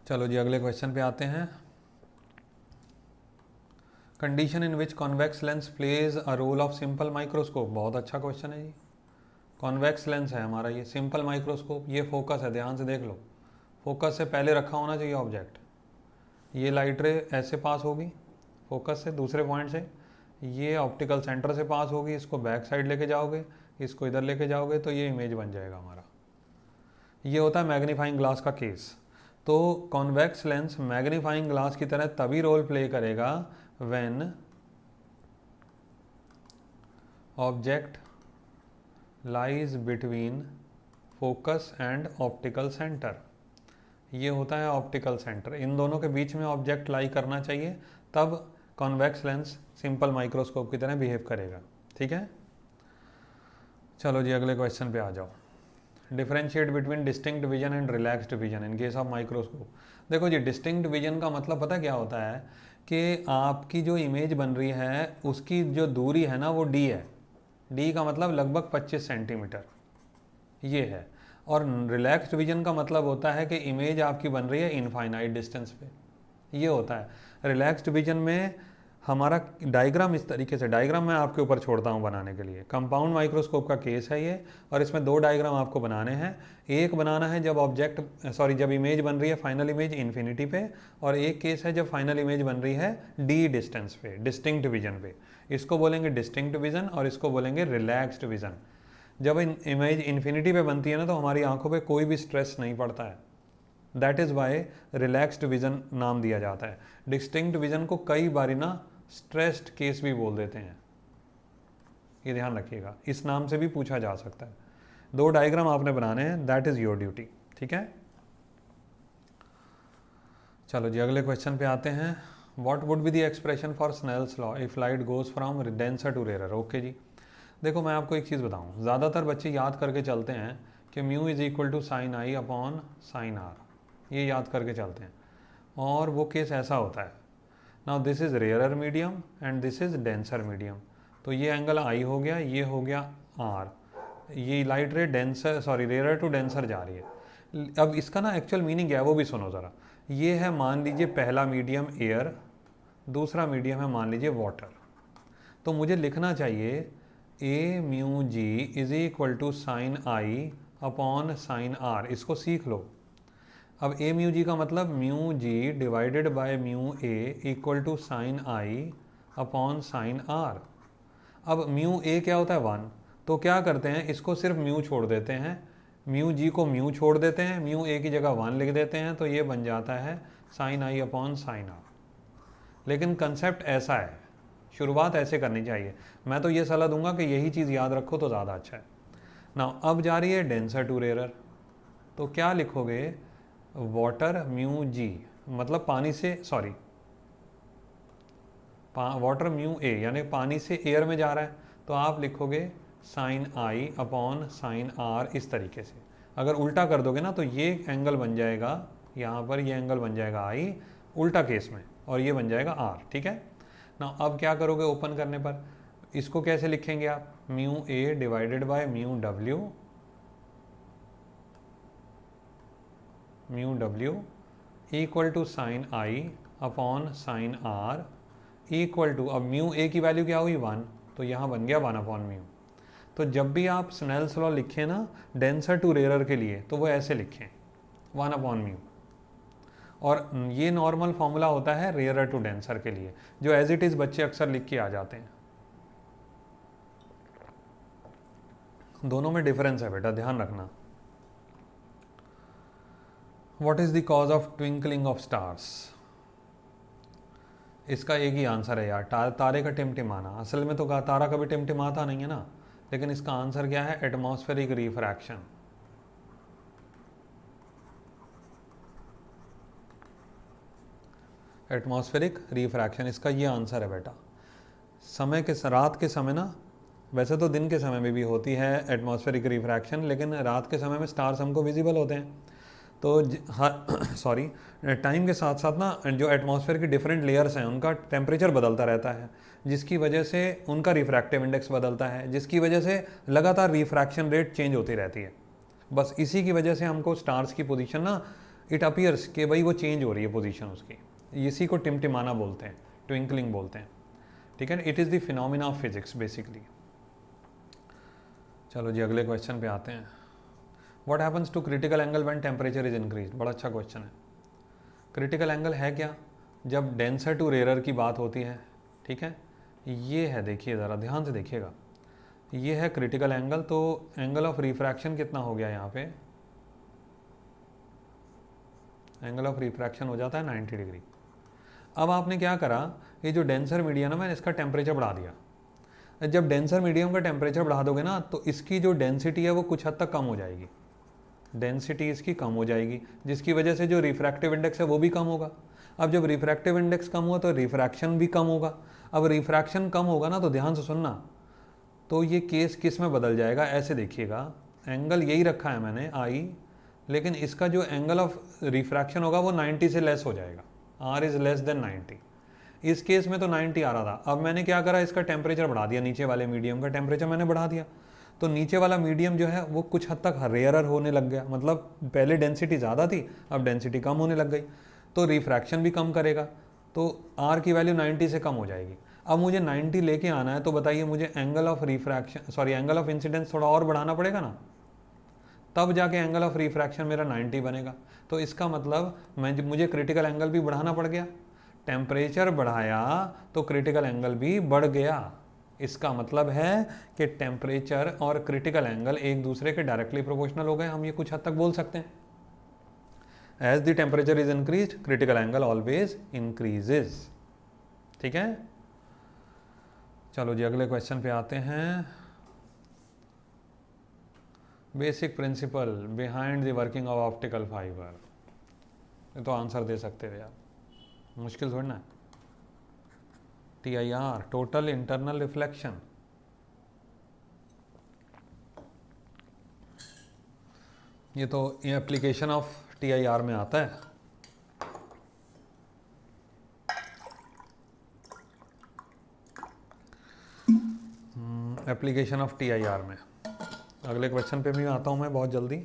चलो जी अगले क्वेश्चन पे आते हैं। Condition in which convex lens plays a role of simple microscope. बहुत अच्छा क्वेश्चन है जी। कॉन्वेक्स लेंस है हमारा ये, सिंपल माइक्रोस्कोप, ये फोकस है, ध्यान से देख लो। फोकस से पहले रखा होना चाहिए ऑब्जेक्ट। ये लाइट रे ऐसे पास होगी फोकस से दूसरे पॉइंट से, ये ऑप्टिकल सेंटर से पास होगी, इसको बैक साइड लेके जाओगे, इसको इधर लेके जाओगे, तो ये इमेज बन जाएगा हमारा। ये होता है मैग्नीफाइंग ग्लास का केस। तो कॉन्वेक्स लेंस मैग्नीफाइंग ग्लास की तरह तभी रोल प्ले करेगा when object lies between focus and optical centre. ये होता है ऑप्टिकल सेंटर, इन दोनों के बीच में ऑब्जेक्ट लाई करना चाहिए, तब कॉन्वेक्स लेंस सिंपल माइक्रोस्कोप की तरह बिहेव करेगा। ठीक है, चलो जी अगले क्वेश्चन पे आ जाओ। Differentiate between distinct vision and relaxed vision in case of microscope. देखो जी, डिस्टिंक्ट विजन का मतलब पता क्या होता है कि आपकी जो इमेज बन रही है उसकी जो दूरी है ना वो d है। d का मतलब लगभग 25 सेंटीमीटर ये है। और रिलैक्स्ड विजन का मतलब होता है कि इमेज आपकी बन रही है इनफाइनाइट डिस्टेंस पे, ये होता है। रिलैक्स्ड विजन में हमारा डायग्राम इस तरीके से, डायग्राम मैं आपके ऊपर छोड़ता हूँ बनाने के लिए। कंपाउंड माइक्रोस्कोप का केस है ये, और इसमें दो डायग्राम आपको बनाने हैं। एक बनाना है जब इमेज बन रही है फाइनल इमेज इन्फिनिटी पे, और एक केस है जब फाइनल इमेज बन रही है डी डिस्टेंस पे, डिस्टिंक्ट विजन पे। इसको बोलेंगे डिस्टिंक्ट विजन और इसको बोलेंगे रिलैक्स्ड विजन। जब इमेज इन्फिनिटी पे बनती है ना तो हमारी आंखों पे कोई भी स्ट्रेस नहीं पड़ता है, that is why relaxed vision नाम दिया जाता है। डिस्टिंक्ट विजन को कई बारी ना स्ट्रेस्ड केस भी बोल देते हैं, ये ध्यान रखिएगा, इस नाम से भी पूछा जा सकता है। दो डायग्राम आपने बनाने हैं, दैट इज़ योर ड्यूटी। ठीक है, चलो जी अगले क्वेश्चन पे आते हैं। What would be the expression for Snell's law if light goes from denser to rarer. Okay जी, देखो मैं आपको एक चीज़ बताऊं, ज़्यादातर बच्चे याद करके चलते हैं कि mu is equal to sine I upon sine are, ये याद करके चलते हैं, और वो केस ऐसा होता है। Now this is rarer medium and this is denser medium, तो ये एंगल आई हो गया, ये हो गया आर, ये लाइट रे रेयरर टू डेंसर जा रही है। अब इसका ना एक्चुअल मीनिंग क्या है वो भी सुनो ज़रा। ये है, मान लीजिए पहला मीडियम एयर, दूसरा मीडियम है मान लीजिए वाटर। तो मुझे लिखना चाहिए A mu G is equal to sine I upon sine R, इसको सीख लो। अब ए म्यू जी का मतलब mu G divided by mu A equal to sine I upon sine R. अब म्यू ए क्या होता है 1, तो क्या करते हैं इसको सिर्फ म्यू छोड़ देते हैं, म्यू जी को म्यू छोड़ देते हैं, म्यू ए की जगह 1 लिख देते हैं, तो ये बन जाता है साइन आई अपॉन साइन आर। लेकिन कंसेप्ट ऐसा है, शुरुआत ऐसे करनी चाहिए। मैं तो ये सलाह दूंगा कि यही चीज़ याद रखो तो ज़्यादा अच्छा है ना। अब जा रही है डेंसर टू रेयरर, तो क्या लिखोगे, वाटर म्यू जी मतलब पानी से, सॉरी वाटर म्यू ए यानी पानी से एयर में जा रहा है, तो आप लिखोगे साइन आई अपॉन साइन आर इस तरीके से। अगर उल्टा कर दोगे ना तो ये एंगल बन जाएगा, यहाँ पर ये एंगल बन जाएगा आई उल्टा केस में, और ये बन जाएगा आर। ठीक है ना, अब क्या करोगे ओपन करने पर, इसको कैसे लिखेंगे आप, mu A divided by mu W equal to sine I upon sine R equal to, अब म्यू ए की वैल्यू क्या हुई 1, तो यहाँ बन गया 1 अपॉन म्यू। तो जब भी आप स्नेल्स लॉ लिखें ना डेंसर टू रेयरर के लिए, तो वो ऐसे लिखें 1 अपॉन म्यू, और ये नॉर्मल फॉर्मूला होता है रेयरर टू डेंसर के लिए, जो एज इट इज़ बच्चे अक्सर लिख के आ जाते हैं। दोनों में डिफरेंस है बेटा, ध्यान रखना। What is the cause of twinkling of stars, इसका एक ही आंसर है यार, तारे का टिमटिमाना। असल में तो तारा कभी टिमटिमाता नहीं है ना, लेकिन इसका आंसर क्या है, एटमॉस्फेरिक रिफ्रैक्शन। एटमॉस्फेरिक रिफ्रैक्शन इसका ये आंसर है बेटा। रात के समय ना, वैसे तो दिन के समय में भी होती है एटमॉस्फेरिक रिफ्रैक्शन, लेकिन रात के समय में स्टार्स हमको विजिबल होते हैं। तो टाइम के साथ साथ ना जो एटमॉस्फेयर की डिफरेंट लेयर्स हैं उनका टेम्परेचर बदलता रहता है, जिसकी वजह से उनका रिफ्रैक्टिव इंडेक्स बदलता है, जिसकी वजह से लगातार रिफ्रैक्शन रेट चेंज होती रहती है। बस इसी की वजह से हमको स्टार्स की पोजीशन ना, इट अपीयर्स कि भाई वो चेंज हो रही है पोजीशन उसकी, इसी को टिमटिमाना बोलते हैं, ट्विंकलिंग बोलते हैं। ठीक है, it is the phenomena of physics basically. चलो जी अगले क्वेश्चन पे आते हैं। What happens to critical angle when temperature is increase, बड़ा अच्छा क्वेश्चन है। क्रिटिकल एंगल है क्या, जब डेंसर टू रेयरर की बात होती है। ठीक है, ये है, देखिए ज़रा ध्यान से देखिएगा, ये है क्रिटिकल एंगल। तो एंगल ऑफ रिफ्रैक्शन कितना हो गया यहाँ पे, एंगल ऑफ रिफ्रैक्शन हो जाता है 90 डिग्री। अब आपने क्या करा, ये जो डेंसर मीडियम है मैंने इसका टेम्परेचर बढ़ा दिया। जब डेंसर मीडियम का टेम्परेचर बढ़ा दोगे ना तो इसकी जो डेंसिटी है वो कुछ हद तक कम हो जाएगी, डेंसिटी इसकी कम हो जाएगी, जिसकी वजह से जो रिफ्रैक्टिव इंडेक्स है वो भी कम होगा। अब जब रिफ्रैक्टिव इंडेक्स कम हुआ तो रिफ्रैक्शन भी कम होगा। अब रिफ्रैक्शन कम होगा ना, तो ध्यान से सुनना, तो ये केस किस में बदल जाएगा, ऐसे देखिएगा, एंगल यही रखा है मैंने आई, लेकिन इसका जो एंगल ऑफ रिफ्रैक्शन होगा वो 90 से लेस हो जाएगा, r इज़ लेस देन 90। इस केस में तो 90 आ रहा था, अब मैंने क्या करा, इसका टेम्परेचर बढ़ा दिया, नीचे वाले मीडियम का टेम्परेचर मैंने बढ़ा दिया, तो नीचे वाला मीडियम जो है वो कुछ हद तक रेयरर होने लग गया, मतलब पहले डेंसिटी ज़्यादा थी, अब डेंसिटी कम होने लग गई, तो रिफ्रैक्शन भी कम करेगा, तो r की वैल्यू 90 से कम हो जाएगी। अब मुझे 90 लेके आना है, तो बताइए मुझे angle of refraction, sorry angle of incidence थोड़ा और बढ़ाना पड़ेगा ना, तब जाके एंगल ऑफ रिफ्रैक्शन मेरा 90 बनेगा। तो इसका मतलब मुझे क्रिटिकल एंगल भी बढ़ाना पड़ गया, टेम्परेचर बढ़ाया तो क्रिटिकल एंगल भी बढ़ गया। इसका मतलब है कि टेम्परेचर और क्रिटिकल एंगल एक दूसरे के डायरेक्टली प्रोपोर्शनल हो गए, हम ये कुछ हद तक बोल सकते हैं। As the temperature is increase, critical angle always increases. ठीक है, चलो जी अगले क्वेश्चन पे आते हैं। Basic principle behind the working of optical fibre, ये तो आंसर दे सकते थे यार, मुश्किल थोड़ी ना है। TIR, टोटल इंटरनल रिफ्लेक्शन, ये तो ये एप्लीकेशन ऑफ TIR में आता है। एप्लीकेशन ऑफ TIR में अगले क्वेश्चन पे भी आता हूँ मैं बहुत जल्दी।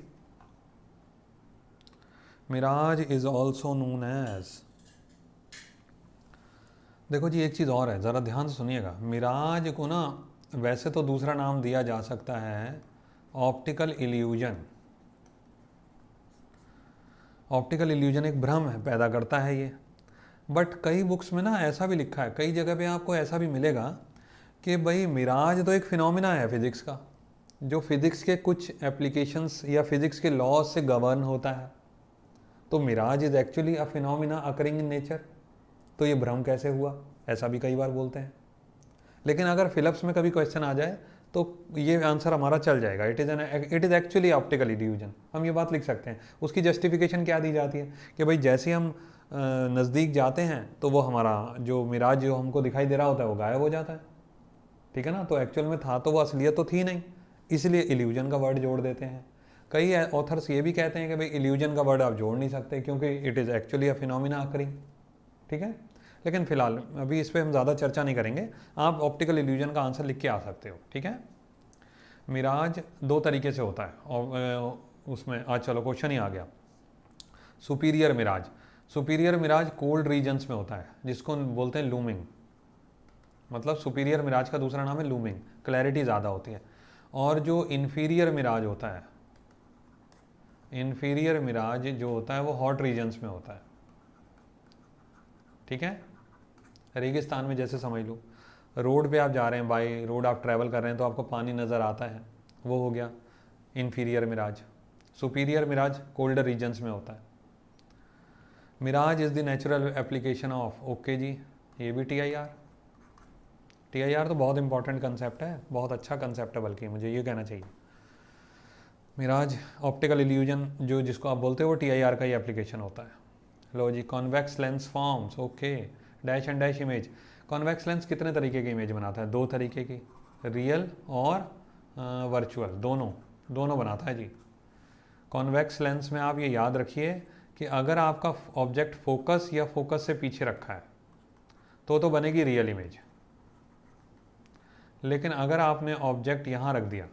Mirage is also known as, देखो जी एक चीज़ और है, ज़रा ध्यान से सुनिएगा। मिराज को ना वैसे तो दूसरा नाम दिया जा सकता है ऑप्टिकल इल्यूजन। ऑप्टिकल इल्यूजन एक भ्रम है, पैदा करता है ये, बट कई बुक्स में ना ऐसा भी लिखा है, कई जगह पे आपको ऐसा भी मिलेगा कि भाई मिराज तो एक फिनोमिना है फिज़िक्स का, जो फिज़िक्स के कुछ एप्लीकेशंस या फिज़िक्स के लॉज से गवर्न होता है, तो mirage is actually a phenomena occurring in nature. तो ये भ्रम कैसे हुआ, ऐसा भी कई बार बोलते हैं। लेकिन अगर फिलिप्स में कभी क्वेश्चन आ जाए तो ये आंसर हमारा चल जाएगा, it is actually optical illusion, हम ये बात लिख सकते हैं। उसकी जस्टिफिकेशन क्या दी जाती है कि भाई जैसे हम नज़दीक जाते हैं तो वो हमारा जो मिराज जो हमको दिखाई दे रहा होता है वो गायब हो जाता है, ठीक है ना, तो एक्चुअल में था तो वो असलियत तो थी नहीं, इसलिए इल्यूजन का वर्ड जोड़ देते हैं। कई ऑथर्स ये भी कहते हैं कि भाई इल्यूजन का वर्ड आप जोड़ नहीं सकते क्योंकि it is actually a phenomena occurring, ठीक है। लेकिन फिलहाल अभी इस पर हम ज़्यादा चर्चा नहीं करेंगे, आप ऑप्टिकल इल्यूजन का आंसर लिख के आ सकते हो, ठीक है। मिराज दो तरीके से होता है और उसमें आज चलो क्वेश्चन ही आ गया। Superior mirage, superior mirage cold regions में होता है जिसको बोलते हैं लूमिंग, मतलब सुपीरियर मिराज का दूसरा नाम है लूमिंग, क्लैरिटी ज़्यादा होती है। और जो इन्फीरियर मिराज होता है, इन्फीरियर मिराज जो होता है वो हॉट रीजन्स में होता है, ठीक है। रेगिस्तान में जैसे समझ लो, रोड पे आप जा रहे हैं, बाई रोड आप ट्रैवल कर रहे हैं तो आपको पानी नज़र आता है, वो हो गया inferior mirage. Superior mirage colder regions में होता है। Mirage is the natural application of, okay जी, ये भी TIR तो बहुत इंपॉर्टेंट कंसेप्ट है, बहुत अच्छा कंसेप्ट है, बल्कि मुझे ये कहना चाहिए। मिराज ऑप्टिकल इल्यूजन जो जिसको आप बोलते हो वो TIR का ही एप्लीकेशन होता है। लो जी, convex lens forms, okay, dash and dash image. Convex lens कितने तरीके की इमेज बनाता है, दो तरीके की, रियल और वर्चुअल, दोनों बनाता है जी। कॉन्वेक्स लेंस में आप ये याद रखिए कि अगर आपका ऑब्जेक्ट फोकस या फोकस से पीछे रखा है तो बनेगी रियल इमेज, लेकिन अगर आपने ऑब्जेक्ट यहाँ रख दिया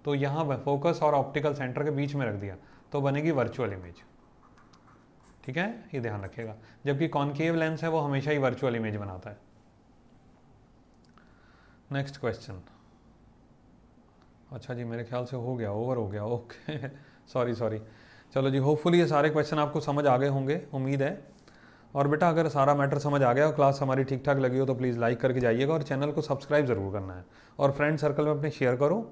तो यहाँ फोकस और ऑप्टिकल सेंटर के बीच में रख दिया तो बनेगी वर्चुअल इमेज, ठीक है, ये ध्यान रखिएगा। जबकि कॉनकेव लेंस है वो हमेशा ही वर्चुअल इमेज बनाता है। नेक्स्ट क्वेश्चन, अच्छा जी मेरे ख्याल से हो गया, ओवर हो गया, ओके सॉरी। चलो जी, होपफुली ये सारे क्वेश्चन आपको समझ आ गए होंगे, उम्मीद है। और बेटा अगर सारा मैटर समझ आ गया और क्लास हमारी ठीक ठाक लगी हो तो प्लीज़ लाइक करके जाइएगा और चैनल को सब्सक्राइब ज़रूर करना है और फ्रेंड सर्कल में अपने शेयर करो।